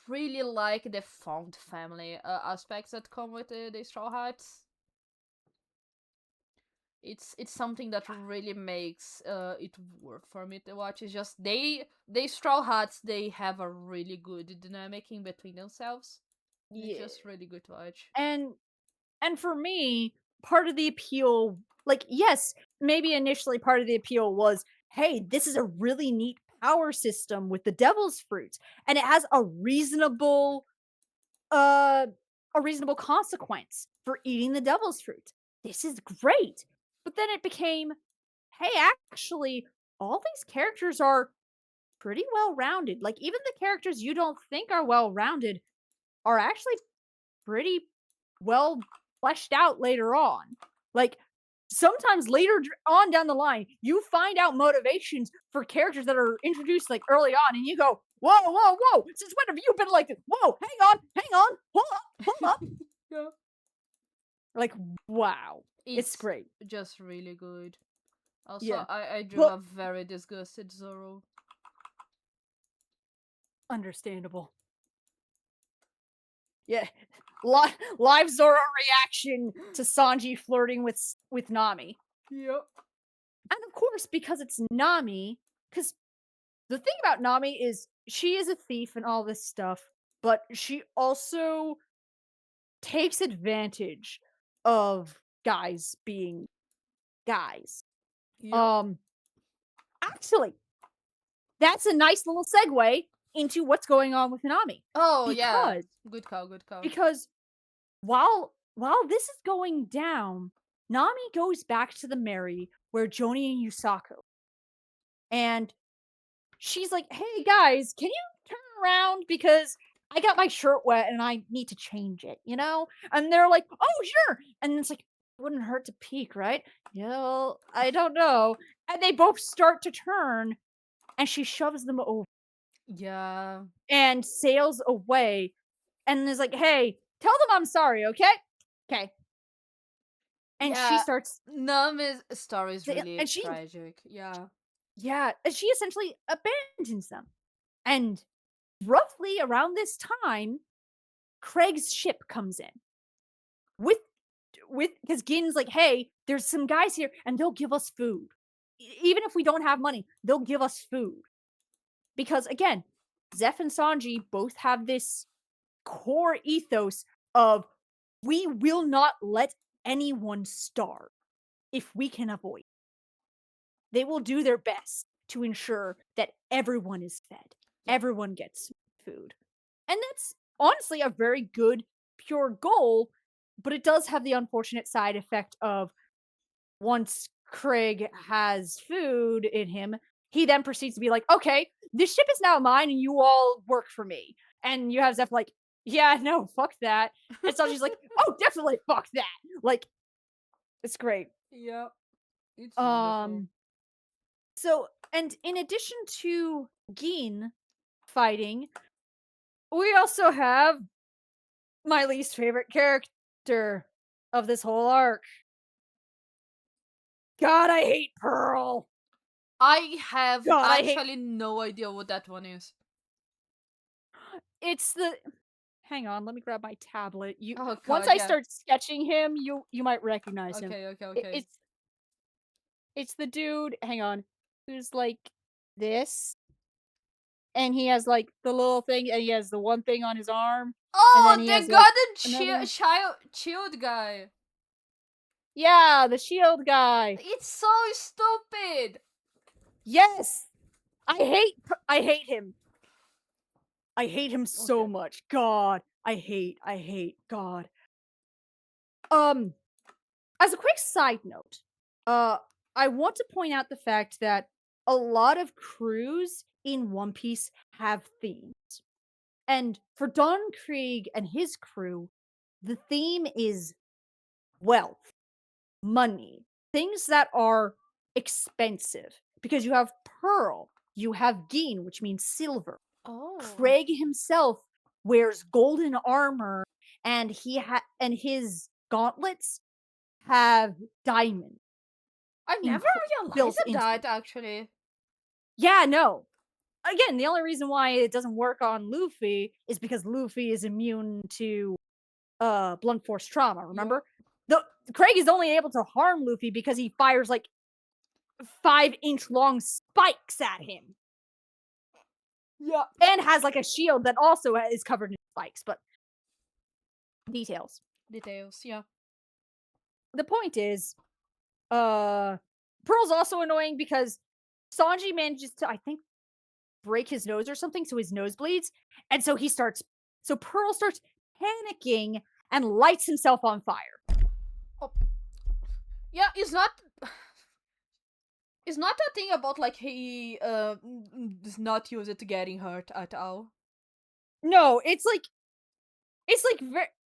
Speaker 1: really like the found family aspects that come with the Straw Hats. It's something that really makes it work for me to watch. It's just they Straw Hats, they have a really good dynamic in between themselves. And it's
Speaker 2: Yeah.
Speaker 1: just really good to watch.
Speaker 2: And for me, part of the appeal, like yes, maybe initially part of the appeal was, hey, this is a really neat power system with the devil's fruit and it has uh a reasonable consequence for eating the devil's fruit. This is great. But then it became, hey, actually all these characters are pretty well rounded. Like even the characters you don't think are well rounded are actually pretty well fleshed out later on. Like sometimes later on down the line, you find out motivations for characters that are introduced like early on, and you go, "Whoa, whoa, whoa! Since when have you been like this? Whoa, hang on, hold up, hold up!"
Speaker 1: Yeah.
Speaker 2: Like, wow, it's
Speaker 1: It's
Speaker 2: great.
Speaker 1: just really good. Also,
Speaker 2: Yeah,
Speaker 1: I drew
Speaker 2: but
Speaker 1: a very disgusted Zoro.
Speaker 2: understandable. Yeah, live Zoro reaction to Sanji flirting with Nami,
Speaker 1: Yep.
Speaker 2: and of course because it's Nami, because the thing about Nami is she is a thief and all this stuff, but she also takes advantage of guys being guys.
Speaker 1: Yep.
Speaker 2: Um actually, that's a nice little segue into what's going on with Nami.
Speaker 1: Oh yeah.
Speaker 2: Because
Speaker 1: Good call, good call.
Speaker 2: because while this is going down, Nami goes back to the Mary where Joni and Yusako, and she's like, "Hey guys, can you turn around because I got my shirt wet and I need to change it, you know?" And they're like, "Oh, sure." And it's like, "It wouldn't hurt to peek, right?" "Yeah, well, I don't know." And they both start to turn, and she shoves them over
Speaker 1: Yeah.
Speaker 2: and sails away and is like, "Hey, tell them I'm sorry, okay?" Okay. And she
Speaker 1: Yeah.
Speaker 2: starts
Speaker 1: Nami's story is
Speaker 2: and
Speaker 1: really
Speaker 2: she
Speaker 1: tragic. Yeah.
Speaker 2: yeah, and she essentially abandons them. And roughly around this time, Craig's ship comes in with because Gin's like, "Hey, there's some guys here, and they'll give us food. Even if we don't have money, they'll give us food." Because again, Zeph and Sanji both have this core ethos of we will not let anyone starve if we can avoid. They will do their best to ensure that everyone is fed,
Speaker 1: Yeah.
Speaker 2: everyone gets food. And that's honestly a very good, pure goal, but it does have the unfortunate side effect of once Craig has food in him, he then proceeds to be like, "Okay, this ship is now mine and you all work for me." And you have Zeph like, "Yeah, no, fuck that." And so she's like, "Oh, definitely fuck that." Like, it's great.
Speaker 1: Yeah. It's wonderful.
Speaker 2: Um, so, and in addition to Geen fighting, we also have my least favorite character of this whole arc. God, I hate Pearl.
Speaker 1: I have
Speaker 2: God, I hate
Speaker 1: actually no idea what that one is.
Speaker 2: it's the hang on, let me grab my tablet. You
Speaker 1: Oh
Speaker 2: once
Speaker 1: god,
Speaker 2: I
Speaker 1: yeah.
Speaker 2: start sketching him, you might recognize him.
Speaker 1: Okay, okay,
Speaker 2: It,
Speaker 1: okay.
Speaker 2: it's the dude, hang on, who's like this, and he has like the little thing, and he has the one thing on his arm, and then
Speaker 1: Oh,
Speaker 2: he
Speaker 1: the
Speaker 2: has like
Speaker 1: golden
Speaker 2: another.
Speaker 1: shield guy.
Speaker 2: Yeah, the shield guy.
Speaker 1: It's so stupid.
Speaker 2: Yes, I hate him. I hate him so
Speaker 1: Okay.
Speaker 2: much. God, I hate God. Um, as a quick side note, uh, I want to point out the fact that a lot of crews in One Piece have themes. And for Don Krieg and his crew, the theme is wealth, money, things that are expensive. Because you have Pearl, you have Geen, which means silver.
Speaker 1: Oh.
Speaker 2: Craig himself wears golden armor, and and his gauntlets have diamonds
Speaker 1: I never realized
Speaker 2: built into
Speaker 1: that
Speaker 2: them.
Speaker 1: actually.
Speaker 2: Yeah, no. Again, the only reason why it doesn't work on Luffy is because Luffy is immune to blunt force trauma,
Speaker 1: Yeah.
Speaker 2: remember? The Craig is only able to harm Luffy because he fires like 5-inch long spikes at him
Speaker 1: Yeah.
Speaker 2: and has like a shield that also is covered in spikes, but details.
Speaker 1: Details, yeah.
Speaker 2: The point is, uh Pearl's also annoying because Sanji manages to, I think, break his nose or something, so his nose bleeds, and so Pearl starts panicking and lights himself on fire.
Speaker 1: Oh, yeah, it's not a thing about like he does not use it getting hurt at all.
Speaker 2: No, it's like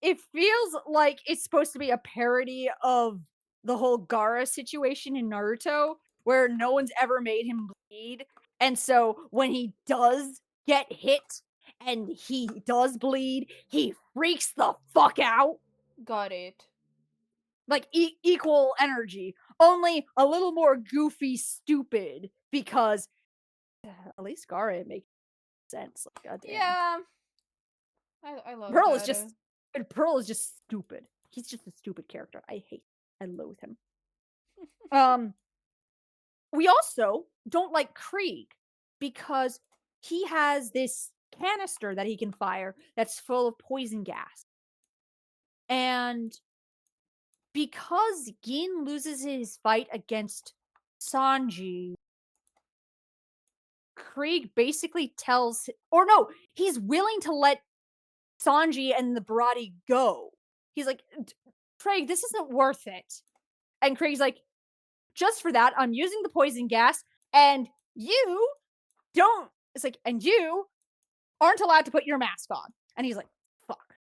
Speaker 2: it feels like it's supposed to be a parody of the whole Gara situation in Naruto where no one's ever made him bleed. And so when he does get hit and he does bleed, he freaks the fuck out.
Speaker 1: Got it.
Speaker 2: Like equal energy, only a little more goofy, stupid. Because at least Gara makes sense. Like, goddamn,
Speaker 1: Yeah, I love
Speaker 2: Pearl is
Speaker 1: that.
Speaker 2: just Pearl is just stupid. He's just a stupid character. I loathe him. Um, we also don't like Krieg because he has this canister that he can fire that's full of poison gas. And because Gin loses his fight against Sanji, Krieg basically tells, or no, he's willing to let Sanji and the Barati go. He's like, Craig, this isn't worth it. And Craig's like, just for that, I'm using the poison gas, and you don't. It's like, and you aren't allowed to put your mask on. And he's like, fuck.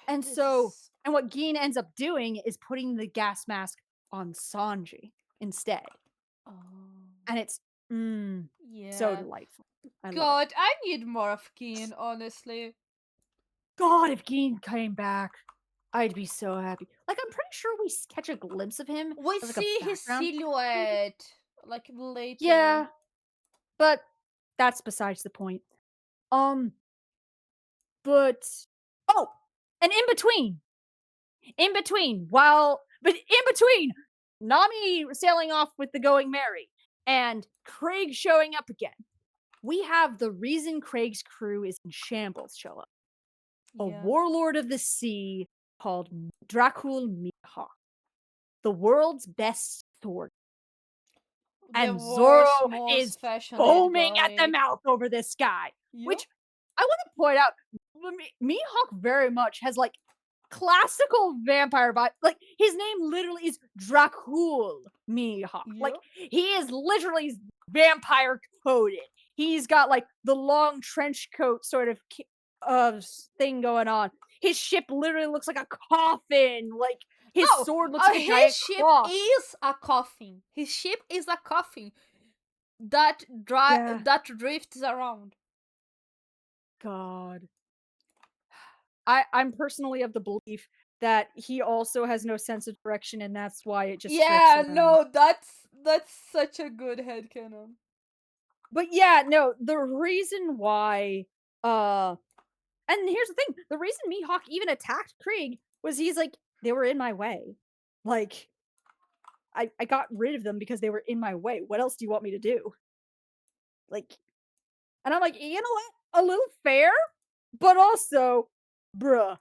Speaker 2: And so,
Speaker 1: This.
Speaker 2: and what Geen ends up doing is putting the gas mask on Sanji instead.
Speaker 1: Oh.
Speaker 2: And it's so
Speaker 1: Yeah.
Speaker 2: delightful. I love it.
Speaker 1: God, I need more of Keen, honestly.
Speaker 2: God, if Geen came back, I'd be so happy. Like, I'm pretty sure we catch a glimpse of him
Speaker 1: We
Speaker 2: as like a
Speaker 1: see his
Speaker 2: background.
Speaker 1: silhouette, like, later.
Speaker 2: Yeah, but that's besides the point. Um, but oh, and in between, Nami sailing off with the Going Merry and Craig showing up again, we have the reason Craig's crew is in shambles show up. A
Speaker 1: Yeah.
Speaker 2: warlord of the sea called Dracul Mihawk, the world's best sword.
Speaker 1: The
Speaker 2: And
Speaker 1: worst,
Speaker 2: Zoro
Speaker 1: most
Speaker 2: is
Speaker 1: fashionate
Speaker 2: foaming at the
Speaker 1: guy.
Speaker 2: mouth over this guy,
Speaker 1: Yep.
Speaker 2: which I want to point out, Mihawk very much has like classical vampire vibe. Like his name literally is Dracul Mihawk. Like
Speaker 1: Yep.
Speaker 2: he is literally vampire coded. He's got like the long trench coat sort of thing going on. His ship literally looks like a coffin. Like his
Speaker 1: No,
Speaker 2: sword looks like a
Speaker 1: his
Speaker 2: giant
Speaker 1: ship
Speaker 2: cross.
Speaker 1: is a coffin. His ship is a coffin that
Speaker 2: Yeah.
Speaker 1: that drifts around.
Speaker 2: God. I'm personally of the belief that he also has no sense of direction and that's why it just drifts
Speaker 1: Yeah,
Speaker 2: around.
Speaker 1: no, that's such a good headcanon.
Speaker 2: But yeah, no, the reason why and here's the thing, the reason Mihawk even attacked Krieg was he's like, they were in my way. Like I got rid of them because they were in my way. What else do you want me to do? Like and I'm like, you know what? A little fair, but also, bruh,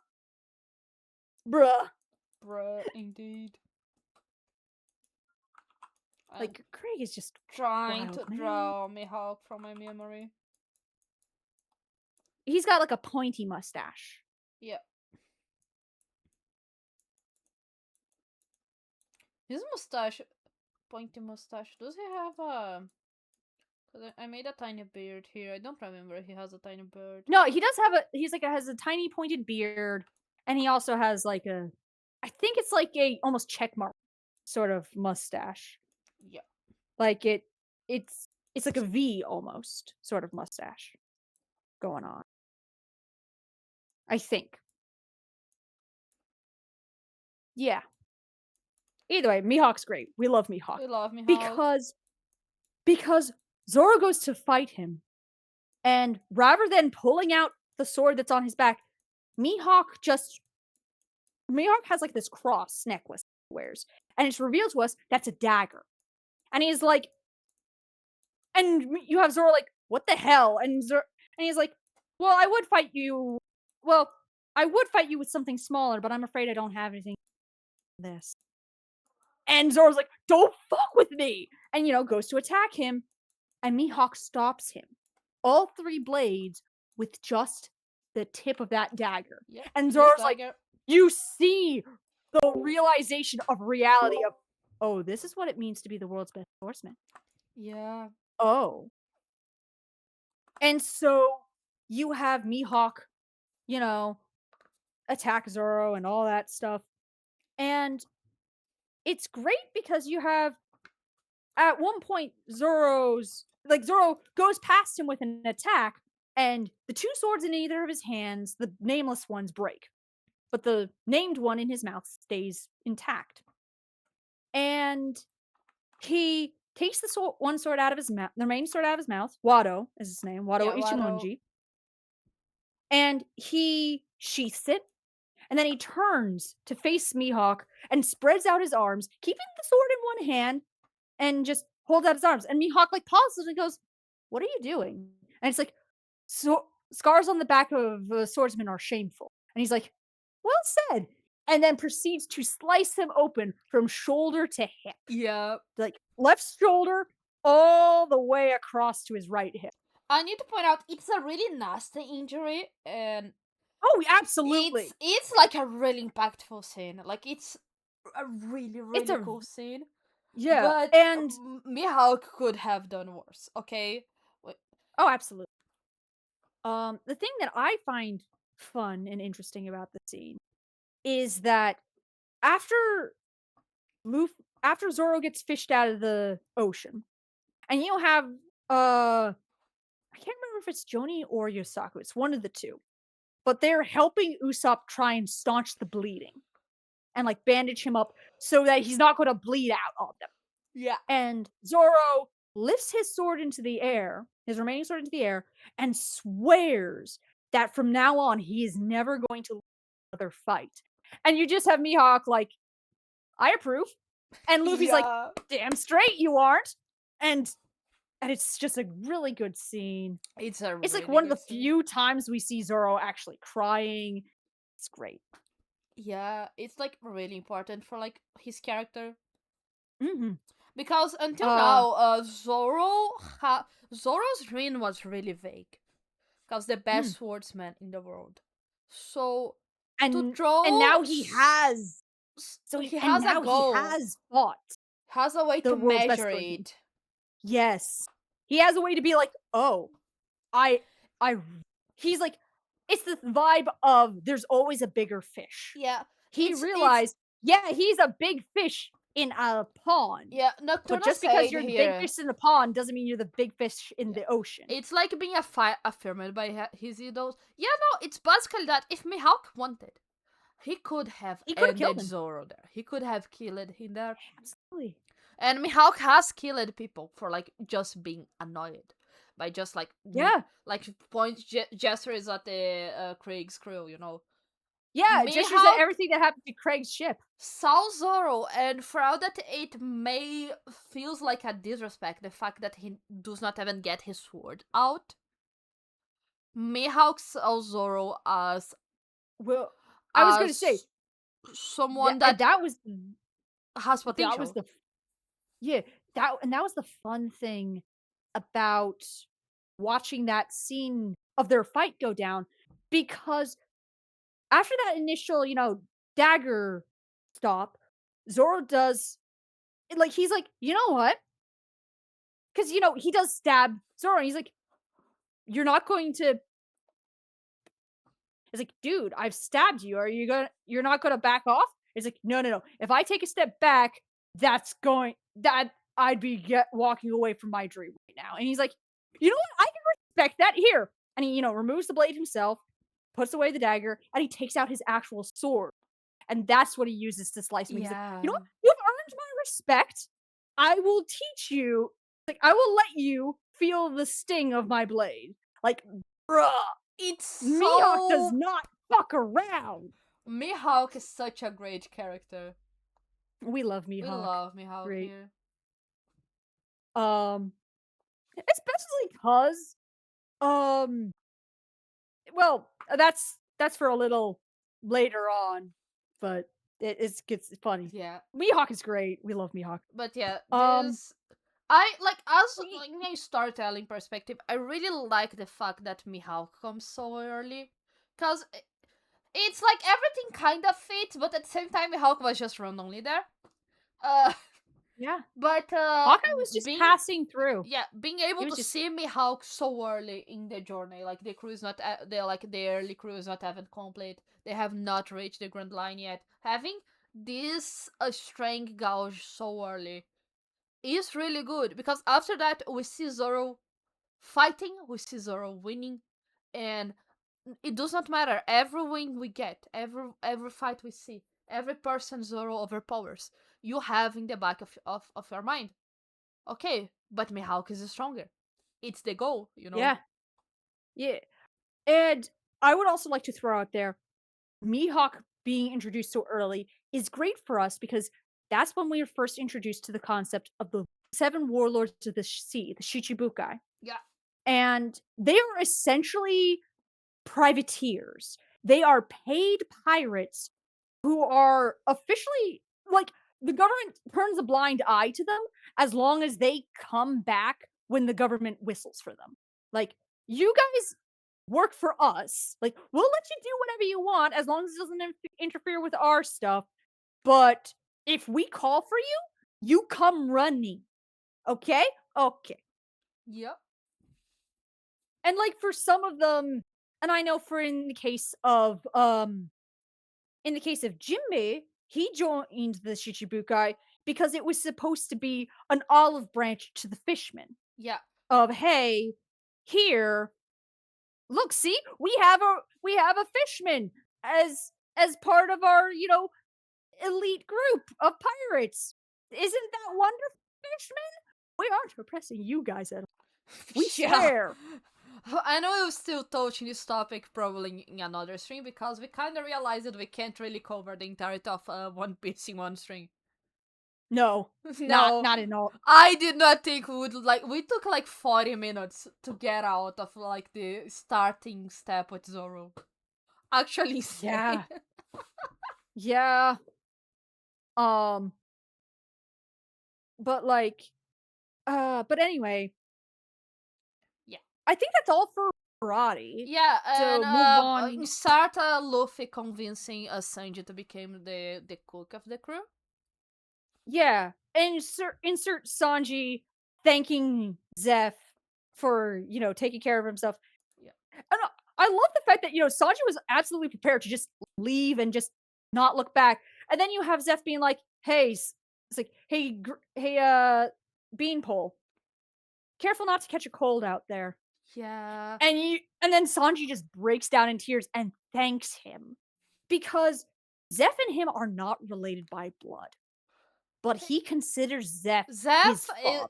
Speaker 2: bruh.
Speaker 1: Bruh, indeed. I'm
Speaker 2: Like Krieg is just
Speaker 1: trying
Speaker 2: wild,
Speaker 1: to
Speaker 2: man.
Speaker 1: draw Mihawk from my memory.
Speaker 2: He's got like a pointy mustache.
Speaker 1: Yeah. His mustache, pointy mustache, does he have a... Cause I made a tiny beard here. I don't remember he has a tiny beard.
Speaker 2: No, he does have a he's like has a tiny pointed beard and he also has like a I think it's like a almost check mark sort of mustache.
Speaker 1: Yeah.
Speaker 2: Like it's like a V almost sort of mustache going on. I think. Yeah. Either way, Mihawk's great. We love Mihawk
Speaker 1: We love Mihawk.
Speaker 2: because because Zoro goes to fight him and rather than pulling out the sword that's on his back, Mihawk just Mihawk has like this cross necklace he wears, and it's revealed to us that's a dagger. And he's like, and you have Zoro like, what the hell? And he's like, well, I would fight you. Well, I would fight you with something smaller, but I'm afraid I don't have anything. This. And Zoro's like, don't fuck with me, and goes to attack him, and Mihawk stops him. All three blades with just the tip of that dagger.
Speaker 1: Yep.
Speaker 2: And
Speaker 1: This
Speaker 2: Zoro's like,
Speaker 1: dagger.
Speaker 2: you see the realization of reality of, oh, this is what it means to be the world's best swordsman.
Speaker 1: Yeah.
Speaker 2: Oh. And so you have Mihawk, attack Zoro and all that stuff. And it's great because you have at one point Zoro goes past him with an attack and the two swords in either of his hands, the nameless ones break. But the named one in his mouth stays intact. And he takes the one sword out of his mouth, the main sword out of his mouth. Wado is his name, Wado
Speaker 1: Yeah, Wado.
Speaker 2: Ichimonji. And he sheaths it, and then he turns to face Mihawk and spreads out his arms, keeping the sword in one hand, and just holds out his arms. And Mihawk like pauses and goes, "What are you doing?" And it's like, "So scars on the back of a swordsman are shameful." And he's like, "Well said." And then proceeds to slice him open from shoulder to hip.
Speaker 1: Yeah.
Speaker 2: Like left shoulder all the way across to his right hip.
Speaker 1: I need to point out it's a really nasty injury, and
Speaker 2: Oh, absolutely.
Speaker 1: it's like a really impactful scene. Like it's a really,
Speaker 2: It's
Speaker 1: really
Speaker 2: a
Speaker 1: cool scene.
Speaker 2: yeah,
Speaker 1: But
Speaker 2: and
Speaker 1: Mihawk could have done worse, okay? Wait,
Speaker 2: oh, absolutely. The thing that I find fun and interesting about the scene is that after after Zoro gets fished out of the ocean, and you have I can't remember if it's Joni or Yosaku. It's one of the two, but they're helping Usopp try and staunch the bleeding and like bandage him up so that he's not going to bleed out on them.
Speaker 1: yeah.
Speaker 2: And Zoro lifts his sword into the air, his remaining sword into the air, and swears that from now on he is never going to lose another fight. And you just have Mihawk like, I approve. And Luffy's like,
Speaker 1: Yeah.
Speaker 2: damn straight you aren't. And and it's just a really good scene.
Speaker 1: It's a
Speaker 2: It's like
Speaker 1: really
Speaker 2: one of the
Speaker 1: good scene.
Speaker 2: few times we see Zoro actually crying. It's great.
Speaker 1: Yeah, it's like really important for like his character.
Speaker 2: Mhm.
Speaker 1: Because until
Speaker 2: Uh,
Speaker 1: now, Zoro's reign was really vague. Because the
Speaker 2: mm.
Speaker 1: best swordsman in the world. So to
Speaker 2: and and
Speaker 1: throw,
Speaker 2: now he has
Speaker 1: he
Speaker 2: and
Speaker 1: has a
Speaker 2: now he
Speaker 1: goal,
Speaker 2: has fought
Speaker 1: has a way
Speaker 2: the
Speaker 1: to
Speaker 2: world's best
Speaker 1: measure
Speaker 2: swordsman.
Speaker 1: it.
Speaker 2: Yes. He has a way to be like, "Oh, I I he's like it's the vibe of there's always a bigger fish."
Speaker 1: Yeah,
Speaker 2: He
Speaker 1: it's
Speaker 2: realized, yeah, he's a big fish in a pond.
Speaker 1: yeah.
Speaker 2: But
Speaker 1: Nocturna
Speaker 2: just because
Speaker 1: said
Speaker 2: you're the big
Speaker 1: here.
Speaker 2: fish in the pond doesn't mean you're the big fish in
Speaker 1: Yeah,
Speaker 2: the ocean.
Speaker 1: it's like being affirmed by his idols. Yeah, no, it's basically that if Mihawk wanted, he could have
Speaker 2: He could have killed
Speaker 1: ended
Speaker 2: him.
Speaker 1: Zoro there. He could have killed him there.
Speaker 2: Absolutely.
Speaker 1: And Mihawk has killed people for like just being annoyed by just like
Speaker 2: Yeah.
Speaker 1: like gestures at the Craig's crew, you know.
Speaker 2: Yeah, gestures at
Speaker 1: Mihawk
Speaker 2: everything that happened to Craig's ship.
Speaker 1: saw Zoro, and throughout that it may feels like a disrespect the fact that he does not even get his sword out. Mihawk saw Zoro
Speaker 2: Well, I was gonna say
Speaker 1: as someone
Speaker 2: and
Speaker 1: that has
Speaker 2: that was
Speaker 1: potential.
Speaker 2: the yeah, that was the fun thing about watching that scene of their fight go down because after that initial, dagger stop, Zoro does like he's like, "You know what?" Cuz he does stab Zoro and he's like, "You're not going to." It's like, "Dude, I've stabbed you. You're not going to back off?" It's like, "No, no, no. If I take a step back, that I'd be walking away from my dream right now." And he's like, "You know what? I can respect that here." And he, removes the blade himself, puts away the dagger, and he takes out his actual sword. And that's what he uses to slice me. He's like, "You know
Speaker 1: Yeah.
Speaker 2: what? You've earned my respect. I will teach you. Like, I will let you feel the sting of my blade." Like, bruh,
Speaker 1: It's
Speaker 2: Mihawk does
Speaker 1: so
Speaker 2: not fuck around.
Speaker 1: Mihawk is such a great character.
Speaker 2: We love
Speaker 1: We
Speaker 2: Mihawk.
Speaker 1: love Mihawk
Speaker 2: Great.
Speaker 1: here.
Speaker 2: Um, especially because, um, well, that's for a little later on, but it gets funny.
Speaker 1: Yeah.
Speaker 2: Mihawk is great. We love Mihawk.
Speaker 1: But yeah,
Speaker 2: Um,
Speaker 1: this I like as
Speaker 2: we
Speaker 1: like in a storytelling perspective, I really like the fact that Mihawk comes so early. Cause it's like everything kind of fits, but at the same time Mihawk was just randomly there. Uh
Speaker 2: yeah,
Speaker 1: but
Speaker 2: Hawkeye was just
Speaker 1: being
Speaker 2: passing through.
Speaker 1: yeah, being
Speaker 2: He
Speaker 1: able
Speaker 2: was
Speaker 1: to
Speaker 2: just
Speaker 1: see Mihawk so early in the journey, like the crew is not, the early crew is not even complete. They have not reached the Grand Line yet. Having this strength gauge so early is really good because after that we see Zoro fighting, we see Zoro winning, and it does not matter. Every win we get, every fight we see, every person Zoro overpowers, you have in the back of your mind. Okay, but Mihawk is stronger. It's the goal, you know?
Speaker 2: yeah, yeah. And I would also like to throw out there Mihawk being introduced so early is great for us because that's when we were first introduced to the concept of the seven warlords of the sea, the Shichibukai.
Speaker 1: Yeah.
Speaker 2: And they are essentially privateers. They are paid pirates who are officially like the government turns a blind eye to them as long as they come back when the government whistles for them. Like, you guys work for us. Like, we'll let you do whatever you want as long as it doesn't interfere with our stuff. But If we call for you, you come running. Okay? Okay.
Speaker 1: Yep.
Speaker 2: And like for some of them, and I know for in the case of Jinbei, he joined the Shichibukai because it was supposed to be an olive branch to the fishmen
Speaker 1: Yeah.
Speaker 2: of hey, here, look, see, we have a fishman as part of our, elite group of pirates. Isn't that wonderful, fishman? We aren't oppressing you guys at all. We
Speaker 1: Yeah.
Speaker 2: swear.
Speaker 1: I know we're still touching this topic probably in another stream because we kind of realized that we can't really cover the entirety of One Piece in one stream.
Speaker 2: No,
Speaker 1: No,
Speaker 2: not in all.
Speaker 1: I did not think we would like. We took like 40 minutes to get out of like the starting step with Zoro. Actually, insane.
Speaker 2: Yeah, yeah. Um, but like, but anyway,
Speaker 1: Yeah.
Speaker 2: I think that's all for karate.
Speaker 1: Yeah, and
Speaker 2: So move on.
Speaker 1: start Luffy convincing Sanji to become the cook of the crew.
Speaker 2: Yeah, and insert Sanji thanking Zeph for taking care of himself.
Speaker 1: Yeah.
Speaker 2: And I love the fact that Sanji was absolutely prepared to just leave and just not look back, and then you have Zeph being like, "Hey, it's like, hey, Beanpole, careful not to catch a cold out there."
Speaker 1: Yeah.
Speaker 2: And then Sanji just breaks down in tears and thanks him because Zeph and him are not related by blood, but he considers Zeph
Speaker 1: Zeph
Speaker 2: his father.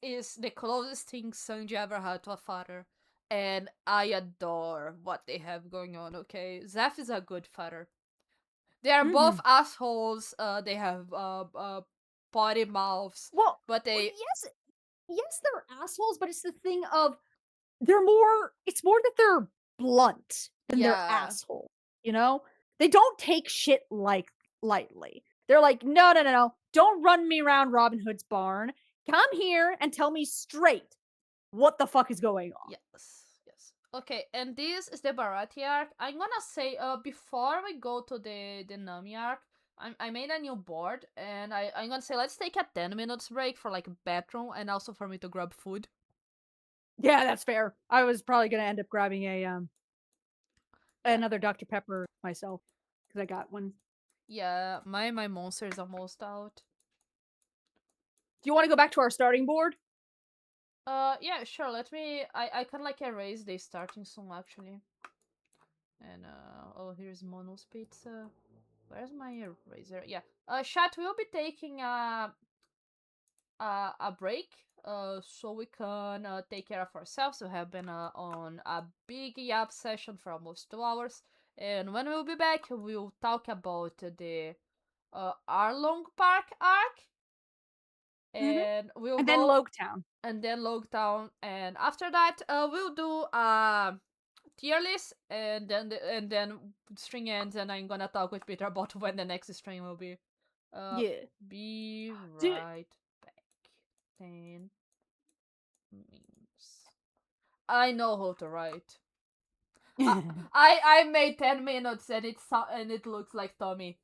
Speaker 1: is the closest thing Sanji ever had to a father, and I adore what they have going on. Okay, Zeph is a good father. They are both
Speaker 2: Mhm.
Speaker 1: assholes. They have potty mouths, but
Speaker 2: Well,
Speaker 1: they
Speaker 2: yes, they're assholes, but it's the thing of they're more. It's more that they're blunt than they're
Speaker 1: yeah
Speaker 2: asshole. You know, they don't take shit like lightly. They're like, no, no, no, no, don't run me around Robin Hood's barn. Come here and tell me straight what the fuck is going on.
Speaker 1: yes. Okay, and this is the Barati arc. I'm gonna say before we go to the Nami arc, I made a new board and I'm gonna say let's take a 10 minutes break for like bathroom and also for me to grab food.
Speaker 2: Yeah, that's fair. I was probably gonna end up grabbing a
Speaker 1: Yeah.
Speaker 2: another Dr Pepper myself because I got one.
Speaker 1: Yeah, my monster is almost out.
Speaker 2: Do you want to go back to our starting board?
Speaker 1: Yeah, sure. Let me. I can like erase the starting song actually. And oh, here's Mono's pizza. Where's my eraser? Yeah. Chat. We'll be taking a break. So we can take care of ourselves. We have been on a big yap session for almost 2 hours. And when we'll be back, we'll talk about the Arlong Park arc,
Speaker 2: Mm-hmm.
Speaker 1: and we'll
Speaker 2: And then
Speaker 1: go
Speaker 2: Loketown.
Speaker 1: and then Lockdown, and after that, we'll do tier list, and then string ends, and I'm gonna talk with Peter about when the next stream will be. Uh,
Speaker 2: Yeah.
Speaker 1: be
Speaker 2: Dude,
Speaker 1: right back. 10 minutes. I know how to write. I I made 10 minutes, and it looks like Tommy.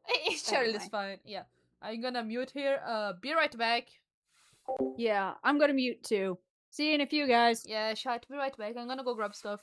Speaker 1: It surely is
Speaker 2: anyway.
Speaker 1: fine. Yeah, I'm gonna mute here. Be right back.
Speaker 2: Yeah, I'm gonna mute too. See you in a few, guys.
Speaker 1: Yeah, shut. Be right back. I'm gonna go grab stuff.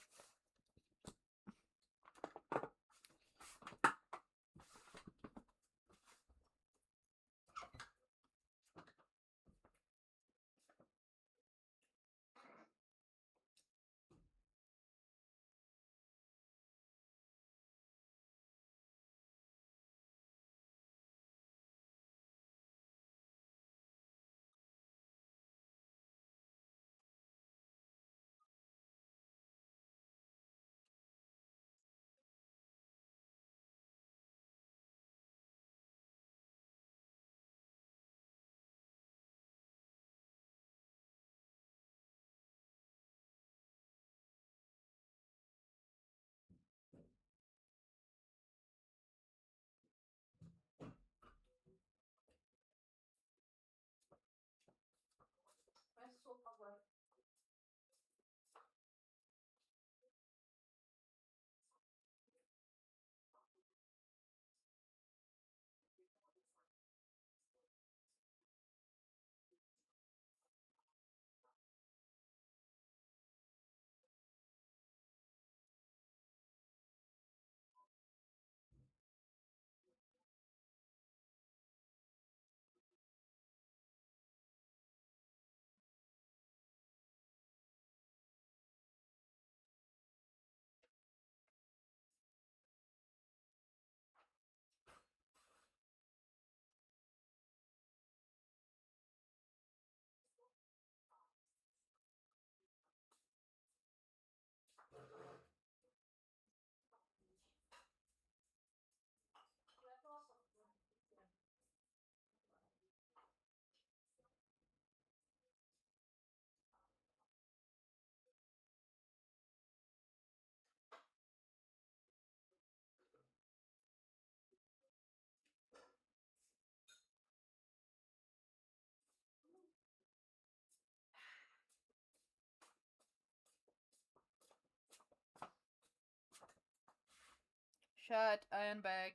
Speaker 1: chat. I am back.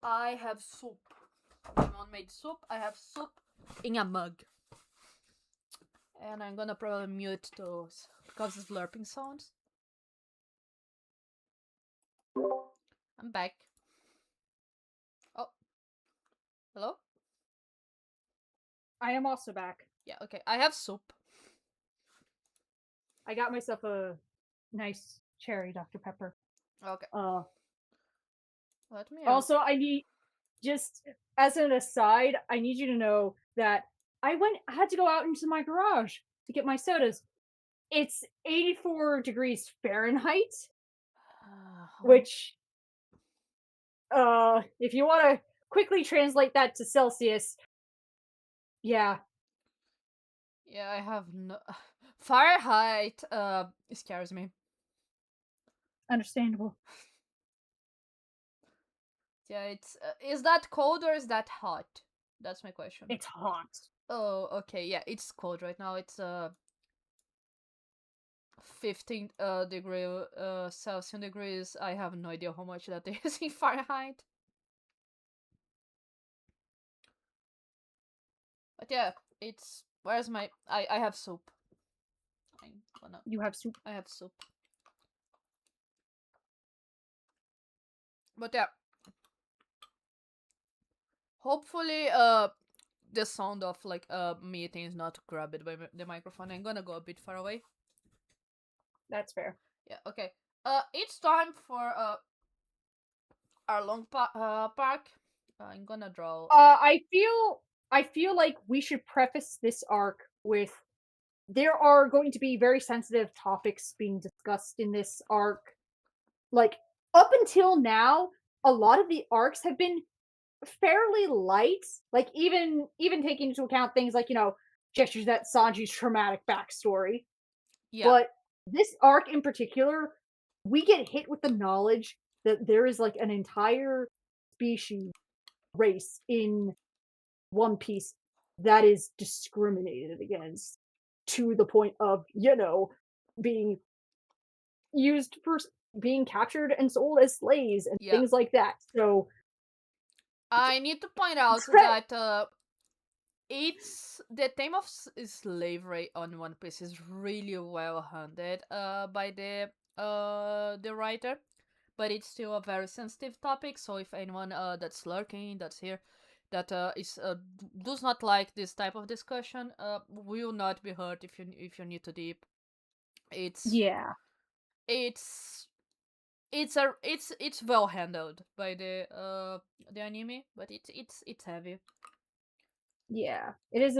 Speaker 1: I have soup. My mom made soup. I have soup in a mug. And I'm gonna probably mute those because of slurping sounds. I'm back. Oh, hello?
Speaker 2: I am also back.
Speaker 1: Yeah, okay. I have soup.
Speaker 2: I got myself a nice cherry Dr. Pepper.
Speaker 1: Okay.
Speaker 2: Uh,
Speaker 1: Let me out.
Speaker 2: Also, I need just as an aside, I need you to know that I had to go out into my garage to get my sodas. It's 84 degrees Fahrenheit, which if you want to quickly translate that to Celsius, yeah,
Speaker 1: Yeah, I have no. Fahrenheit scares me.
Speaker 2: understandable.
Speaker 1: Yeah, it's. Is that cold or is that hot? That's my question.
Speaker 2: It's hot.
Speaker 1: Oh, okay. Yeah, it's cold right now. It's 15 degree Celsius degrees. I have no idea how much that is in Fahrenheit. But yeah, it's where's my I have soup. I'm gonna
Speaker 2: You have soup.
Speaker 1: I have soup. But yeah, hopefully the sound of like me eating is not grabbed by the microphone. I'm gonna go a bit far away.
Speaker 2: That's fair.
Speaker 1: Yeah, okay. It's time for Arlong Park. I'm gonna draw.
Speaker 2: I feel like we should preface this arc with there are going to be very sensitive topics being discussed in this arc. Like up until now, a lot of the arcs have been fairly light. Like even taking into account things like, gestures at Sanji's traumatic backstory.
Speaker 1: Yeah,
Speaker 2: But this arc in particular, we get hit with the knowledge that there is like an entire species race in One Piece that is discriminated against to the point of, being used for being captured and sold as slaves and
Speaker 1: yeah.
Speaker 2: things like that. So,
Speaker 1: I need to point out
Speaker 2: credit.
Speaker 1: that it's the theme of slavery on One Piece is really well handled by the writer, but it's still a very sensitive topic. So if anyone that's lurking, that's here, that is does not like this type of discussion, will not be hurt if you need to deep. It's
Speaker 2: Yeah,
Speaker 1: it's it's well handled by the anime, but it's heavy.
Speaker 2: yeah. It is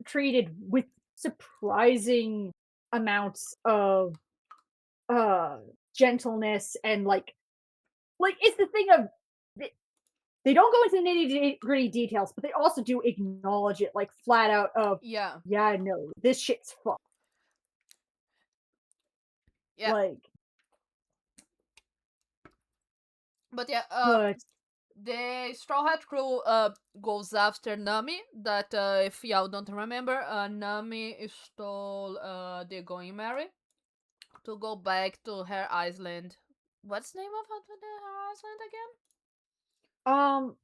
Speaker 2: treated with surprising amounts of uh gentleness and like it's the thing of they don't go into the nitty-gritty details, but they also do acknowledge it, like, flat out of,
Speaker 1: Yeah,
Speaker 2: "Yeah, no, this shit's fucked."
Speaker 1: yeah.
Speaker 2: Like,
Speaker 1: But yeah,
Speaker 2: but
Speaker 1: the Straw Hat Crew goes after Nami. That if y'all don't remember, Nami stole the Going Mary to go back to her island. What's the name of her island again?
Speaker 2: um,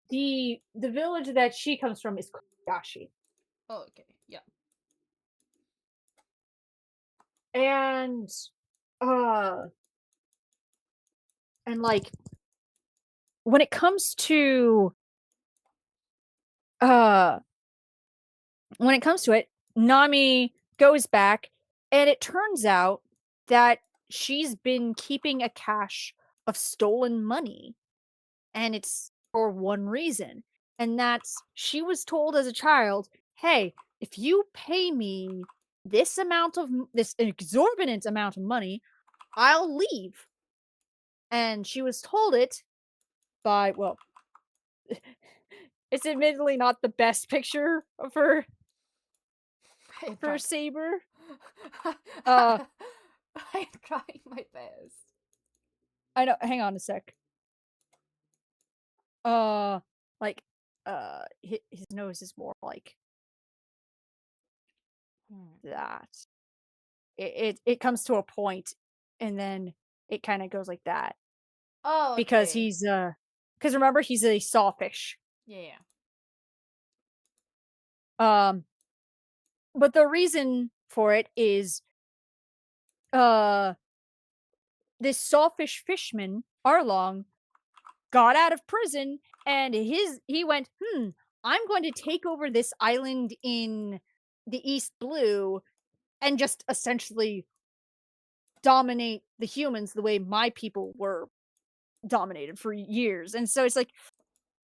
Speaker 2: the village that she comes from is Kobayashi,
Speaker 1: Oh, okay, yeah,
Speaker 2: and, uh and, like, when it comes to, uh when it comes to it, Nami goes back, and it turns out that she's been keeping a cache of stolen money, and it's for one reason, and that's she was told as a child, "Hey, if you pay me this exorbitant amount of money, I'll leave." And she was told it by, well, it's admittedly not the best picture of her
Speaker 1: I'm
Speaker 2: for
Speaker 1: trying.
Speaker 2: Saber. Uh,
Speaker 1: I'm trying my best.
Speaker 2: I know. Hang on a sec. Uh, like, his nose is more like
Speaker 1: Hmm.
Speaker 2: that. It comes to a point, and then it kind of goes like that
Speaker 1: Oh,
Speaker 2: because
Speaker 1: okay.
Speaker 2: because remember he's a sawfish.
Speaker 1: Yeah, yeah.
Speaker 2: Um, but the reason for it is uh this sawfish fishman Arlong got out of prison and he went, I'm going to take over this island in the East Blue and just essentially dominate the humans the way my people were dominated for years. And so it's like,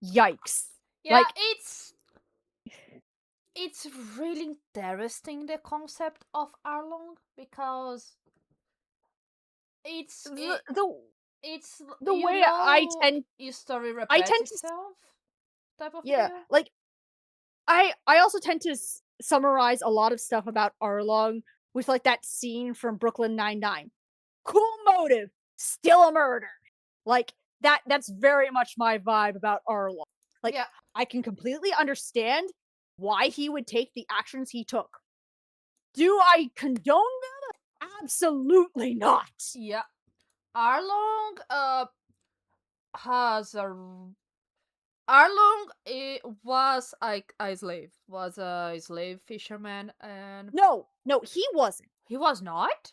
Speaker 2: yikes.
Speaker 1: Yeah,
Speaker 2: Like
Speaker 1: it's really interesting the concept of Arlong because it's
Speaker 2: the
Speaker 1: it,
Speaker 2: the
Speaker 1: it's
Speaker 2: the way
Speaker 1: history
Speaker 2: I
Speaker 1: repeats
Speaker 2: tend to
Speaker 1: itself type of
Speaker 2: yeah,
Speaker 1: deal.
Speaker 2: like I also tend to summarize a lot of stuff about Arlong with like that scene from Brooklyn Nine-Nine. Cool motive, still a murder. Like that's very much my vibe about Arlong. Like
Speaker 1: Yeah,
Speaker 2: I can completely understand why he would take the actions he took. Do I condone them? Absolutely not.
Speaker 1: yeah. Arlong has a Arlong was like a slave, was a slave fisherman, and
Speaker 2: No, no, he wasn't.
Speaker 1: he was not.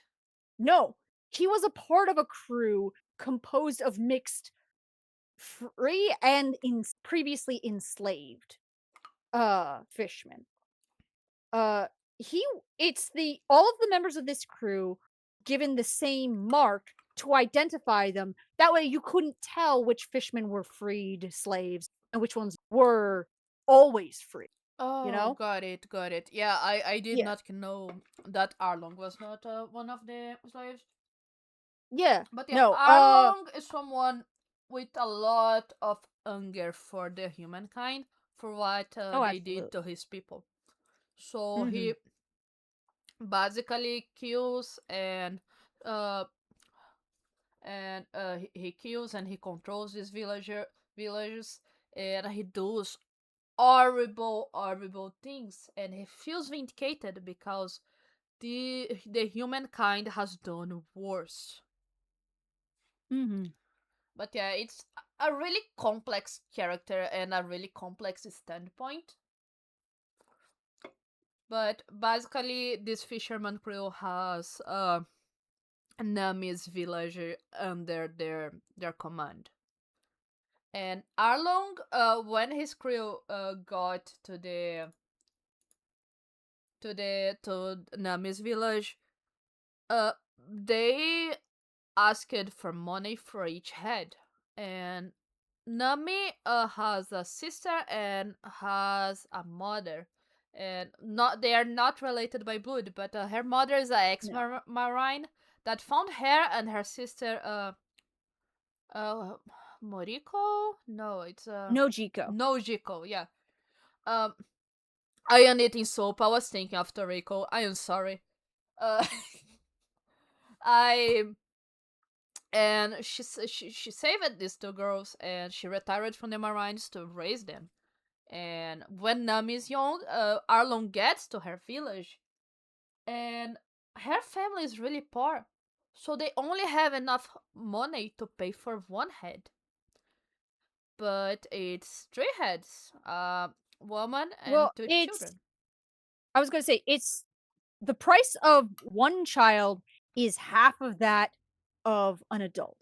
Speaker 2: No, he was a part of a crew composed of mixed free and previously enslaved fishmen. Uh he it's the all of the members of this crew given the same mark to identify them. That way you couldn't tell which fishmen were freed slaves and which ones were always free, you
Speaker 1: Oh,
Speaker 2: know?
Speaker 1: got it, got it. Yeah, I did
Speaker 2: Yeah.
Speaker 1: not know that Arlong was not one of the slaves.
Speaker 2: Yeah.
Speaker 1: But yeah,
Speaker 2: No,
Speaker 1: Arlong is someone with a lot of anger for the humankind for what
Speaker 2: oh
Speaker 1: they did
Speaker 2: absolutely.
Speaker 1: to his people. So he
Speaker 2: Mhm.
Speaker 1: basically kills uh he kills and he controls these villagers, and he does horrible things, and he feels vindicated because the humankind has done worse.
Speaker 2: Mhm.
Speaker 1: But yeah, it's a really complex character and a really complex standpoint. But basically, this fisherman crew has Nami's village under their command. And Arlong, when his crew got to Nami's village, uh, they asked for money for each head, and Nami has a sister and has a mother, and not they are not related by blood, but her mother is an
Speaker 2: No.
Speaker 1: ex-marine that found her and her sister uh Moriko. No, it's
Speaker 2: No Jiko.
Speaker 1: Nojiko. Yeah. Um, I am eating soap. I was thinking of Toriko. I am sorry. Uh, I and she saved these two girls, and she retired from the Marines to raise them. And when Nami is young, Arlong gets to her village, and her family is really poor, so they only have enough money to pay for one head. But it's three heads, a woman and
Speaker 2: Well,
Speaker 1: two
Speaker 2: it's
Speaker 1: children.
Speaker 2: I was gonna say it's the price of one child is half of that of an adult.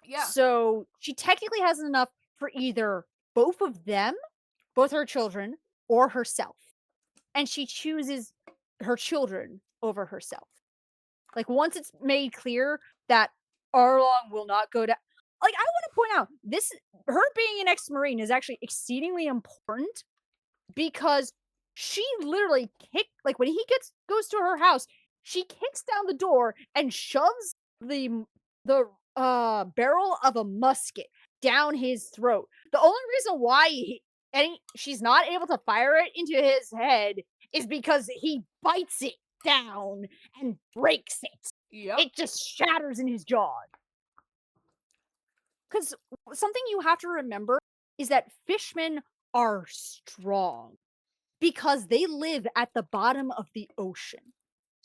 Speaker 1: Yeah,
Speaker 2: So she technically has enough for either both of them, both her children, or herself. And she chooses her children over herself. Like once it's made clear that Arlong will not go to like I want to point out this her being an ex-marine is actually exceedingly important because she literally like when he gets goes to her house, she kicks down the door and shoves the barrel of a musket down his throat. The only reason why she's not able to fire it into his head is because he bites it down and breaks it.
Speaker 1: yep.
Speaker 2: It just shatters in his jaw. Because something you have to remember is that fishmen are strong because they live at the bottom of the ocean.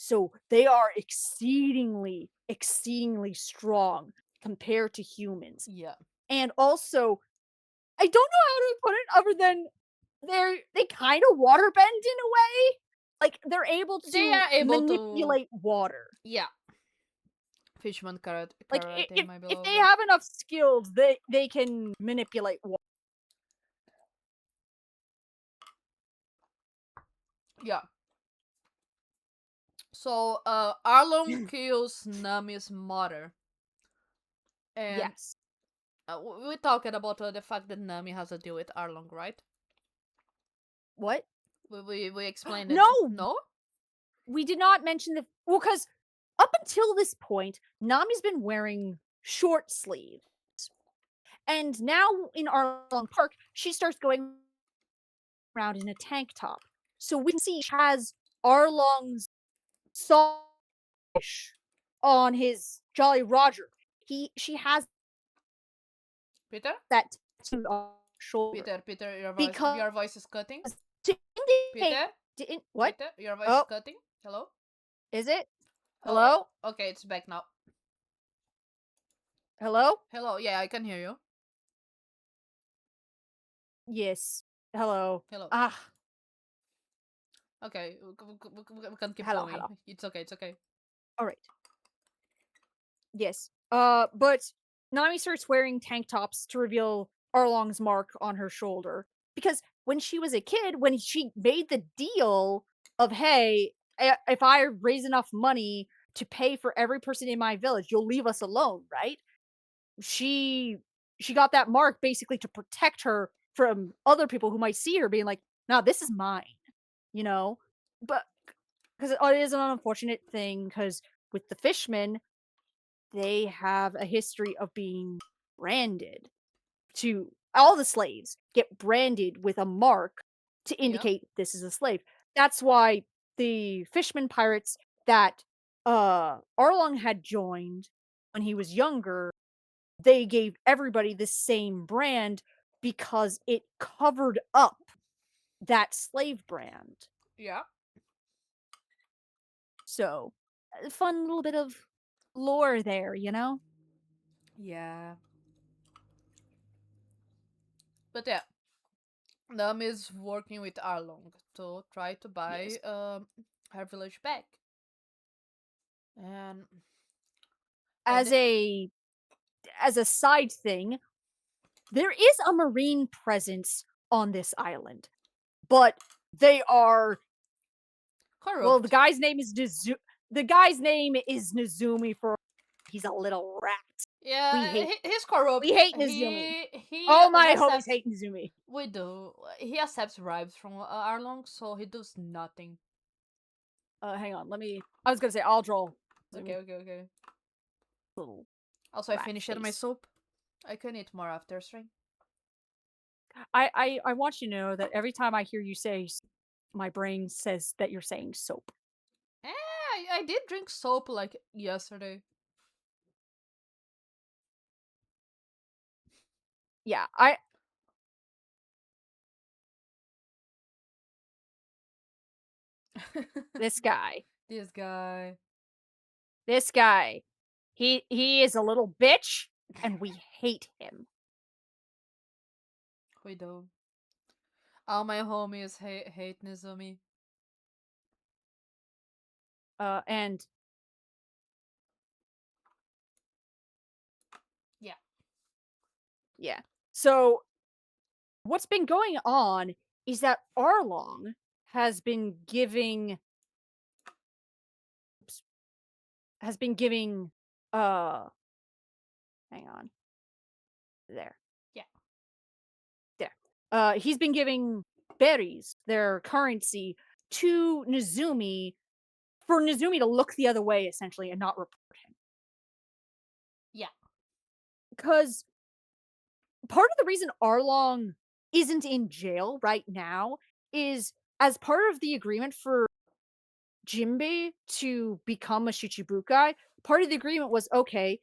Speaker 2: So they are exceedingly, exceedingly strong compared to humans.
Speaker 1: Yeah.
Speaker 2: And also, I don't know how to put it other than they kind of water bend in a way. Like they're able
Speaker 1: They
Speaker 2: to
Speaker 1: are able to.
Speaker 2: manipulate water.
Speaker 1: Yeah. Fishman
Speaker 2: Like
Speaker 1: karate, my
Speaker 2: if they
Speaker 1: beloved.
Speaker 2: have enough skills, they can manipulate water.
Speaker 1: Yeah. So, Arlong kills Nami's mother, and
Speaker 2: Yes.
Speaker 1: we talked about the fact that Nami has a deal with Arlong, right?
Speaker 2: What?
Speaker 1: We explained it.
Speaker 2: No,
Speaker 1: No.
Speaker 2: we did not mention the well because up until this point, Nami's been wearing short sleeves, and now in Arlong Park, she starts going around in a tank top. So we can see she has Arlong's saw on his Jolly Roger. She has
Speaker 1: Peter.
Speaker 2: that tattooed on her shoulder
Speaker 1: Peter,
Speaker 2: because
Speaker 1: your voice is cutting.
Speaker 2: to indicate
Speaker 1: Peter,
Speaker 2: what?
Speaker 1: Peter, your voice is
Speaker 2: Oh,
Speaker 1: cutting. Hello.
Speaker 2: is it?
Speaker 1: Oh,
Speaker 2: Hello?
Speaker 1: okay, it's back now.
Speaker 2: Hello?
Speaker 1: Hello. Yeah, I can hear you.
Speaker 2: Yes. Hello.
Speaker 1: Hello.
Speaker 2: Ah,
Speaker 1: Okay, we can keep
Speaker 2: hello,
Speaker 1: going.
Speaker 2: hello.
Speaker 1: It's okay. It's okay.
Speaker 2: All right. Yes. But Nami starts wearing tank tops to reveal Arlong's mark on her shoulder because when she was a kid, when she made the deal of, hey, if I raise enough money to pay for every person in my village, you'll leave us alone, right? She she got that mark basically to protect her from other people who might see her being like, "No, this is mine," you know? But because it is an unfortunate thing because with the fishmen, they have a history of being branded to all the slaves get branded with a mark to
Speaker 1: Yeah.
Speaker 2: indicate this is a slave. That's why the fisherman pirates that Arlong had joined when he was younger, they gave everybody the same brand because it covered up that slave brand.
Speaker 1: Yeah.
Speaker 2: So, a fun little bit of lore there, you know?
Speaker 1: Yeah. But yeah, Nam is working with Arlong to try to buy
Speaker 2: Yes.
Speaker 1: her village back. And
Speaker 2: As
Speaker 1: the,
Speaker 2: a side thing, there is a marine presence on this island, but they are well,
Speaker 1: corrupt.
Speaker 2: The guy's name is Nizumi for he's a little rat. We
Speaker 1: Yeah,
Speaker 2: hate
Speaker 1: he's corrupt.
Speaker 2: we hate Nizumi.
Speaker 1: He
Speaker 2: All my homies
Speaker 1: accepts.
Speaker 2: hate Nizumi.
Speaker 1: We do. He accepts bribes from Arlong, so he does nothing.
Speaker 2: Hang on, I was gonna say I'll draw
Speaker 1: Okay,
Speaker 2: Nizumi.
Speaker 1: okay, okay.
Speaker 2: Little
Speaker 1: Also, I
Speaker 2: rat
Speaker 1: finished my
Speaker 2: face.
Speaker 1: soup. I can eat more after stream.
Speaker 2: I want you to know that every time I hear you say my brain says that you're saying soap.
Speaker 1: I did drink soap like yesterday.
Speaker 2: Yeah, I this guy.
Speaker 1: This guy.
Speaker 2: This guy. He is a little bitch and we hate him.
Speaker 1: We do. All my homies hate Nizumi.
Speaker 2: And
Speaker 1: Yeah.
Speaker 2: yeah. So what's been going on is that Arlong has been giving has been giving uh hang on. There.
Speaker 1: Yeah.
Speaker 2: There. He's been giving berries, their currency, to Nizumi for Nizumi to look the other way essentially and not report him.
Speaker 1: Yeah.
Speaker 2: Cuz part of the reason Arlong isn't in jail right now is as part of the agreement for Jinbei to become a Shichibukai, part of the agreement was okay,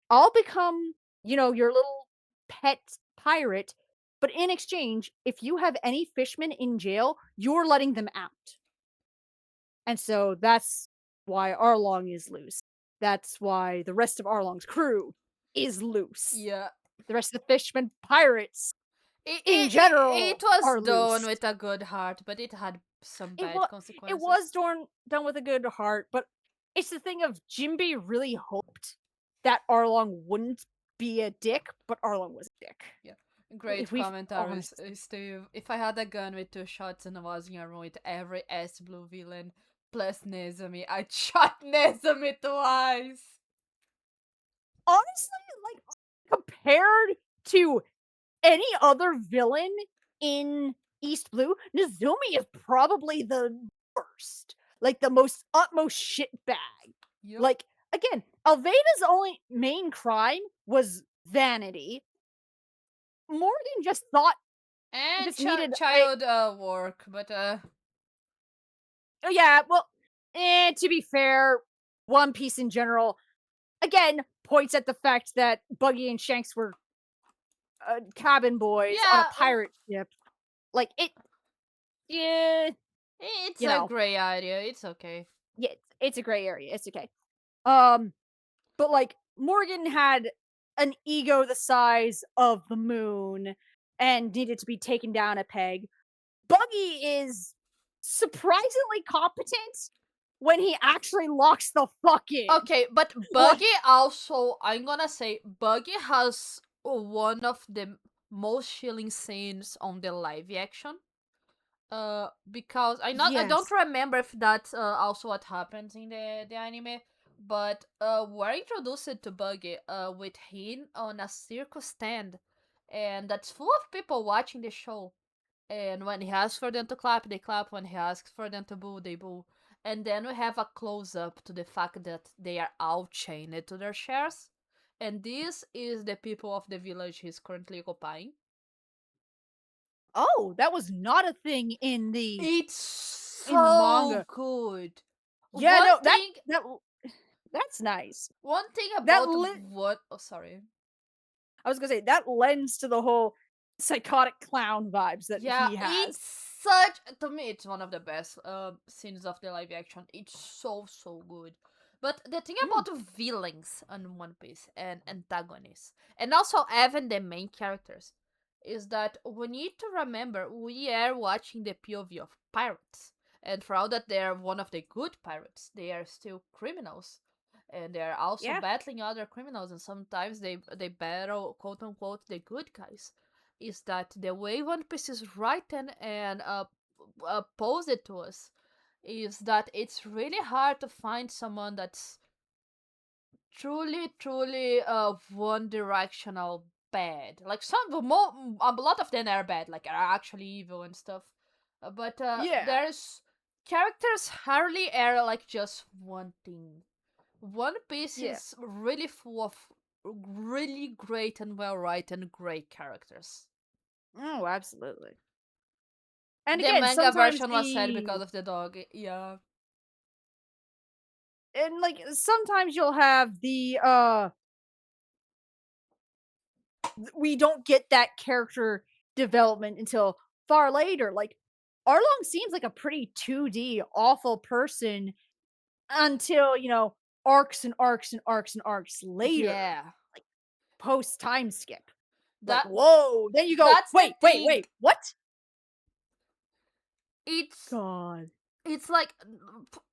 Speaker 2: I'll become, your little pet pirate, but in exchange, if you have any fishmen in jail, you're letting them out. And so why Arlong is loose. That's why the rest of Arlong's crew is loose.
Speaker 1: Yeah.
Speaker 2: The rest of the fishermen pirates in
Speaker 1: It
Speaker 2: general
Speaker 1: was
Speaker 2: are
Speaker 1: done
Speaker 2: loose.
Speaker 1: with a good heart, but it had some
Speaker 2: It
Speaker 1: bad
Speaker 2: was it was
Speaker 1: consequences.
Speaker 2: done with a good heart, but it's the thing of Jinbei really hoped that Arlong wouldn't be a dick, but Arlong was a dick.
Speaker 1: Yeah.
Speaker 2: If
Speaker 1: Great
Speaker 2: we
Speaker 1: commentaries,
Speaker 2: honest.
Speaker 1: Steve. If I had a gun with two shots and I was in a room with every S blue villain plus Nezumi, I'd shot Nezumi twice.
Speaker 2: Honestly, like compared to any other villain in East Blue, Nizumi is probably the worst. Like the most utmost shitbag.
Speaker 1: Yep.
Speaker 2: Like again, Alveda's only main crime was vanity. Morgan just thought
Speaker 1: And
Speaker 2: just needed a
Speaker 1: child work, but
Speaker 2: oh yeah, well, to be fair, One Piece in general again points at the fact that Buggy and Shanks were cabin boys on a
Speaker 1: yeah,
Speaker 2: pirate ship. Like it, yeah,
Speaker 1: it's
Speaker 2: you
Speaker 1: a
Speaker 2: know,
Speaker 1: gray area. It's okay.
Speaker 2: yeah, it's a gray area. It's okay. Um, but like Morgan had an ego the size of the moon and needed to be taken down a peg. Buggy is surprisingly competent when he actually locks the fuck in.
Speaker 1: Okay, but
Speaker 2: Like,
Speaker 1: Buggy also, I'm gonna say, Buggy has one of the most chilling scenes on the live action. Because I don't
Speaker 2: yes.
Speaker 1: remember if that's also what happens in the anime, but we're introduced to Buggy with him on a circus stand, and that's full of people watching the show. And when he asks for them to clap, they clap. When he asks for them to boo, they boo. And then we have a close up to the fact that they are all chained to their chairs. And this is the people of the village he's currently occupying.
Speaker 2: Oh, that was not a thing
Speaker 1: It's
Speaker 2: in the
Speaker 1: so
Speaker 2: manga.
Speaker 1: good.
Speaker 2: Yeah,
Speaker 1: One
Speaker 2: no,
Speaker 1: thing
Speaker 2: that's nice.
Speaker 1: one thing
Speaker 2: That
Speaker 1: about
Speaker 2: li-
Speaker 1: what oh sorry.
Speaker 2: I was gonna say that lends to the whole psychotic clown vibes that
Speaker 1: Yeah,
Speaker 2: he has.
Speaker 1: it's such to me it's one of the best scenes of the live action. It's so good. But the thing
Speaker 2: Mm,
Speaker 1: about villains on One Piece and antagonists, and also even the main characters, is that we need to remember we are watching the POV of pirates. And for all that they are one of the good pirates, they are still criminals. And they're also
Speaker 2: yeah.
Speaker 1: battling other criminals, and sometimes they battle quote unquote the good guys. Is that the way One Piece is written and posed to us is that it's really hard to find someone that's truly one directional bad. Like a lot of them are bad, like are actually evil and stuff. But
Speaker 2: Yeah.
Speaker 1: there's characters hardly are like just one thing. One Piece
Speaker 2: Yeah.
Speaker 1: is really full of really great and well written great characters.
Speaker 2: Oh, absolutely. And
Speaker 1: The
Speaker 2: again,
Speaker 1: manga
Speaker 2: sometimes
Speaker 1: version was sad
Speaker 2: the
Speaker 1: because of the dog. Yeah.
Speaker 2: and like sometimes you'll have the we don't get that character development until far later. Like Arlong seems like a pretty 2D awful person until, arcs and arcs and arcs and arcs later,
Speaker 1: Yeah.
Speaker 2: like post time skip. Like,
Speaker 1: That
Speaker 2: whoa, then you go,
Speaker 1: that's the
Speaker 2: wait, wait,
Speaker 1: thing.
Speaker 2: wait, what?
Speaker 1: It's
Speaker 2: God.
Speaker 1: it's like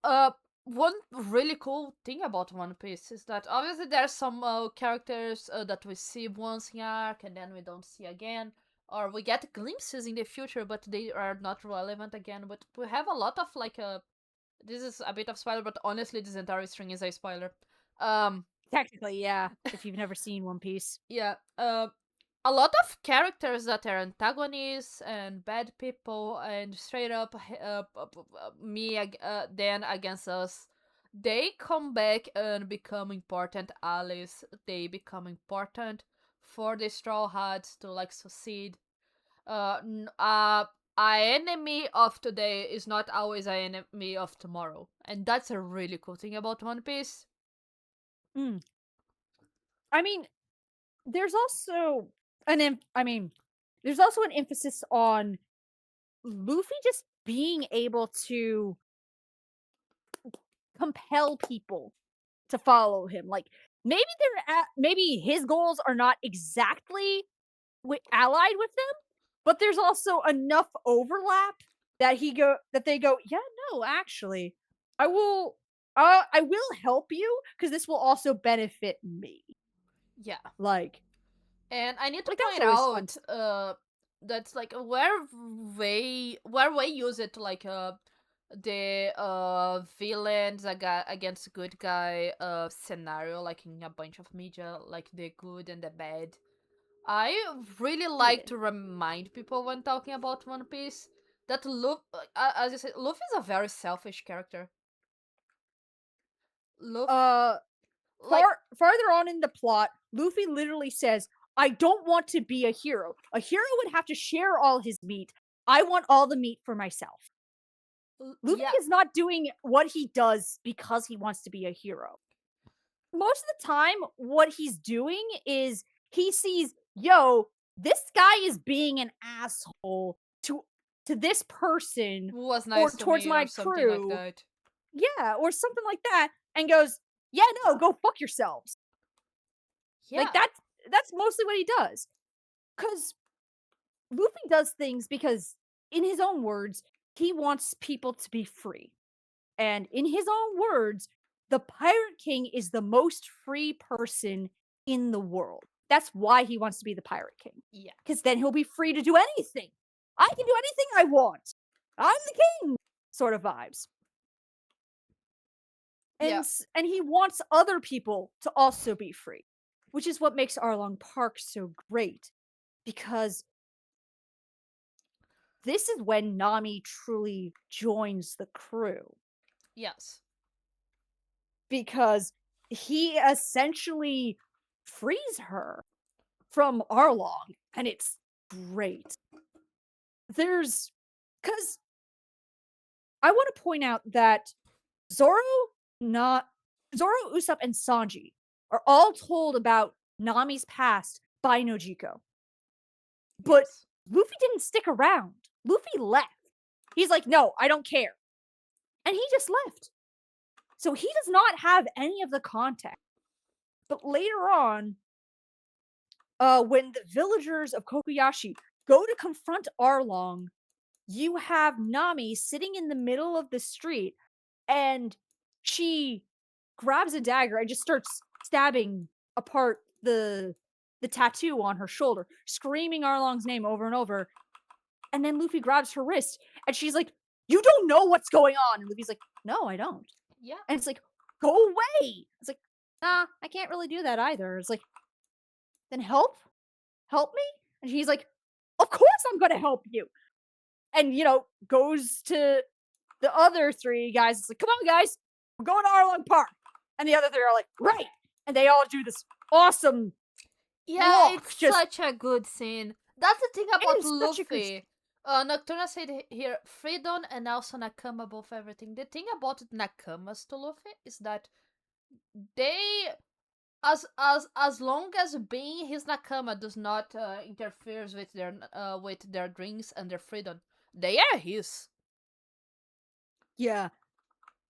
Speaker 1: uh one really cool thing about One Piece is that obviously there's some characters that we see once in arc and then we don't see again, or we get glimpses in the future but they are not relevant again. But we have a lot of like this is a bit of spoiler, but honestly this entire string is a spoiler. Um
Speaker 2: Technically, yeah, if you've never seen One Piece.
Speaker 1: yeah. A lot of characters that are antagonists and bad people and straight up then against us, they come back and become important allies. They become important for the Straw Hats to like succeed. A enemy of today is not always an enemy of tomorrow, and that's a really cool thing about One Piece.
Speaker 2: Mm. I mean, there's also there's also an emphasis on Luffy just being able to compel people to follow him. Like maybe his goals are not exactly allied with them, but there's also enough overlap that they go, yeah, no, actually, I will. I will help you because this will also benefit me.
Speaker 1: Yeah.
Speaker 2: Like,
Speaker 1: And I need to
Speaker 2: that was
Speaker 1: point
Speaker 2: always fun.
Speaker 1: out that's like where we use it like the villains against good guy scenario, like in a bunch of media, like the good and the bad. I really like
Speaker 2: Yeah.
Speaker 1: to remind people when talking about One Piece that Luffy, as you said, Luffy is a very selfish character. Luffy,
Speaker 2: Uh,
Speaker 1: like,
Speaker 2: farther on in the plot, Luffy literally says, "I don't want to be a hero. A hero would have to share all his meat. I want all the meat for myself." Luffy
Speaker 1: yeah,
Speaker 2: is not doing what he does because he wants to be a hero. Most of the time, what he's doing is he sees, yo, this guy is being an asshole to this person
Speaker 1: who was
Speaker 2: or
Speaker 1: nice to
Speaker 2: towards
Speaker 1: me or
Speaker 2: my
Speaker 1: something like
Speaker 2: crew,
Speaker 1: that.
Speaker 2: yeah, or something like that, and goes, yeah, no, go fuck yourselves. Like
Speaker 1: Yeah,
Speaker 2: that's mostly what he does. Cause Luffy does things because, in his own words, he wants people to be free. And in his own words, the Pirate King is the most free person in the world. That's why he wants to be the Pirate King.
Speaker 1: yeah,
Speaker 2: Because then he'll be free to do anything. I can do anything I want. I'm the king. Sort of vibes.
Speaker 1: yeah,
Speaker 2: And he wants other people to also be free, which is what makes Arlong Park so great. Because this is when Nami truly joins the crew.
Speaker 1: yes,
Speaker 2: Because he essentially frees her from Arlong, and it's great. There's because I want to point out that Zoro, not Zoro, Usopp, and Sanji are all told about Nami's past by Nojiko, but
Speaker 1: yes,
Speaker 2: Luffy didn't stick around. Luffy left. He's like, no, I don't care, and he just left. So he does not have any of the context. But later on, when the villagers of Kokoyashi go to confront Arlong, you have Nami sitting in the middle of the street and she grabs a dagger and just starts stabbing apart the tattoo on her shoulder, screaming Arlong's name over and over. And then Luffy grabs her wrist and she's like, "You don't know what's going on." And Luffy's like, "No, I don't."
Speaker 1: yeah,
Speaker 2: And it's like, "Go away." It's like, "Nah, I can't really do that either." It's like, "Then help me?" And he's like, "Of course I'm gonna help you." And goes to the other three guys. It's like, "Come on, guys, we're going to Arlong Park." And the other three are like, "Right." And they all do this awesome
Speaker 1: yeah. It's
Speaker 2: walk. Just
Speaker 1: such a good scene. That's the thing
Speaker 2: it
Speaker 1: about
Speaker 2: is such a good.
Speaker 1: Luffy. Nocturna said here, Freedom and also Nakama above everything. The thing about Nakamas to Luffy is that they, as long as being his Nakama does not interferes with their dreams and their freedom, they are his.
Speaker 2: Yeah,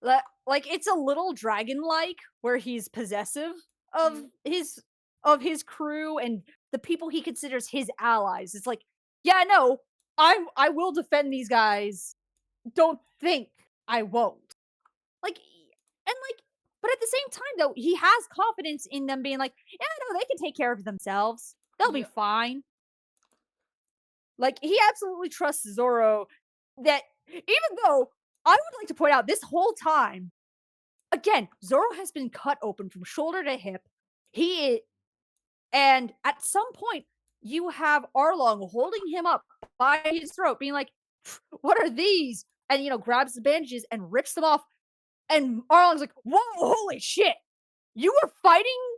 Speaker 2: like it's a little dragon like where he's possessive of
Speaker 1: Mm,
Speaker 2: his of his crew and the people he considers his allies. It's like, yeah, no, I will defend these guys. Don't think I won't. Like, and like, but at the same time, though, he has confidence in them being like, yeah, no, they can take care of themselves. They'll be
Speaker 1: yeah,
Speaker 2: fine. Like, he absolutely trusts Zoro that even though I would like to point out this whole time, again, Zoro has been cut open from shoulder to hip. He and at some point, you have Arlong holding him up by his throat, being like, "What are these?" And grabs the bandages and rips them off. And Arlong's like, "Whoa, holy shit! You were fighting?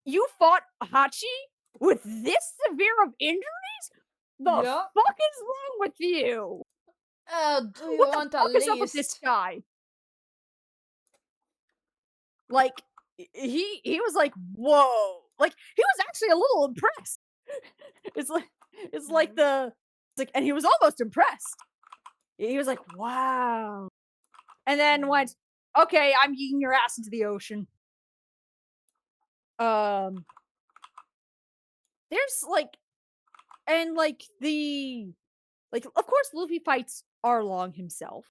Speaker 2: You fought Hachi with this severe of injuries? The
Speaker 1: yeah.
Speaker 2: fuck is wrong with you?
Speaker 1: Do you
Speaker 2: What the
Speaker 1: want a
Speaker 2: fuck is up with this
Speaker 1: list?
Speaker 2: guy?" Like, he was like, "Whoa!" Like, he was actually a little impressed. It's like it's like
Speaker 1: Mm,
Speaker 2: the it's like, and he was almost impressed. He was like, "Wow." And then
Speaker 1: mm.
Speaker 2: went, Okay, I'm yeeting your ass into the ocean. Um, there's like, and like of course, Luffy fights Arlong himself.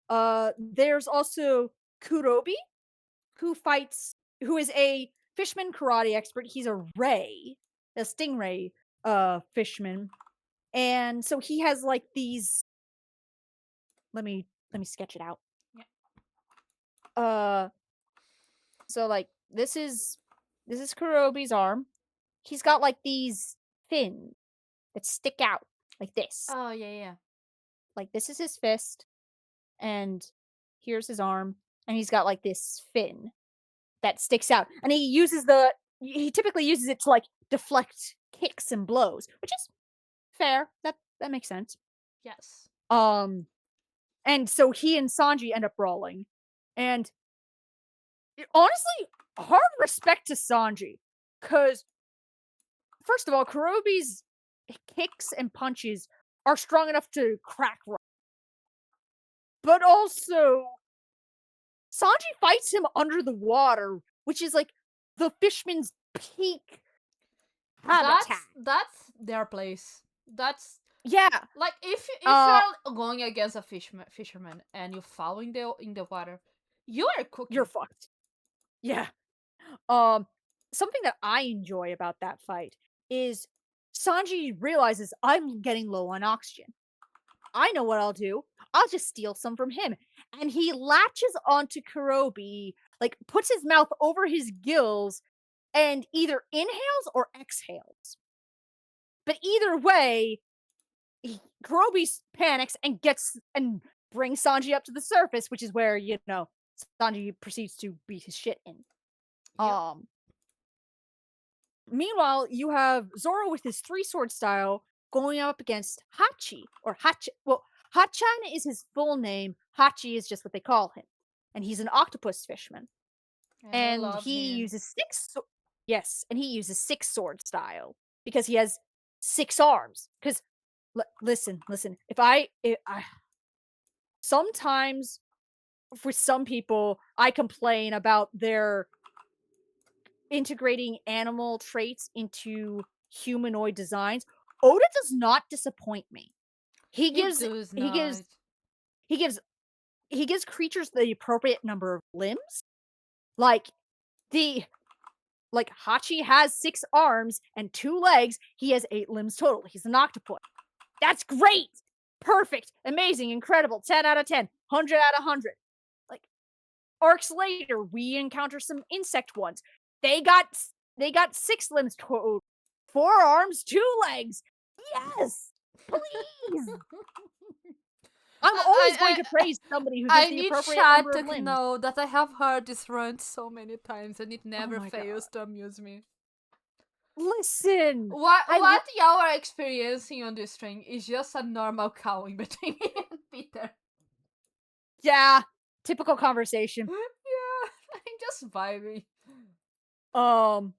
Speaker 2: There's also Kurobi, who is a fishman karate expert. He's a stingray fishman. And so he has like these let me sketch it out.
Speaker 1: Yeah.
Speaker 2: Uh so like this is Kurobi's arm. He's got like these fins that stick out like this.
Speaker 1: Oh yeah, yeah.
Speaker 2: Like this is his fist and here's his arm and he's got like this fin that sticks out. And he typically uses it to like deflect kicks and blows, which is fair. That makes sense.
Speaker 1: Yes.
Speaker 2: Um and so he and Sanji end up brawling. And honestly, hard respect to Sanji cuz first of all, Kurobi's kicks and punches are strong enough to crack rock. But also Sanji fights him under the water, which is like the fishman's peak habitat.
Speaker 1: That's their place. That's
Speaker 2: Yeah.
Speaker 1: like if
Speaker 2: Uh
Speaker 1: you're going against a fisherman and you fall in the water, you are
Speaker 2: you're
Speaker 1: cooking.
Speaker 2: fucked. Yeah. Um Something that I enjoy about that fight is Sanji realizes I'm getting low on oxygen. I know what I'll do. I'll just steal some from him. And he latches onto Kurobi, like puts his mouth over his gills and either inhales or exhales. But either way, Kurobi panics and gets and brings Sanji up to the surface, which is where, Sanji proceeds to beat his shit in.
Speaker 1: Yep.
Speaker 2: Um Meanwhile, you have Zoro with his three sword style going up against Hachi or Hachi. Well, Hachan is his full name. Hachi is just what they call him, and he's an octopus fisherman.
Speaker 1: And we
Speaker 2: And
Speaker 1: love
Speaker 2: he
Speaker 1: him.
Speaker 2: uses yes, and he uses six sword style because he has six arms. Because listen, if I sometimes for some people I complain about their integrating animal traits into humanoid designs. Oda does not disappoint me. He
Speaker 1: He
Speaker 2: gives
Speaker 1: does
Speaker 2: he gives
Speaker 1: not.
Speaker 2: he gives he gives creatures the appropriate number of limbs. Like the like Hachi has six arms and two legs. He has eight limbs total. He's an octopus. That's great. Perfect. Amazing. Incredible. 10 out of 10. 100 out of 100. Like arcs later, we encounter some insect ones. They got they got six limbs total, four arms, two legs. Yes, please. I'm
Speaker 1: I,
Speaker 2: always going
Speaker 1: I,
Speaker 2: to praise somebody who gives
Speaker 1: I
Speaker 2: the
Speaker 1: need
Speaker 2: appropriate
Speaker 1: Chad
Speaker 2: number
Speaker 1: to
Speaker 2: of limbs.
Speaker 1: know that I have heard this rant so many times and it
Speaker 2: Oh
Speaker 1: never
Speaker 2: my god!
Speaker 1: fails to amuse me.
Speaker 2: Listen,
Speaker 1: What
Speaker 2: I
Speaker 1: what y'all are experiencing on this string is just a normal cowing between me and Peter.
Speaker 2: yeah, typical conversation.
Speaker 1: Yeah, I'm just vibing.
Speaker 2: Um,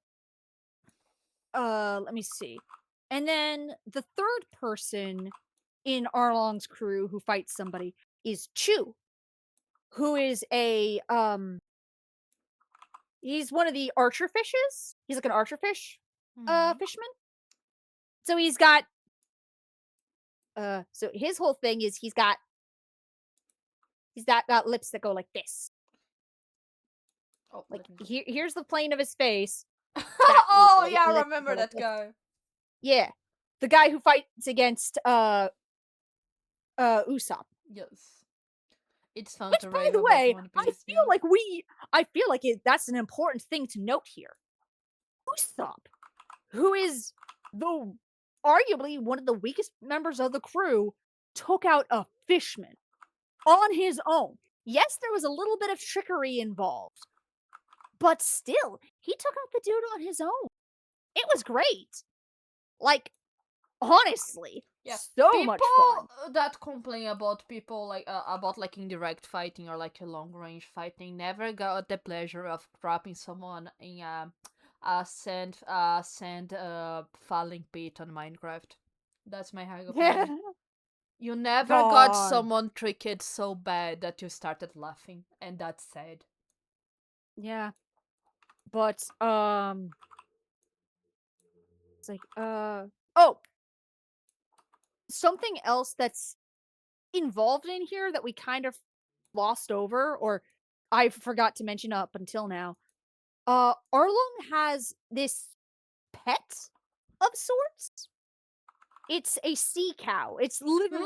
Speaker 2: let me see, and then the third person in Arlong's crew who fights somebody is Chu, who is he's one of the archer fishes. He's like an archer
Speaker 1: Hmm.
Speaker 2: fisherman. So so his whole thing is got lips that go like this.
Speaker 1: Oh,
Speaker 2: Like
Speaker 1: let me.
Speaker 2: here's the plane of his face. That
Speaker 1: Oh yeah, I
Speaker 2: lips that
Speaker 1: remember
Speaker 2: go like
Speaker 1: that
Speaker 2: this.
Speaker 1: guy.
Speaker 2: Yeah. The guy who fights against Usopp.
Speaker 1: Yes, it's fun
Speaker 2: Which
Speaker 1: to
Speaker 2: by
Speaker 1: rave
Speaker 2: the
Speaker 1: about
Speaker 2: way,
Speaker 1: One Piece. Yeah.
Speaker 2: I feel like that's an important thing to note here. Usopp, who is the arguably one of the weakest members of the crew, took out a fishman on his own. Yes, there was a little bit of trickery involved, but still, he took out the dude on his own. It was great. Like, honestly,
Speaker 1: Yeah,
Speaker 2: so
Speaker 1: people
Speaker 2: much fun.
Speaker 1: that complain about people about like indirect fighting or like a long range fighting never got the pleasure of dropping someone in a sand falling pit on Minecraft. That's my high opinion. You never got
Speaker 2: God.
Speaker 1: someone tricked so bad that you started laughing, and that's sad.
Speaker 2: Yeah. But it's like oh, something else that's involved in here that we kind of glossed over or I forgot to mention up until now. Arlong has this pet of sorts. It's a sea cow. It's literally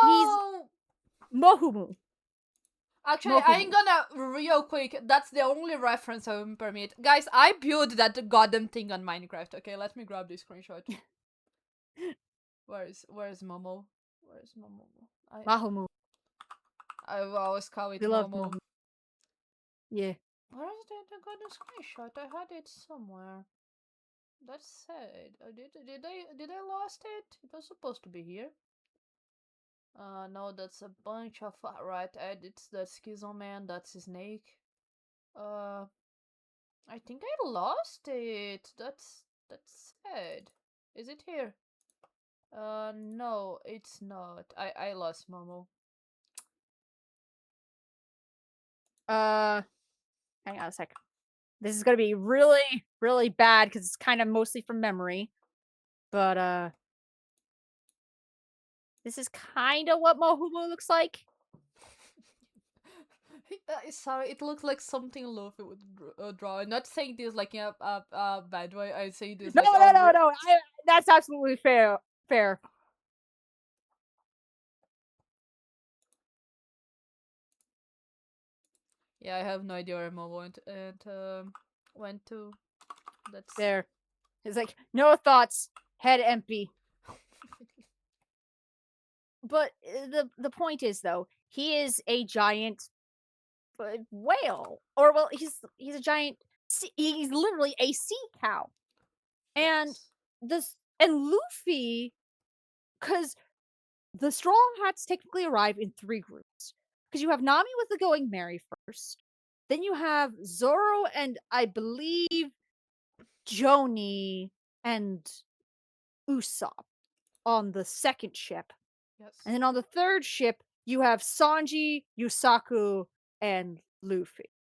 Speaker 2: he's
Speaker 1: Momo!
Speaker 2: Mohumu.
Speaker 1: Actually, I'm
Speaker 2: Mohumu.
Speaker 1: gonna real quick. That's the only reference I will permit, guys. I built that goddamn thing on Minecraft. Okay, let me grab this screenshot. Where's Momo? Where's Momo? I
Speaker 2: Mahumu.
Speaker 1: I will always call it
Speaker 2: We love
Speaker 1: Momo.
Speaker 2: Mohumu. Yeah.
Speaker 1: Where is the goddamn screenshot? I had it somewhere. That's sad. Did I lost it? It was supposed to be here. No, that's a bunch of right edits. That's Schizo Man. That's Snake. Uh, I think I lost it. That's sad. Is it here? No, it's not. I lost Momo.
Speaker 2: Uh hang on a sec. This is gonna be really, really bad because it's kind of mostly from memory. But this is kind of what Mohumu looks like.
Speaker 1: Sorry, it looks like something Luffy would draw. I'm not saying this like in a bad way. I say this
Speaker 2: No,
Speaker 1: like
Speaker 2: no, no, no. That's absolutely fair. Fair.
Speaker 1: yeah. I have no idea where Momo went to. That's
Speaker 2: There. It's like no thoughts, head empty. But the point is though, he is a giant whale, or well, he's a giant. He's literally a sea cow, and
Speaker 1: yes.
Speaker 2: this and Luffy, because the Straw Hats technically arrive in three groups. Because you have Nami with the Going Merry first, then you have Zoro and I believe Joni and Usopp on the second ship. And
Speaker 1: Yes.
Speaker 2: then on the third ship, you have Sanji, Yusaku, and Luffy.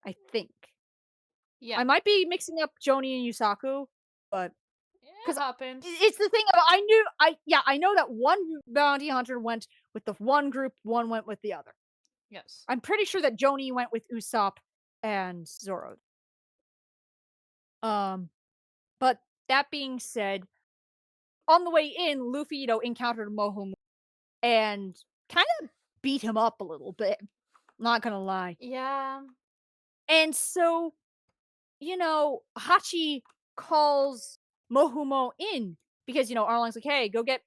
Speaker 2: I think.
Speaker 1: Yeah.
Speaker 2: I might be mixing up Joni and Yusaku, but
Speaker 1: It
Speaker 2: because
Speaker 1: happens.
Speaker 2: it's the thing of I know that one bounty hunter went with the one group, one went with the other.
Speaker 1: Yes.
Speaker 2: I'm pretty sure that Joni went with Usopp and Zoro. Um, but that being said, on the way in, Luffy, encountered Mohomu and kind of beat him up a little bit. Not gonna lie.
Speaker 1: Yeah.
Speaker 2: And so, Hachi calls Mohumo in because, Arlong's like, hey, go get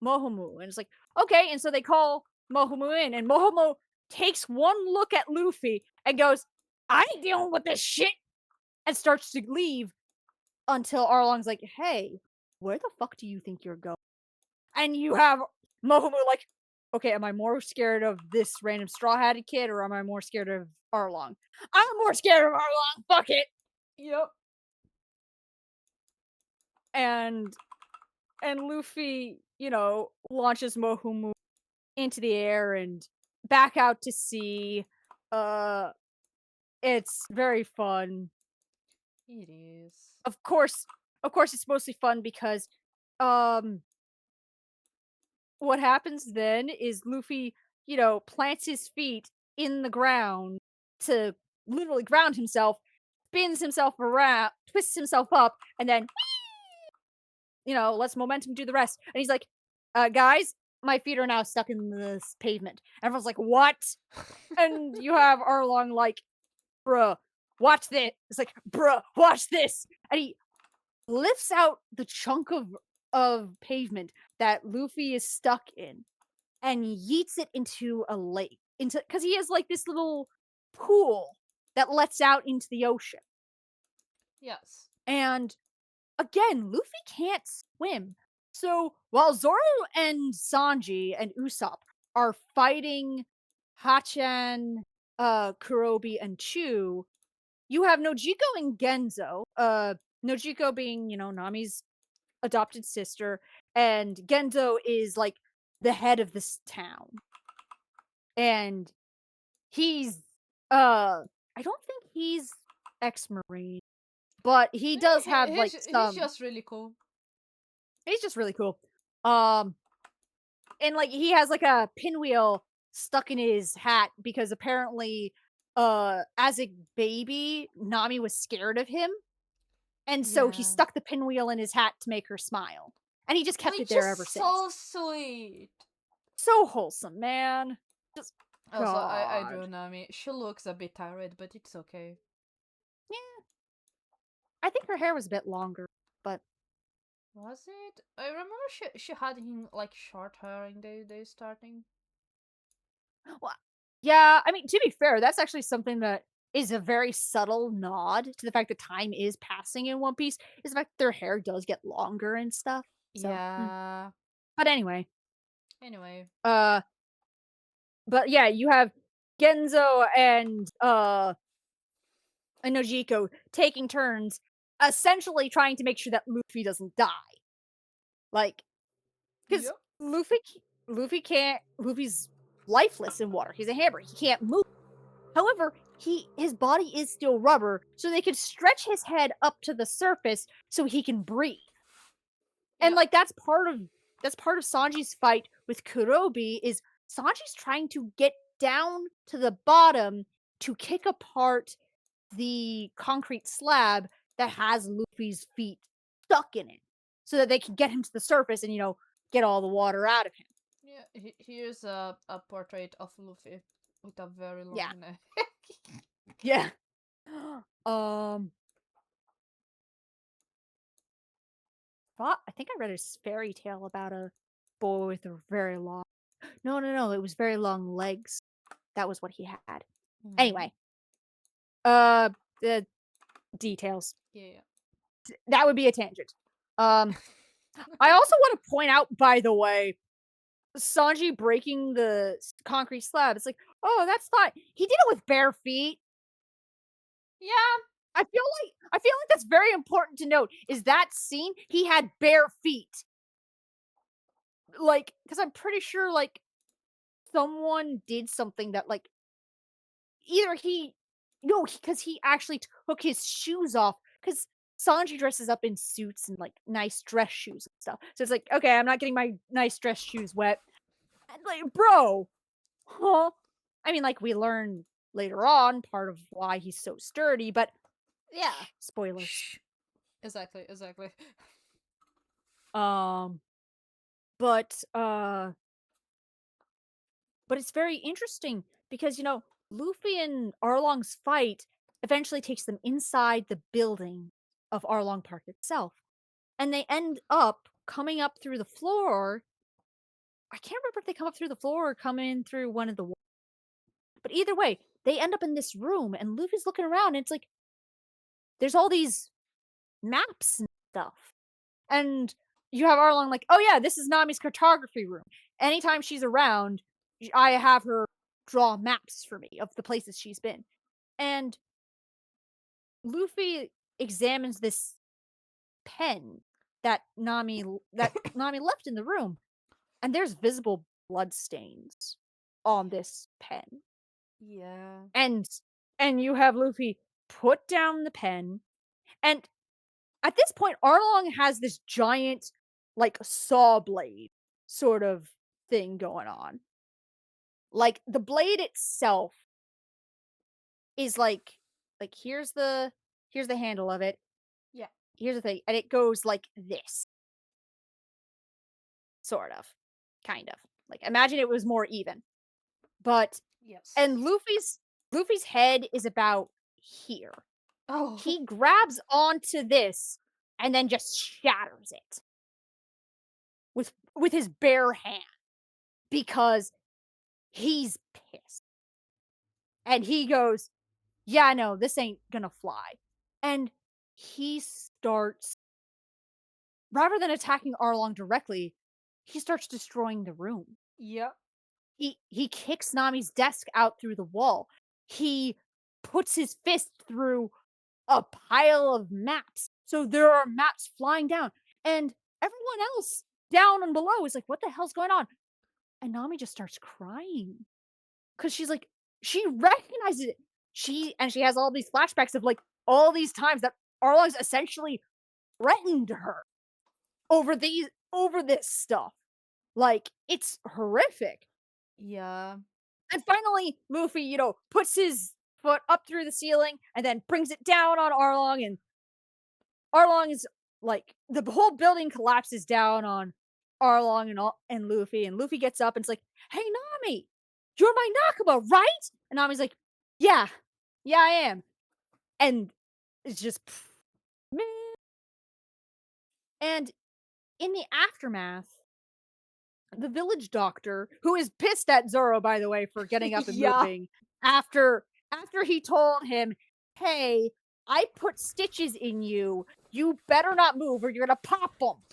Speaker 2: Mohumu. And it's like, okay. And so they call Mohumu in, and Mohumu takes one look at Luffy and goes, I ain't dealing with this shit, and starts to leave until Arlong's like, hey, where the fuck do you think you're going? And you have Mohumu like, okay, am I more scared of this random straw hatted kid or am I more scared of Arlong? I'm more scared of Arlong, fuck it.
Speaker 1: Yep.
Speaker 2: And Luffy, launches Mohumu into the air and back out to sea. Uh it's very fun.
Speaker 1: It is.
Speaker 2: Of course, it's mostly fun because um what happens then is Luffy, plants his feet in the ground to literally ground himself, spins himself around, twists himself up, and then, lets momentum do the rest. And he's like, guys, my feet are now stuck in this pavement. Everyone's like, what? And you have Arlong like, bruh, watch this. It's like, bruh, watch this. And he lifts out the chunk of pavement that Luffy is stuck in and yeets it into a lake. Into because he has like this little pool that lets out into the ocean.
Speaker 1: Yes.
Speaker 2: And again, Luffy can't swim. So while Zoro and Sanji and Usopp are fighting Hachan, Kurobi, and Chu, you have Nojiko and Genzo. Nojiko being, Nami's adopted sister, and Genzo is like the head of this town, and he's I don't think he's ex-marine, but he does have like
Speaker 1: He's
Speaker 2: some.
Speaker 1: just really cool.
Speaker 2: He's just really cool. Um, and like he has like a pinwheel stuck in his hat because apparently, as a baby, Nami was scared of him, and so he
Speaker 1: Yeah.
Speaker 2: stuck the pinwheel in his hat to make her smile, and he just kept it
Speaker 1: Which
Speaker 2: there
Speaker 1: is
Speaker 2: ever since.
Speaker 1: so sweet.
Speaker 2: So wholesome, man. Just
Speaker 1: Also, I
Speaker 2: God.
Speaker 1: drew Nami. She looks a bit tired, but it's okay.
Speaker 2: Yeah, I think her hair was a bit longer, but
Speaker 1: Was it? I remember she had him like short hair in the starting.
Speaker 2: well, yeah. I mean, to be fair, that's actually something that is a very subtle nod to the fact that time is passing in One Piece. Is the fact that their hair does get longer and stuff. So,
Speaker 1: Yeah.
Speaker 2: but anyway,
Speaker 1: Anyway.
Speaker 2: uh, but yeah, you have Genzo and Nojiko taking turns, essentially trying to make sure that Luffy doesn't die. Like, because
Speaker 1: Yep.
Speaker 2: Luffy's lifeless in water. He's a hammer. He can't move. However, his body is still rubber, so they could stretch his head up to the surface so he can breathe. And
Speaker 1: Yep.
Speaker 2: like that's part of Sanji's fight with Kurobi is Sanji's trying to get down to the bottom to kick apart the concrete slab that has Luffy's feet stuck in it so that they can get him to the surface and get all the water out of him.
Speaker 1: Yeah. Here's a portrait of Luffy with a very
Speaker 2: Yeah.
Speaker 1: long neck.
Speaker 2: Yeah. um I think I read a fairy tale about a boy with a very long. No, no, no, it was very long legs. That was what he had.
Speaker 1: Mhm.
Speaker 2: Anyway, uh, the details.
Speaker 1: Yeah.
Speaker 2: That would be a tangent. Um, I also want to point out, by the way, Sanji breaking the concrete slab. It's like, oh, that's fine. He did it with bare feet.
Speaker 1: Yeah.
Speaker 2: I feel like that's very important to note. Is that scene he had bare feet? Like, because I'm pretty sure like someone did something that like either he no, because he actually took his shoes off because Sanji dresses up in suits and like nice dress shoes and stuff. So it's like, okay, I'm not getting my nice dress shoes wet. And, like, bro, huh? I mean, like we learn later on part of why he's so sturdy, but
Speaker 1: Yeah.
Speaker 2: spoilers.
Speaker 1: Shh. Exactly. Exactly.
Speaker 2: Um, but uh, but it's very interesting because Luffy and Arlong's fight eventually takes them inside the building of Arlong Park itself. And they end up coming up through the floor. I can't remember if they come up through the floor or come in through one of the walls. But either way, they end up in this room and Luffy's looking around and it's like there's all these maps and stuff. And you have Arlong like, "Oh yeah, this is Nami's cartography room. Anytime she's around, I have her draw maps for me of the places she's been." And Luffy examines this pen that Nami left in the room, and there's visible blood stains on this pen.
Speaker 1: Yeah.
Speaker 2: And you have Luffy put down the pen, and at this point, Arlong has this giant, like, saw blade sort of thing going on. Like, the blade itself is here's the handle of it.
Speaker 1: Yeah.
Speaker 2: Here's the thing, and it goes like this, sort of, kind of. Like, imagine it was more even. But
Speaker 1: Yes.
Speaker 2: and Luffy's head is about here.
Speaker 1: Oh.
Speaker 2: He grabs onto this and then just shatters it with his bare hand because he's pissed. And he goes, "Yeah, no, this ain't gonna fly." And he starts rather than attacking Arlong directly, he starts destroying the room.
Speaker 1: Yeah.
Speaker 2: He kicks Nami's desk out through the wall. He puts his fist through a pile of maps. So there are maps flying down, and everyone else down and below is like, "What the hell's going on?" And Nami just starts crying because she's like, she recognizes it. She has all these flashbacks of like all these times that Arlong's essentially threatened her over this stuff. Like, it's horrific.
Speaker 1: Yeah.
Speaker 2: And finally, Luffy, puts his foot up through the ceiling and then brings it down on Arlong, and Arlong is like the whole building collapses down on Arlong and Luffy, and Luffy gets up and it's like, "Hey Nami, you're my Nakama, right?" And Nami's like, "Yeah, yeah, I am." And it's just man. And in the aftermath, the village doctor, who is pissed at Zoro, by the way, for getting up and
Speaker 1: Yeah.
Speaker 2: moving after he told him, "Hey, I put stitches in you. You better not move or you're gonna pop them."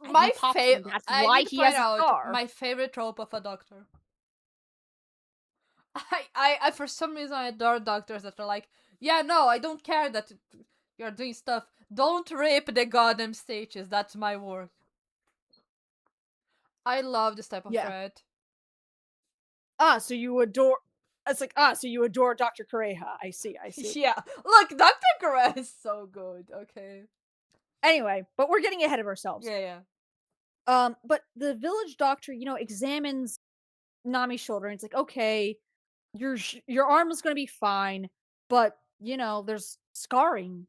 Speaker 2: And he pops them. That's
Speaker 1: I
Speaker 2: why
Speaker 1: need to
Speaker 2: he
Speaker 1: point
Speaker 2: has a
Speaker 1: out
Speaker 2: scar.
Speaker 1: my favorite trope of a doctor. I for some reason I adore doctors that are like, yeah, no, I don't care that you're doing stuff. Don't rape the goddamn stitches. That's my work. I love this type of
Speaker 2: Yeah.
Speaker 1: threat.
Speaker 2: So you adore. It's like so you adore Dr. Kureha. I see. I see.
Speaker 1: Yeah. Look, Dr. Gura is so good. Okay.
Speaker 2: Anyway, but we're getting ahead of ourselves.
Speaker 1: Yeah, yeah.
Speaker 2: But the village doctor, examines Nami's shoulder and it's like, okay, your arm is gonna be fine, but there's scarring.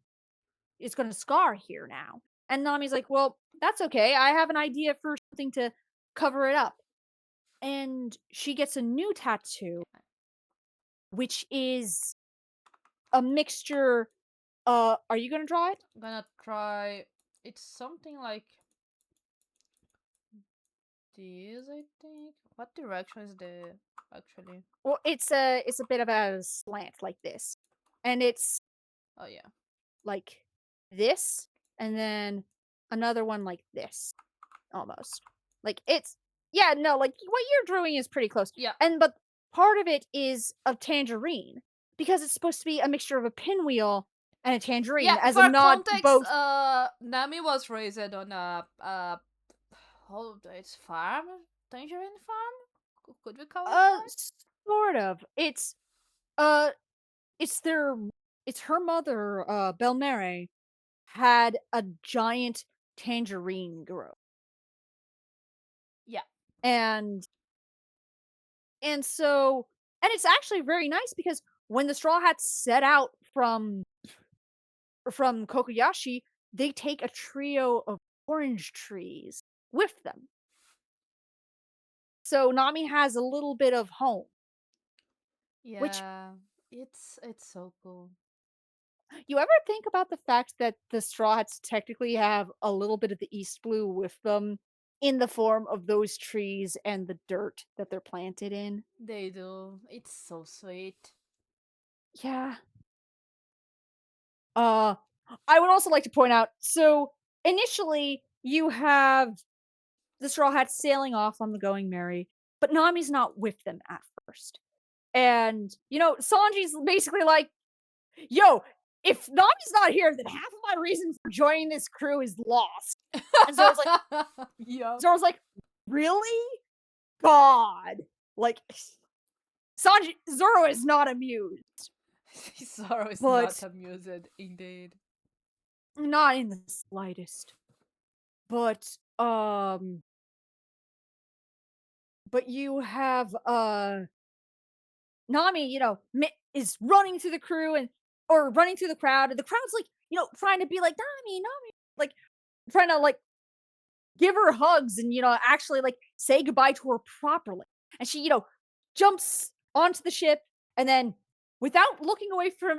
Speaker 2: It's gonna scar here now. And Nami's like, well, that's okay. I have an idea for something to cover it up. And she gets a new tattoo, which is a mixture. Are you gonna draw it?
Speaker 1: I'm gonna try. It's something like this, I think. What direction is the actually?
Speaker 2: Well, it's a bit of a slant like this, and it's
Speaker 1: Oh yeah.
Speaker 2: like this, and then another one like this, almost. Like it's yeah, no, like what you're drawing is pretty close.
Speaker 1: Yeah.
Speaker 2: And but part of it is a tangerine because it's supposed to be a mixture of a pinwheel and a tangerine
Speaker 1: Yeah,
Speaker 2: as a
Speaker 1: for
Speaker 2: nod to
Speaker 1: context,
Speaker 2: both.
Speaker 1: Nami was raised on a oh, it's farm, tangerine farm. Could we call it
Speaker 2: Uh,
Speaker 1: that?
Speaker 2: sort of. Uh, it's their, it's her mother, Belmere, had a giant tangerine grow,
Speaker 1: Yeah,
Speaker 2: and so, and it's actually very nice because when the Straw Hats set out from Kokoyashi, they take a trio of orange trees with them. So Nami has a little bit of home, which
Speaker 1: yeah. It's so cool.
Speaker 2: you ever think about the fact that the Straw Hats technically have a little bit of the East Blue with them in the form of those trees and the dirt that they're planted in?
Speaker 1: They do. It's so sweet.
Speaker 2: Yeah. Uh I would also like to point out, so initially you have the Straw Hats sailing off on the Going Merry, but Nami's not with them at first. And, Sanji's basically like, yo, if Nami's not here, then half of my reason for joining this crew is lost. And
Speaker 1: Yeah.
Speaker 2: Zoro's like, really? God. Like, Zoro is not amused,
Speaker 1: Sorrow is not
Speaker 2: but
Speaker 1: amused, indeed.
Speaker 2: not in the slightest. But, but you have, Nami, is running through the crew or running through the crowd, and the crowd's like, trying to be like, Nami, like, trying to like give her hugs and actually like say goodbye to her properly. And she, jumps onto the ship and then without looking away from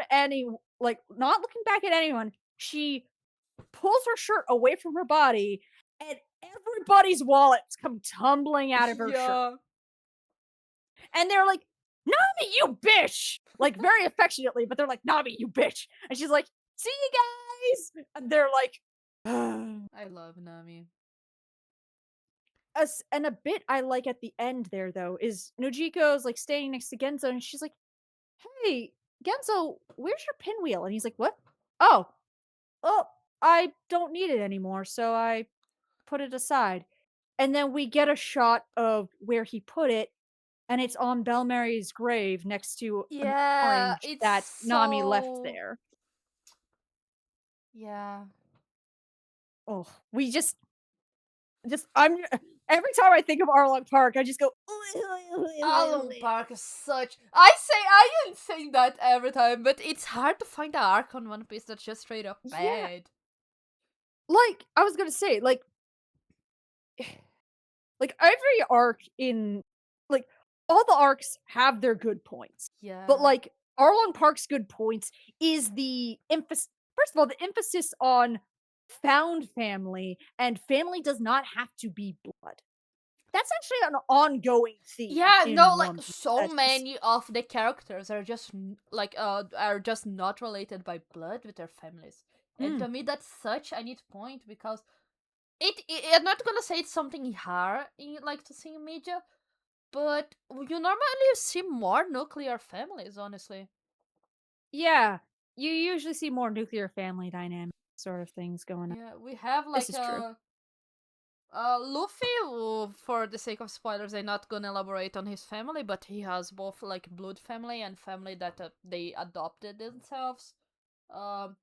Speaker 2: like not looking back at anyone, she pulls her shirt away from her body and everybody's wallets come tumbling out of her shirt.
Speaker 1: Yeah.
Speaker 2: And they're like, Nami, you bitch! Like very affectionately, but they're like, Nami, you bitch. And she's like, see you guys. And they're like,
Speaker 1: I love Nami.
Speaker 2: And a bit I like at the end there though is Nojiko's like standing next to Genzo and she's like, "Hey, Genzo, where's your pinwheel?" And he's like, "What? Oh, oh, I don't need it anymore, so I put it aside." and then we get a shot of where he put it, and it's on Belmary's grave next to an
Speaker 1: Yeah,
Speaker 2: orange
Speaker 1: it's
Speaker 2: that Nami left
Speaker 1: so
Speaker 2: there.
Speaker 1: yeah.
Speaker 2: Oh, we just I'm every time I think of Arlong Park, I just go.
Speaker 1: Arlong Park is such. I am saying that every time, but it's hard to find an arc on One Piece that's just straight up
Speaker 2: Yeah,
Speaker 1: bad.
Speaker 2: like I was gonna say, like every arc in like all the arcs have their good points, but
Speaker 1: Yeah.
Speaker 2: like Arlong Park's good points is the emphasis. First of all, the emphasis on found family and family does not have to be blood. That's actually an ongoing theme
Speaker 1: Yeah, no,
Speaker 2: in
Speaker 1: like
Speaker 2: One Piece.
Speaker 1: so
Speaker 2: That's just
Speaker 1: many of the characters are just are just not related by blood with their families. And
Speaker 2: mm,
Speaker 1: to me that's such a neat point because I'm not gonna say it's something hard in like to see in media, but you normally see more nuclear families, honestly.
Speaker 2: yeah. You usually see more nuclear family dynamic sort of things going on.
Speaker 1: Yeah, we have
Speaker 2: This
Speaker 1: like
Speaker 2: is true.
Speaker 1: Luffy, for the sake of spoilers, I'm not gonna elaborate on his family, but he has both like blood family and family that they adopted themselves. Um,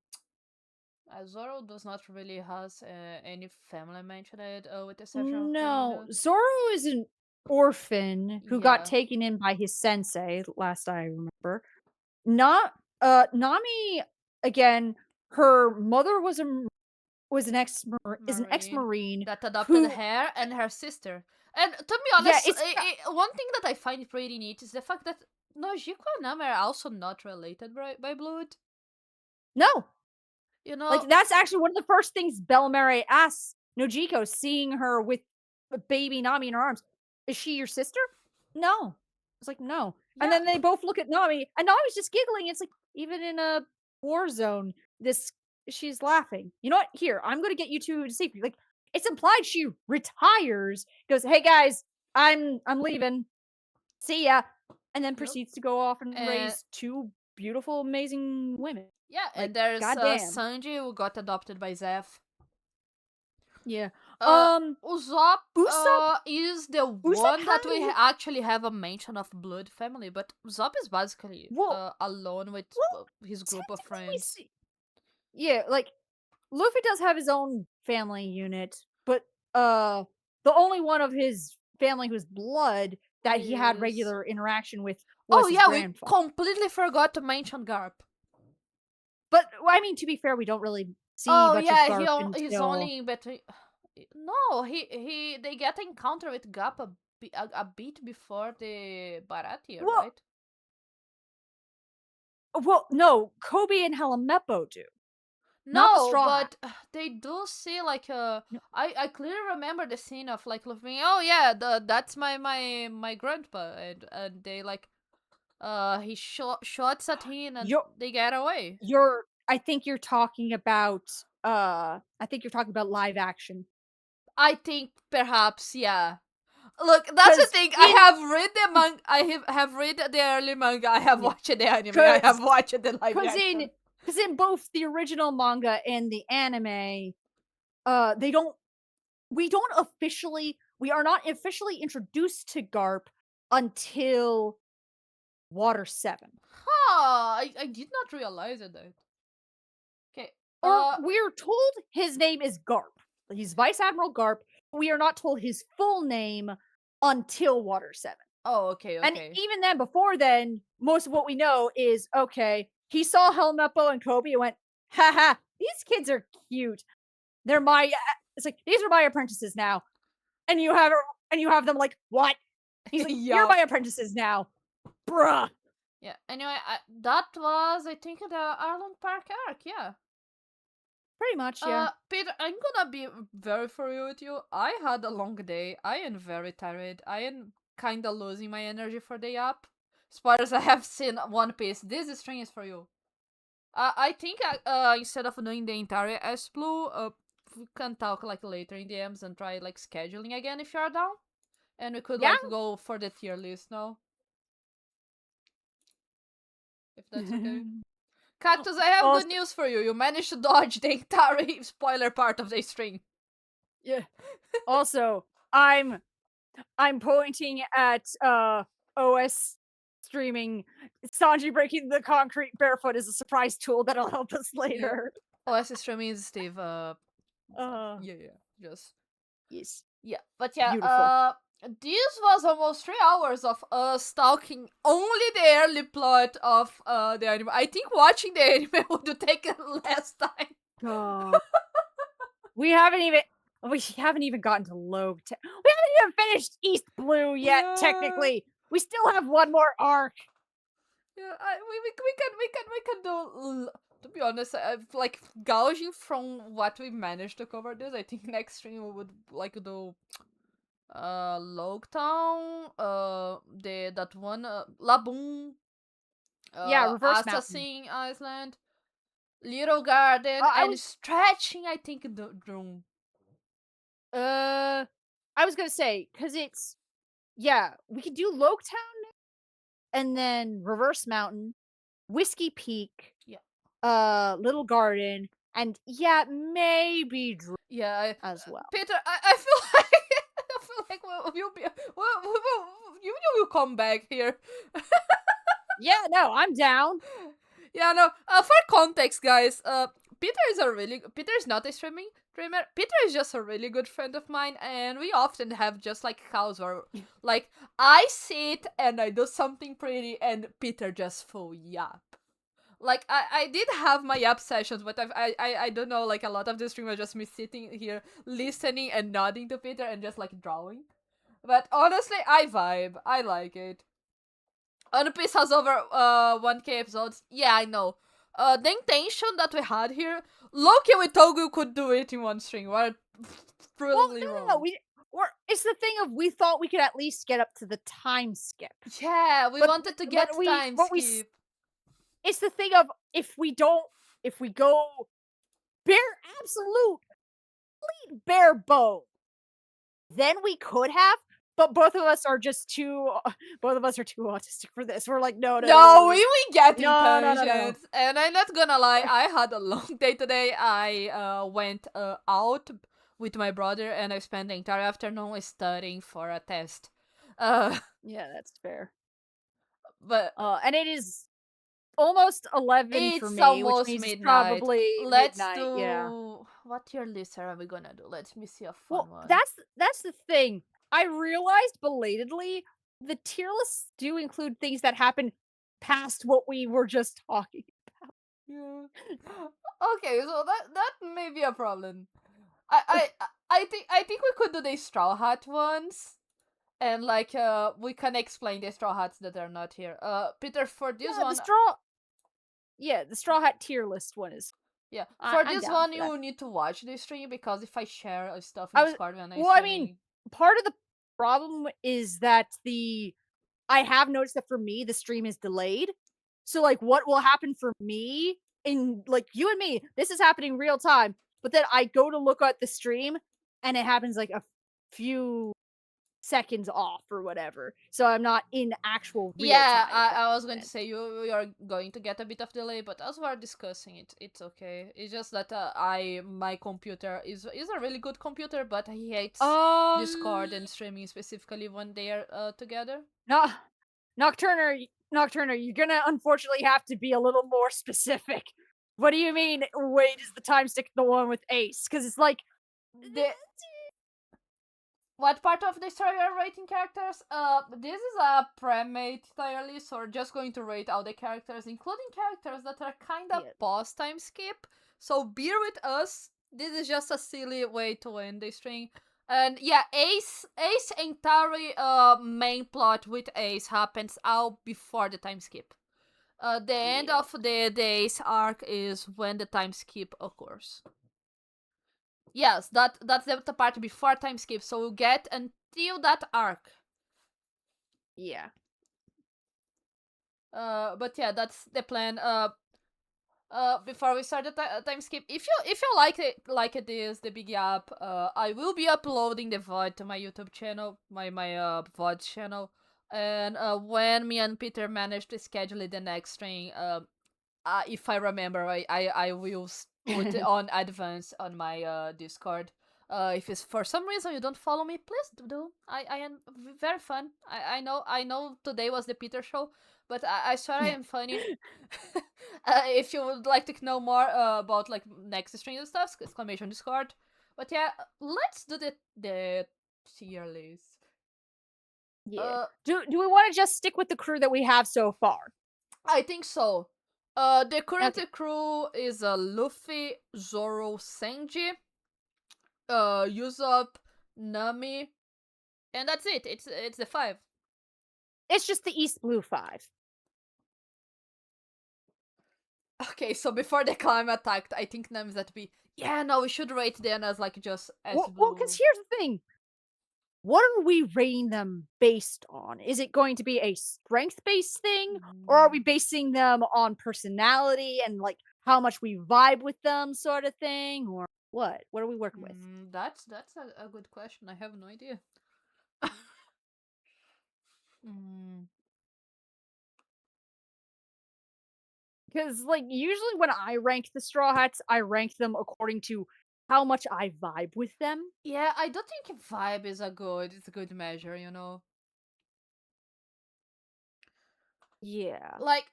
Speaker 1: Zoro does not really has any family mentioned, with the exception of
Speaker 2: No,
Speaker 1: Pain.
Speaker 2: Zoro is an orphan who got
Speaker 1: Yeah,
Speaker 2: taken in by his sensei, last I remember. Not Nami again, her mother was an
Speaker 1: Marine
Speaker 2: ex-marine
Speaker 1: that adopted
Speaker 2: who
Speaker 1: her and her sister. And to be
Speaker 2: yeah,
Speaker 1: honest, one thing that I find pretty neat is the fact that Nojiko and Nami are also not related by blood.
Speaker 2: no.
Speaker 1: You know,
Speaker 2: Like that's actually one of the first things Bellemere asks Nojiko, seeing her with a baby Nami in her arms. Is she your sister? No. It's like, no. And
Speaker 1: yeah,
Speaker 2: then they both look at Nami, and Nami's just giggling. It's like, even in a war zone, this she's laughing. You know what? Here, I'm gonna get you two to safety. Like, it's implied she retires, goes, hey guys, I'm leaving. See ya. And then
Speaker 1: yep.
Speaker 2: proceeds to go off and
Speaker 1: And
Speaker 2: raise two beautiful, amazing women.
Speaker 1: yeah, and
Speaker 2: Like,
Speaker 1: there's
Speaker 2: goddamn.
Speaker 1: Sanji who got adopted by Zeph.
Speaker 2: Yeah.
Speaker 1: Uh,
Speaker 2: Um,
Speaker 1: Usopp
Speaker 2: Usopp
Speaker 1: is the
Speaker 2: Usopp
Speaker 1: one that
Speaker 2: had
Speaker 1: we
Speaker 2: his
Speaker 1: actually have a mention of blood family, but Usopp is basically
Speaker 2: well,
Speaker 1: alone with
Speaker 2: well,
Speaker 1: his group of
Speaker 2: technically we
Speaker 1: friends.
Speaker 2: see yeah, like Luffy does have his own family unit, but the only one of his family who's blood that he had
Speaker 1: Is
Speaker 2: regular interaction with
Speaker 1: oh
Speaker 2: was his
Speaker 1: yeah, we
Speaker 2: grandfather.
Speaker 1: completely forgot to mention Garp.
Speaker 2: But well, I mean, to be fair, we don't really see
Speaker 1: Oh
Speaker 2: much of
Speaker 1: yeah,
Speaker 2: Garp
Speaker 1: he's
Speaker 2: until
Speaker 1: only in between. No, he they get encounter with Garp a bit before the Baratie,
Speaker 2: well,
Speaker 1: right?
Speaker 2: no, Kobe and Helmeppo do, not the
Speaker 1: No,
Speaker 2: Straw Hat.
Speaker 1: but they do see like
Speaker 2: No,
Speaker 1: I clearly remember the scene of like Luffy. Oh yeah, that's my grandpa, and they like he shots at him and
Speaker 2: you're
Speaker 1: they get away.
Speaker 2: you're I think you're talking about live action.
Speaker 1: I think perhaps yeah. Look, that's the
Speaker 2: Cause
Speaker 1: thing. I
Speaker 2: in
Speaker 1: have read the manga. I have read the early manga. I have
Speaker 2: yeah,
Speaker 1: watched the anime. I have
Speaker 2: cause
Speaker 1: watched the live
Speaker 2: cause in
Speaker 1: action.
Speaker 2: cause in both the original manga and the anime, they don't we are not officially introduced to Garp until Water 7.
Speaker 1: Huh? I did not realize it. Though. Okay.
Speaker 2: Or we're told his name is Garp. He's Vice Admiral Garp. We are not told his full name until Water 7.
Speaker 1: Oh, okay,
Speaker 2: And
Speaker 1: okay.
Speaker 2: even then, before then, most of what we know is okay, he saw Helmeppo and Kobe and went, haha, these kids are cute. They're my it's like these are my apprentices now. And you have them like, what? He's like, you're
Speaker 1: Yeah.
Speaker 2: my apprentices now. Bruh.
Speaker 1: Yeah. Anyway, that was I think the Arlong Park arc. Yeah.
Speaker 2: Pretty much, yeah.
Speaker 1: Peter, I'm gonna be very for real with you. I had a long day. I am very tired. I am kinda losing my energy for the app. Spoilers, I have seen One Piece. This string is for you. I think instead of doing the entire S Blue, we can talk like later in the M's and try like scheduling again if you're down. And we could
Speaker 2: Yeah.
Speaker 1: like go for the tier list now, if that's okay. Cactus, I have good
Speaker 2: Also,
Speaker 1: news for you. You managed to dodge the entire spoiler part of the string.
Speaker 2: yeah. Also, I'm pointing at OS streaming. Sanji breaking the concrete barefoot is a surprise tool that'll help us
Speaker 1: Yeah.
Speaker 2: later.
Speaker 1: OS streaming is Steve.
Speaker 2: Uh,
Speaker 1: Yeah. Just
Speaker 2: yes,
Speaker 1: yeah. But yeah.
Speaker 2: beautiful.
Speaker 1: This was almost 3 hours of us talking only the early plot of the anime. I think watching the anime would take less time.
Speaker 2: Uh, we haven't even gotten to Logue. We haven't even finished East Blue yet.
Speaker 1: Yeah.
Speaker 2: Technically, we still have one more arc.
Speaker 1: Yeah, we can do. To be honest, like gouging from what we managed to cover this. I think next stream we would like do Logtown, the that one, Laboon,
Speaker 2: Yeah, Reverse Mountain.
Speaker 1: Assassin Island, Little Garden,
Speaker 2: I
Speaker 1: and
Speaker 2: was
Speaker 1: stretching. I think the room.
Speaker 2: uh, I was gonna say because it's yeah, we could do Logue Town and then Reverse Mountain, Whiskey Peak,
Speaker 1: Yeah,
Speaker 2: Little Garden, and yeah, maybe Drew
Speaker 1: yeah.
Speaker 2: as well.
Speaker 1: Peter, I feel like I feel like you'll be you will come back here.
Speaker 2: Yeah, no, I'm down.
Speaker 1: Yeah, no. For context, guys, Peter is not a streamer. Peter is just a really good friend of mine, and we often have just like cows where, like, I sit and I do something pretty, and Peter just full yap. Like I did have my yap sessions, but I don't know. Like a lot of the stream was just me sitting here listening and nodding to Peter and just like drawing. But honestly, I vibe. I like it. One Piece has over 1K episodes. Yeah, I know. The intention that we had here, Loki with Togu could do it in one string. We're
Speaker 2: Well,
Speaker 1: truly
Speaker 2: no.
Speaker 1: wrong.
Speaker 2: It's the thing of we thought we could at least get up to the time skip,
Speaker 1: Yeah, we
Speaker 2: but
Speaker 1: wanted to get time
Speaker 2: but
Speaker 1: skip.
Speaker 2: it's the thing of if we go bare absolute bare bone, then we could have. But both of us are just too both of us are too autistic for this. We're like, no, no, no, no,
Speaker 1: No,
Speaker 2: no,
Speaker 1: we get in
Speaker 2: no, no, no, no.
Speaker 1: tangents. And I'm not gonna lie, I had a long day today. I went out with my brother and I spent the entire afternoon studying for a test. Uh,
Speaker 2: Yeah, that's fair.
Speaker 1: but
Speaker 2: And it is almost 11 for
Speaker 1: it's
Speaker 2: me, which
Speaker 1: almost
Speaker 2: means it's
Speaker 1: midnight.
Speaker 2: probably
Speaker 1: Let's
Speaker 2: midnight. Yeah.
Speaker 1: do what tier list are we gonna do? Let me see a
Speaker 2: Well,
Speaker 1: fun one.
Speaker 2: that's the thing. I realized belatedly the tier lists do include things that happen past what we were just talking.
Speaker 1: Yeah. Okay, so that may be a problem. I I I think we could do the Straw Hat ones. And like we can explain the Straw Hats that are not here. Peter, for this
Speaker 2: Yeah,
Speaker 1: one,
Speaker 2: the straw hat tier list one is.
Speaker 1: yeah, for
Speaker 2: I'm
Speaker 1: this
Speaker 2: down
Speaker 1: one
Speaker 2: for that.
Speaker 1: you need to watch the stream because if I share stuff in
Speaker 2: I was
Speaker 1: Discord when I'm
Speaker 2: well, I mean,
Speaker 1: streaming,
Speaker 2: part of the problem is that I have noticed that for me the stream is delayed. So like what will happen for me in like you and me, this is happening real time, but then I go to look at the stream and it happens like a few seconds off or whatever. So I'm not in actual real
Speaker 1: yeah,
Speaker 2: time, if that
Speaker 1: I was
Speaker 2: makes
Speaker 1: going to
Speaker 2: sense.
Speaker 1: say you are going to get a bit of delay, but as we're discussing it, it's okay. It's just that my computer is a really good computer, but he hates Discord and streaming specifically when they are together.
Speaker 2: No, Nocturner, you're gonna unfortunately have to be a little more specific. What do you mean? Wait, is the time stick the one with Ace? Because it's like
Speaker 1: The What part of the story are rating characters? This is a pre-made tier list, so we're just going to rate all the characters, including characters that are kind of
Speaker 2: yeah,
Speaker 1: pause time skip. So bear with us. This is just a silly way to end the string. And yeah, Ace entire main plot with Ace happens all before the time skip. The end
Speaker 2: yeah,
Speaker 1: of the Ace arc is when the time skip occurs. Yes, that's the part before time skip, so we'll get until that arc.
Speaker 2: yeah,
Speaker 1: But yeah, that's the plan. Before we start the time skip, if you like this the big app, I will be uploading the VOD to my YouTube channel, my VOD channel, and when me and Peter manage to schedule the next stream, if I remember, I will put it on advance on my Discord. If it's for some reason you don't follow me, please do. I am very fun. I know today was the Peter show, but I swear I am funny. If you would like to know more about like next stream and stuff, exclamation Discord. But yeah, let's do the tier list.
Speaker 2: Yeah. Do we want to just stick with the crew that we have so far?
Speaker 1: I think so. The current
Speaker 2: Okay.
Speaker 1: crew is Luffy, Zoro, Sanji, Usopp, Nami, and that's it. It's the 5.
Speaker 2: It's just the East Blue 5.
Speaker 1: Okay, so before the climate attacked, I think Nami's at B. Yeah, no, we should rate them as like just as
Speaker 2: Well,
Speaker 1: blue.
Speaker 2: because here's the thing. What are we rating them based on? Is it going to be a strength-based thing, or are we basing them on personality and like how much we vibe with them, sort of thing, or what? What are we working with?
Speaker 1: That's a good question. I have no idea.
Speaker 2: Because like usually when I rank the Straw Hats, I rank them according to how much I vibe with them.
Speaker 1: Yeah, I don't think vibe is a good measure, you know.
Speaker 2: Yeah.
Speaker 1: Like,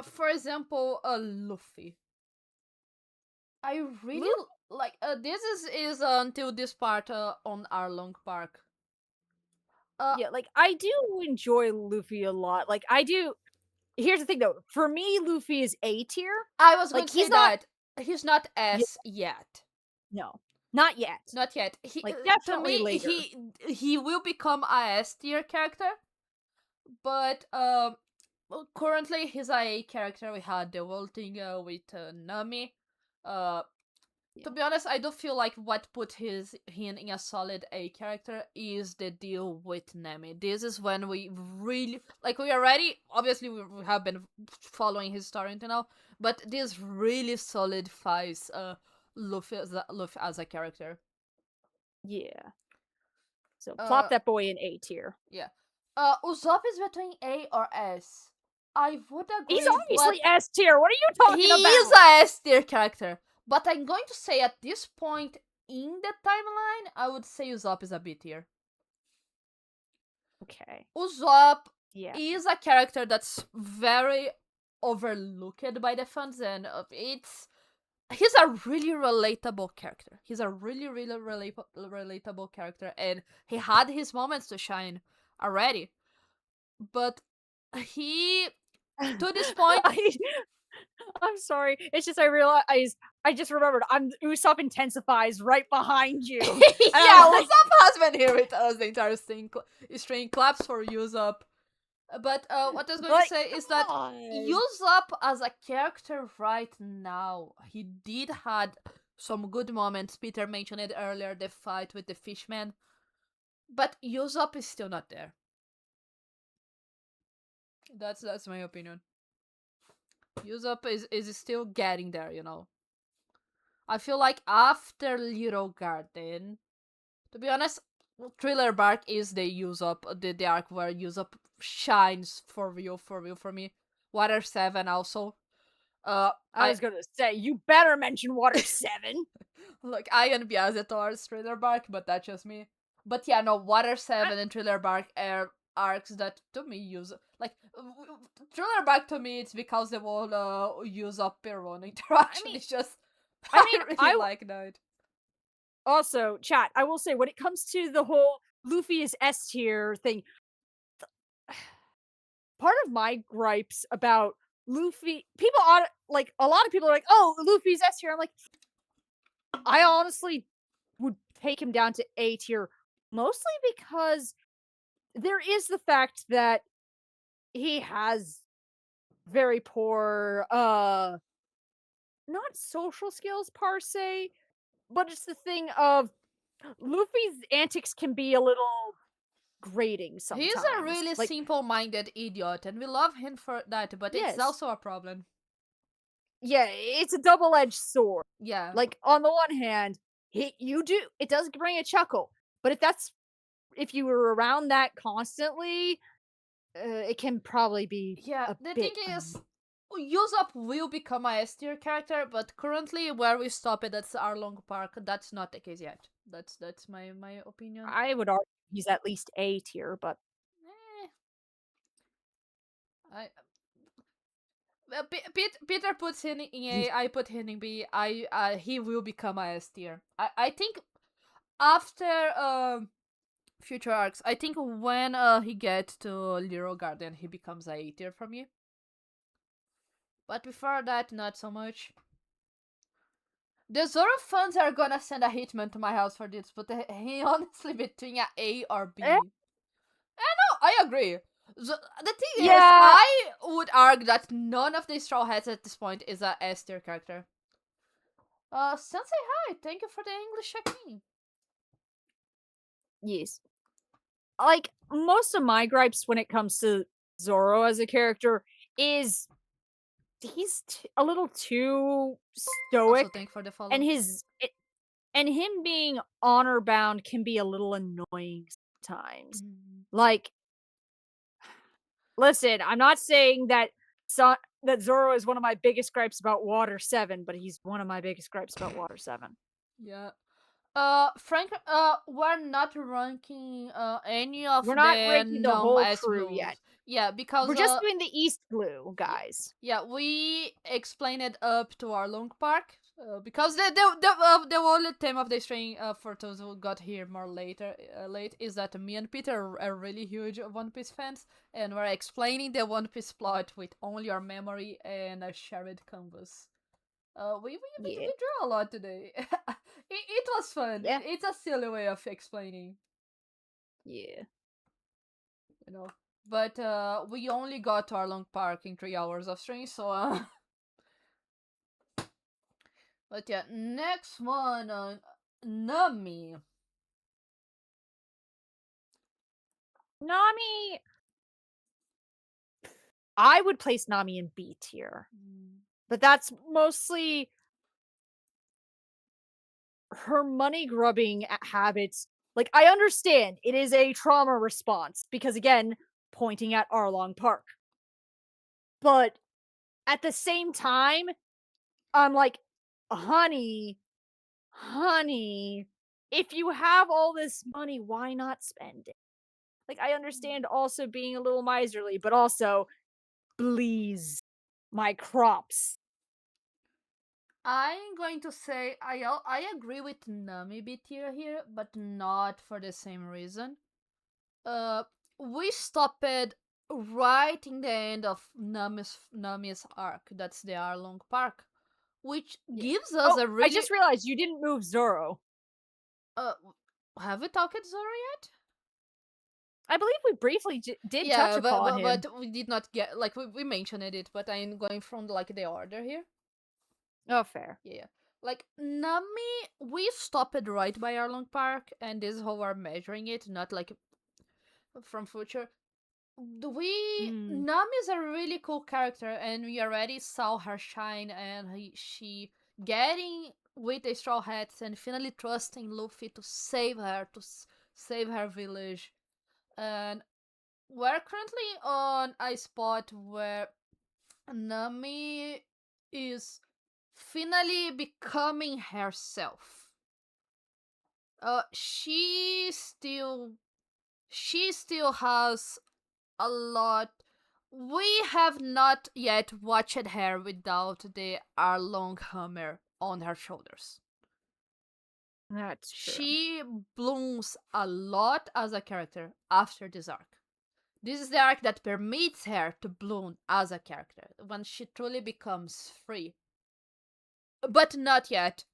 Speaker 1: for example, a Luffy. I really
Speaker 2: Lu-
Speaker 1: like. This is until this part on Arlong Park.
Speaker 2: yeah, like I do enjoy Luffy a lot. Like I do. Here's the thing though. For me, Luffy is A tier.
Speaker 1: I was going
Speaker 2: Like
Speaker 1: to say
Speaker 2: he's not.
Speaker 1: that he's not
Speaker 2: Yeah,
Speaker 1: S yet.
Speaker 2: no, not yet.
Speaker 1: Not yet. He
Speaker 2: Like
Speaker 1: to
Speaker 2: definitely
Speaker 1: me
Speaker 2: later.
Speaker 1: he will become a S tier character, but well, currently he's a A character. We had the whole thing with Nami. Uh,
Speaker 2: Yeah.
Speaker 1: to be honest, I do feel like what put him in a solid A character is the deal with Nami. This is when we really like we already obviously we have been following his story until now, but this really solidifies Luffy as a character.
Speaker 2: Yeah. So plop
Speaker 1: Uh,
Speaker 2: that boy in A tier.
Speaker 1: yeah. Usopp is between A or S. I would
Speaker 2: He's
Speaker 1: agree, but
Speaker 2: obviously S tier. What are you
Speaker 1: he
Speaker 2: talking
Speaker 1: is
Speaker 2: about?
Speaker 1: a S tier character. But I'm going to say at this point in the timeline, I would say Usopp is a B tier.
Speaker 2: Okay.
Speaker 1: Usopp
Speaker 2: Yeah.
Speaker 1: is a character that's very overlooked by the fans, and he's a really relatable character. He's a really relatable character, and he had his moments to shine already. But he, to this point,
Speaker 2: I'm sorry. It's just I realized I just remembered Usopp intensifies right behind you.
Speaker 1: yeah, Usopp has been here with us the entire string claps for Usopp. But what I was going to say is that Usopp as a character right now, he did had some good moments. Peter mentioned it earlier, the fight with the fishman. But Usopp is still not there. That's my opinion. Usopp is still getting there, you know. I feel like after Little Garden, to be honest, Thriller Bark is the Usopp, the arc where Usopp shines for real for me. Water 7 also.
Speaker 2: I was gonna say you better mention Water 7.
Speaker 1: Look, I envy towards Thriller Bark, but that's just me. But yeah, no, Water 7 and Thriller Bark are arcs that to me use like Thriller Bark to me it's because they will use up Perron interaction. It's just I really like that.
Speaker 2: Also, chat, I will say when it comes to the whole Luffy is S tier thing, part of my gripes about Luffy, people on like a lot of people are like, "Oh, Luffy's S tier." I'm like, I honestly would take him down to A tier, mostly because there is the fact that he has very poor, not social skills per se, but it's the thing of Luffy's antics can be a little grating sometimes.
Speaker 1: He's a really
Speaker 2: Like,
Speaker 1: simple-minded idiot, and we love him for that. But it's
Speaker 2: yes,
Speaker 1: also a problem.
Speaker 2: yeah, it's a double-edged sword.
Speaker 1: Yeah.
Speaker 2: Like on the one hand, it does bring a chuckle, but if you were around that constantly, it can probably be
Speaker 1: Yeah,
Speaker 2: a
Speaker 1: the thing
Speaker 2: bit.
Speaker 1: is, Usopp will become a S tier character, but currently where we stop it, that's Arlong Park. That's not the case yet. That's my opinion.
Speaker 2: I would argue he's at least A tier, but
Speaker 1: Eh, I Peter puts him in
Speaker 2: he's
Speaker 1: A. I put him in B. He will become a S tier. I think after future arcs. I think when he gets to Little Garden, he becomes a A tier for me. But before that, not so much. The Zoro fans are gonna send a hitman to my house for this, but he honestly between a or
Speaker 2: eh,
Speaker 1: B. No, I agree. The thing is,
Speaker 2: yeah,
Speaker 1: I would argue that none of the Straw Hats at this point is a S tier character. Sensei, hi, thank you for the English check-in.
Speaker 2: yes. Like most of my gripes when it comes to Zoro as a character is a little too
Speaker 1: Also,
Speaker 2: stoic,
Speaker 1: thank you for the
Speaker 2: and
Speaker 1: follow.
Speaker 2: and him being honor bound can be a little annoying sometimes.
Speaker 1: Mm.
Speaker 2: Like, listen, I'm not saying that Zoro is one of my biggest gripes about Water 7, but he's one of my biggest gripes about Water 7.
Speaker 1: Yeah. Frank, we're not ranking any of
Speaker 2: We're not
Speaker 1: the
Speaker 2: ranking the
Speaker 1: gnome
Speaker 2: whole
Speaker 1: as
Speaker 2: crew yet.
Speaker 1: blues. Yeah, because
Speaker 2: We're just doing the East Blue,
Speaker 1: yeah,
Speaker 2: guys.
Speaker 1: yeah, we explained it up to Arlong Park. Because the only theme of the string for those who got here more later late is that me and Peter are really huge One Piece fans, and we're explaining the One Piece plot with only our memory and a shared canvas.
Speaker 2: Yeah.
Speaker 1: We drew a lot today. It was fun.
Speaker 2: Yeah.
Speaker 1: It's a silly way of explaining,
Speaker 2: Yeah.
Speaker 1: you know. But we only got to Arlong Park in 3 hours of stream, so but yeah, next one on Nami.
Speaker 2: Nami, I would place Nami in B tier,
Speaker 1: Mm.
Speaker 2: but that's mostly her money grubbing habits. Like, I understand it is a trauma response because, again, pointing at Arlong Park. But at the same time, I'm like, honey, honey, if you have all this money, why not spend it? Like, I understand also being a little miserly, but also, please, my crops.
Speaker 1: I'm going to say I agree with Nami bit here, but not for the same reason. Uh, we stopped right in the end of Nami's arc. That's the Arlong Park, which
Speaker 2: Yeah.
Speaker 1: gives us
Speaker 2: Oh,
Speaker 1: a
Speaker 2: I
Speaker 1: really
Speaker 2: just realized you didn't move Zoro.
Speaker 1: uh. Have we talked Zoro yet?
Speaker 2: I believe we briefly did touch
Speaker 1: Yeah,
Speaker 2: upon him.
Speaker 1: but we did not get like we mentioned it, but I'm going from like the order here.
Speaker 2: Oh, fair.
Speaker 1: Yeah. Like Nami, we stopped right by Arlong Park, and this is how we're measuring it, not like from future. We
Speaker 2: Mm.
Speaker 1: Nami is a really cool character, and we already saw her shine, and she getting with the Straw Hats and finally trusting Luffy to save her, save her village. And we're currently on a spot where Nami is finally becoming herself. She still has a lot. We have not yet watched her without the Arlong hammer on her shoulders.
Speaker 2: That's true.
Speaker 1: She blooms a lot as a character after this arc. This is the arc that permits her to bloom as a character when she truly becomes free. But not yet.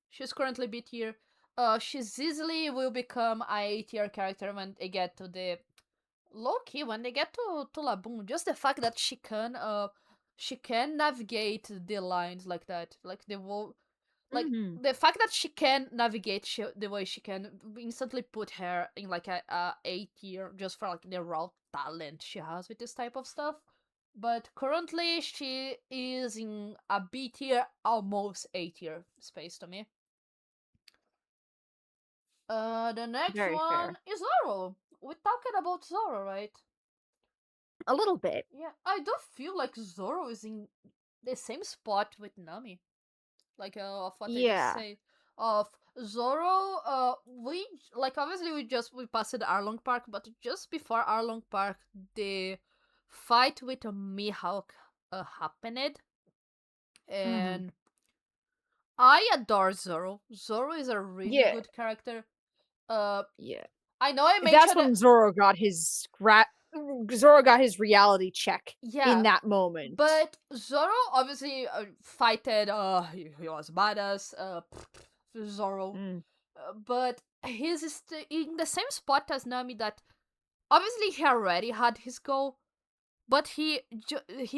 Speaker 1: She's currently B tier. She's easily will become a A tier character when they get to the low key when they get to Laboon. Just the fact that she can navigate the lines like that, like like
Speaker 2: Hmm.
Speaker 1: the fact that she can navigate the way she can instantly put her in like a A tier just for like the raw talent she has with this type of stuff. But currently she is in a B tier, almost A tier space to me. The next
Speaker 2: Very
Speaker 1: one
Speaker 2: fair.
Speaker 1: is Zoro. We're talking about Zoro, right?
Speaker 2: A little bit.
Speaker 1: Yeah, I do feel like Zoro is in the same spot with Nami. Like of what I just
Speaker 2: Yeah.
Speaker 1: say. Of Zoro, we like obviously we passed Arlong Park, but just before Arlong Park, the fight with Mihawk happened,
Speaker 2: Mhm.
Speaker 1: and I adore Zoro. Zoro is a really
Speaker 2: Yeah,
Speaker 1: good character. Uh,
Speaker 2: yeah.
Speaker 1: I know I
Speaker 2: That's
Speaker 1: mentioned it.
Speaker 2: when Zoro got his reality check in
Speaker 1: Yeah,
Speaker 2: that moment.
Speaker 1: but Zoro obviously fighted. He was badass. Zoro,
Speaker 2: Mm,
Speaker 1: but he's in the same spot as Nami. That obviously he already had his goal, but he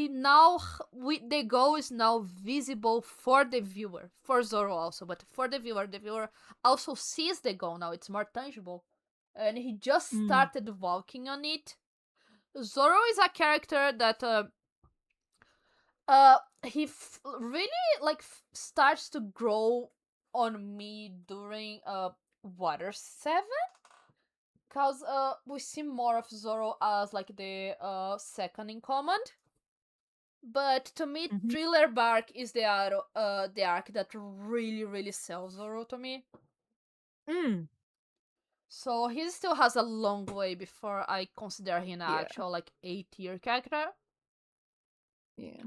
Speaker 1: now the goal is now visible for the viewer, for Zoro also, but for the viewer also sees the goal now. It's more tangible, and he just
Speaker 2: mm,
Speaker 1: started walking on it. Zoro is a character that he really like starts to grow on me during Water 7, cause we see more of Zoro as like the second in command. But to me,
Speaker 2: mhm.
Speaker 1: Thriller Bark is the arc that really sells Zoro to me.
Speaker 2: Mm,
Speaker 1: So he still has a long way before I consider him an
Speaker 2: yeah,
Speaker 1: actual like A-tier character.
Speaker 2: yeah.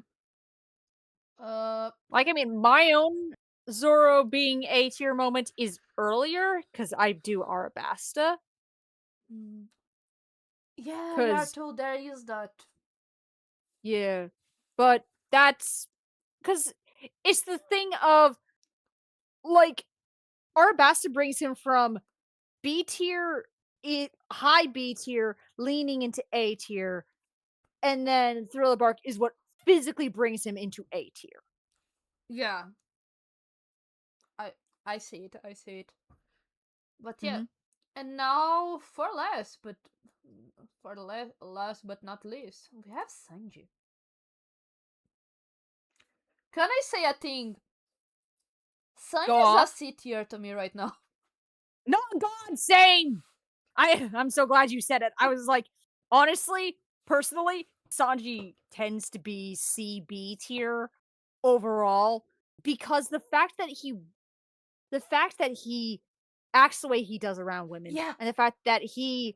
Speaker 1: Uh,
Speaker 2: Like, I mean, my own Zoro being A tier moment is earlier because I do Arabasta.
Speaker 1: mm, yeah,
Speaker 2: Because,
Speaker 1: Yarto, there is that.
Speaker 2: yeah, but that's because it's the thing of like Arabasta brings him from B tier, high B tier, leaning into A tier, and then Thriller Bark is what physically brings him into A tier.
Speaker 1: Yeah, I I see it. I see it. But yeah,
Speaker 2: Hmm.
Speaker 1: and now last but not least, we have Sanji. Can I say a thing?
Speaker 2: Go
Speaker 1: Sanji is a
Speaker 2: on.
Speaker 1: C tier to me right now.
Speaker 2: No, God, same. I'm so glad you said it. I was like, honestly, personally, Sanji tends to be CB tier overall because the fact that he acts the way he does around women
Speaker 1: Yeah,
Speaker 2: and the fact that he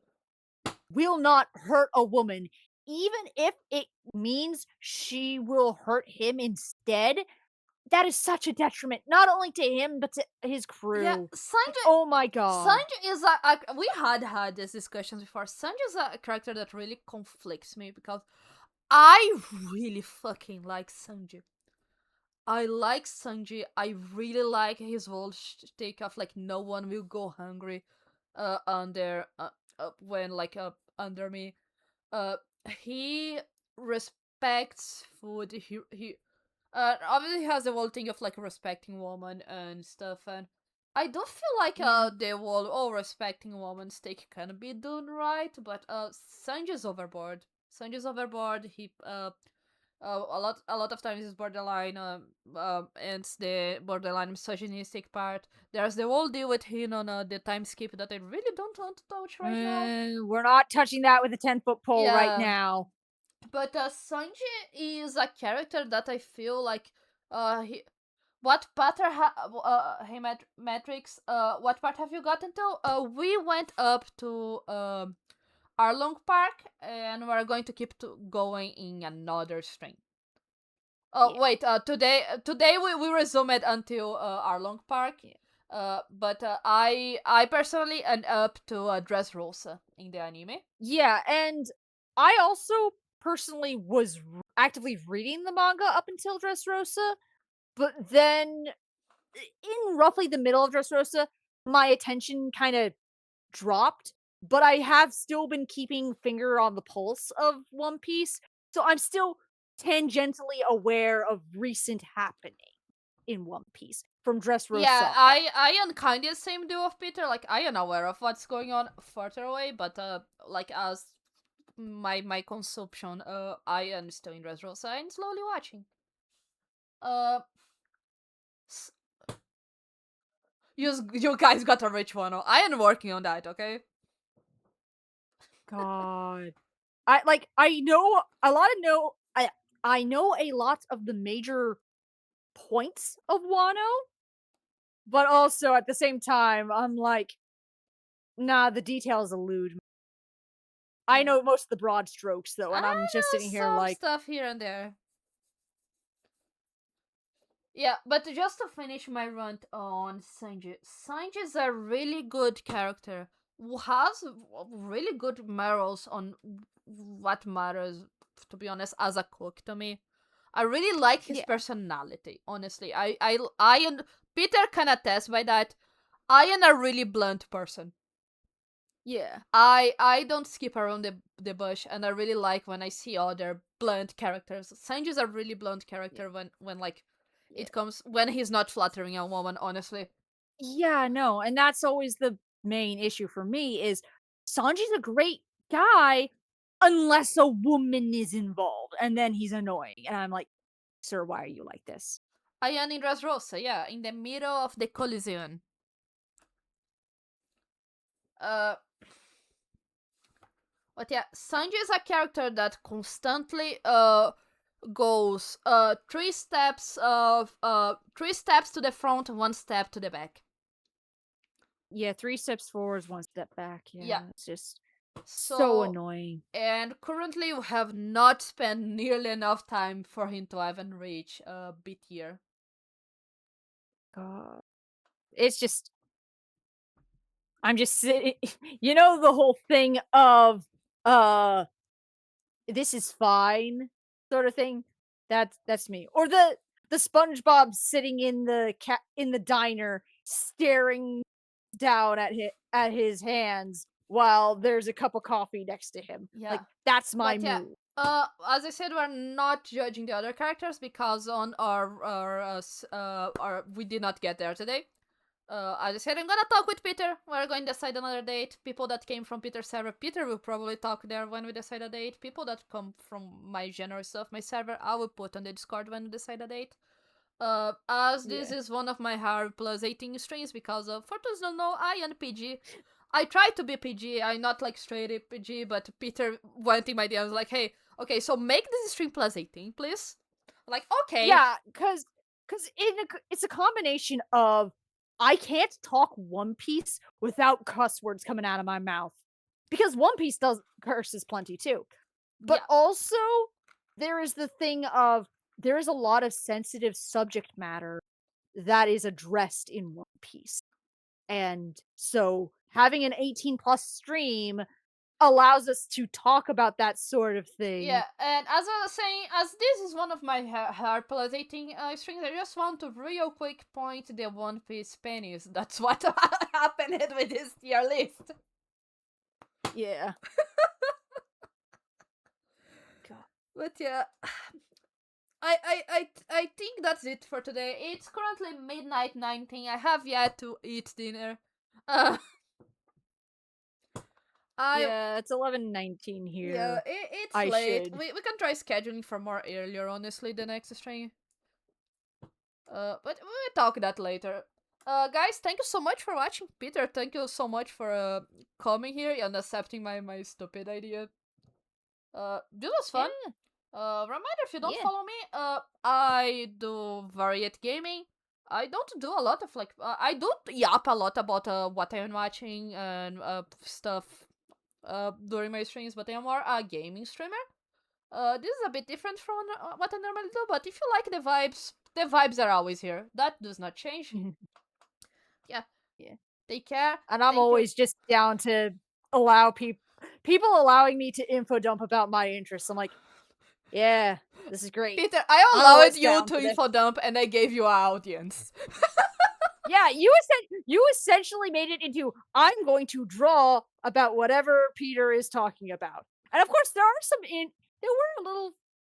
Speaker 2: will not hurt a woman even if it means she will hurt him instead. That is such a detriment not only to him but to his
Speaker 1: yeah.
Speaker 2: crew. Like,
Speaker 1: Sanji,
Speaker 2: oh my god.
Speaker 1: Sanji is we had these discussions before. Sanji is a character that really conflicts me because I really fucking like Sanji. I like Sanji. I really like his whole take of like no one will go hungry, under when like under me. Uh, he respects food. He obviously has the whole thing of like respecting woman and stuff, and I do feel like
Speaker 2: Yeah.
Speaker 1: the whole respecting woman's take can be done right, but Sanji's overboard. Sanji's overboard. He a lot of times is borderline and the borderline misogynistic part. There's the whole deal with him on the time skip that I really don't want to touch right now.
Speaker 2: We're not touching that with a 10-foot pole right
Speaker 1: Yeah,
Speaker 2: now.
Speaker 1: but Sanji is a character that I feel like he what part hey Matrix, what part have you gotten to? We went up to Arlong Park and we're going to keep going in another string. Oh
Speaker 2: Yeah.
Speaker 1: wait, today we resumed until Arlong Park.
Speaker 2: Yeah.
Speaker 1: But I personally end up to Dressrosa in the anime.
Speaker 2: Yeah, and I also personally was actively reading the manga up until Dressrosa, but then in roughly the middle of Dressrosa, my attention kind of dropped, but I have still been keeping finger on the pulse of One Piece, so I'm still tangentially aware of recent happening in One Piece from
Speaker 1: Yeah,
Speaker 2: Dressrosa on.
Speaker 1: I am kind of same deal of Peter. Like I am aware of what's going on further away, but like as my consumption, I am still in Dressrosa and slowly watching. Uh, s- you guys got a rich one. I am working on that. Okay.
Speaker 2: God. I know a lot of know I know a lot of the major points of Wano, but also at the same time, I'm like, nah, the details elude me. I
Speaker 1: Yeah.
Speaker 2: know most of the broad strokes though,
Speaker 1: I
Speaker 2: and I'm just
Speaker 1: know
Speaker 2: sitting here
Speaker 1: some
Speaker 2: like,
Speaker 1: stuff here and there. Yeah, but just to finish my rant on Sanji, Sanji is a really good character who has really good morals on what matters, to be honest, as a cook to me. I really like his
Speaker 2: yeah,
Speaker 1: personality, honestly. I and Peter can attest by that. I am a really blunt person.
Speaker 2: yeah,
Speaker 1: I don't skip around the bush, and I really like when I see other blunt characters. Sanji's a really blunt
Speaker 2: yeah,
Speaker 1: character when like
Speaker 2: yeah.
Speaker 1: it comes when he's not flattering a woman. Honestly,
Speaker 2: Yeah, no, and that's always the main issue for me is Sanji's a great guy unless a woman is involved, and then he's annoying, and I'm like, sir, why are you like this?
Speaker 1: I am in Dressrosa, yeah, in the middle of the collision. Uh, but yeah, Sanji is a character that constantly goes 3 steps to the front, 1 step to the back.
Speaker 2: Yeah, 3 steps forward, 1 step back. Yeah,
Speaker 1: Yeah,
Speaker 2: it's just so
Speaker 1: so
Speaker 2: annoying.
Speaker 1: and currently we have not spent nearly enough time for him to even reach B tier.
Speaker 2: God. It's just I'm just sitting you know the whole thing of uh this is fine sort of thing? That's me. Or the SpongeBob sitting in the in the diner staring down at his hands while there's a cup of coffee next to him.
Speaker 1: Yeah,
Speaker 2: Like that's my
Speaker 1: but yeah,
Speaker 2: mood.
Speaker 1: as I said, we're not judging the other characters because on our we did not get there today. As I said, I'm gonna talk with Peter. We're going to decide another date. People that came from Peter's server, Peter will probably talk there when we decide a date. People that come from my general stuff, my server, I will put on the Discord when we decide a date. As this
Speaker 2: Yeah.
Speaker 1: is one of my hard plus 18 streams because for those who don't know, I am PG. I try to be PG. I'm not like straight PG, but Peter went in my DMs like, hey, okay, so make this stream plus 18, please. Like, okay,
Speaker 2: Yeah, cuz it's a combination of I can't talk One Piece without cuss words coming out of my mouth. Because One Piece does curses plenty too. But
Speaker 1: yeah,
Speaker 2: also there is the thing of there is a lot of sensitive subject matter that is addressed in One Piece. And so having an 18 plus stream allows us to talk about that sort of thing.
Speaker 1: yeah. And as I was saying, as this is one of my hard plus 18 streams, I just want to real quick point the One Piece pennies. That's what happened with this tier list.
Speaker 2: Yeah. God.
Speaker 1: But yeah, I think that's it for today. It's currently midnight 19. I have yet to eat dinner. Uh, I
Speaker 2: Yeah, it's 11:19
Speaker 1: yeah,
Speaker 2: here.
Speaker 1: it's
Speaker 2: I
Speaker 1: late.
Speaker 2: should.
Speaker 1: We can try scheduling for more earlier. Honestly, the next stream. But we'll talk that later. Guys, thank you so much for watching. Peter, thank you so much for coming here and accepting my stupid idea. This was fun.
Speaker 2: Yeah.
Speaker 1: Reminder, if you don't
Speaker 2: Yeah.
Speaker 1: follow me, I do varied gaming. I don't do a lot of like, I do yap a lot about what I'm watching and stuff during my streams, but I'm more a gaming streamer. This is a bit different from what I normally do, but if you like the vibes are always here. That does not change. Yeah,
Speaker 2: Yeah.
Speaker 1: take care.
Speaker 2: And I'm
Speaker 1: Thank you.
Speaker 2: always just down to allow people allowing me to info dump about my interests. I'm like, yeah, this is great.
Speaker 1: Peter, I
Speaker 2: I'm
Speaker 1: allowed
Speaker 2: always
Speaker 1: you
Speaker 2: down
Speaker 1: to
Speaker 2: for this.
Speaker 1: info dump and I gave you an audience.
Speaker 2: Yeah, you essentially made it into I'm going to draw about whatever Peter is talking about. And of course there were little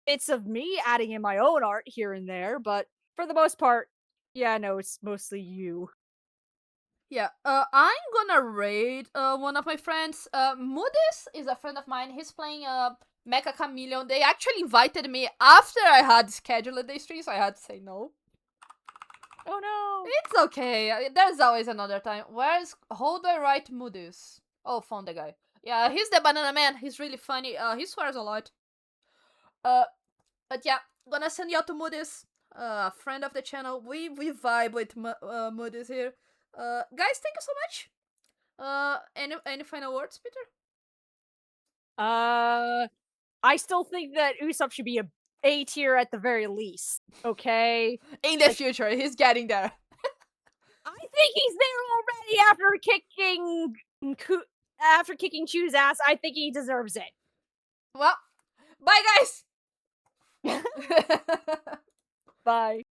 Speaker 2: bits of me adding in my own art here and there, but for the most part, yeah, no, it's mostly you.
Speaker 1: Yeah, I'm gonna raid one of my friends. Moody's is a friend of mine. He's playing Mecha Chameleon. They actually invited me after I had scheduled the stream, so I had to say no.
Speaker 2: Oh no.
Speaker 1: It's okay. There's always another time. Where's how do I write Moody's? Oh, found the guy. Yeah, he's the banana man. He's really funny. He swears a lot. Uh, but yeah, gonna send you out to Moody's. friend of the channel. We vibe with Moody's here. Guys, thank you so much. Any final words, Peter?
Speaker 2: I still think that Usopp should be A tier at the very least. Okay,
Speaker 1: In the
Speaker 2: like
Speaker 1: future, he's getting there.
Speaker 2: I think he's there already after kicking Chu's ass. I think he deserves it.
Speaker 1: Well, bye, guys.
Speaker 2: Bye.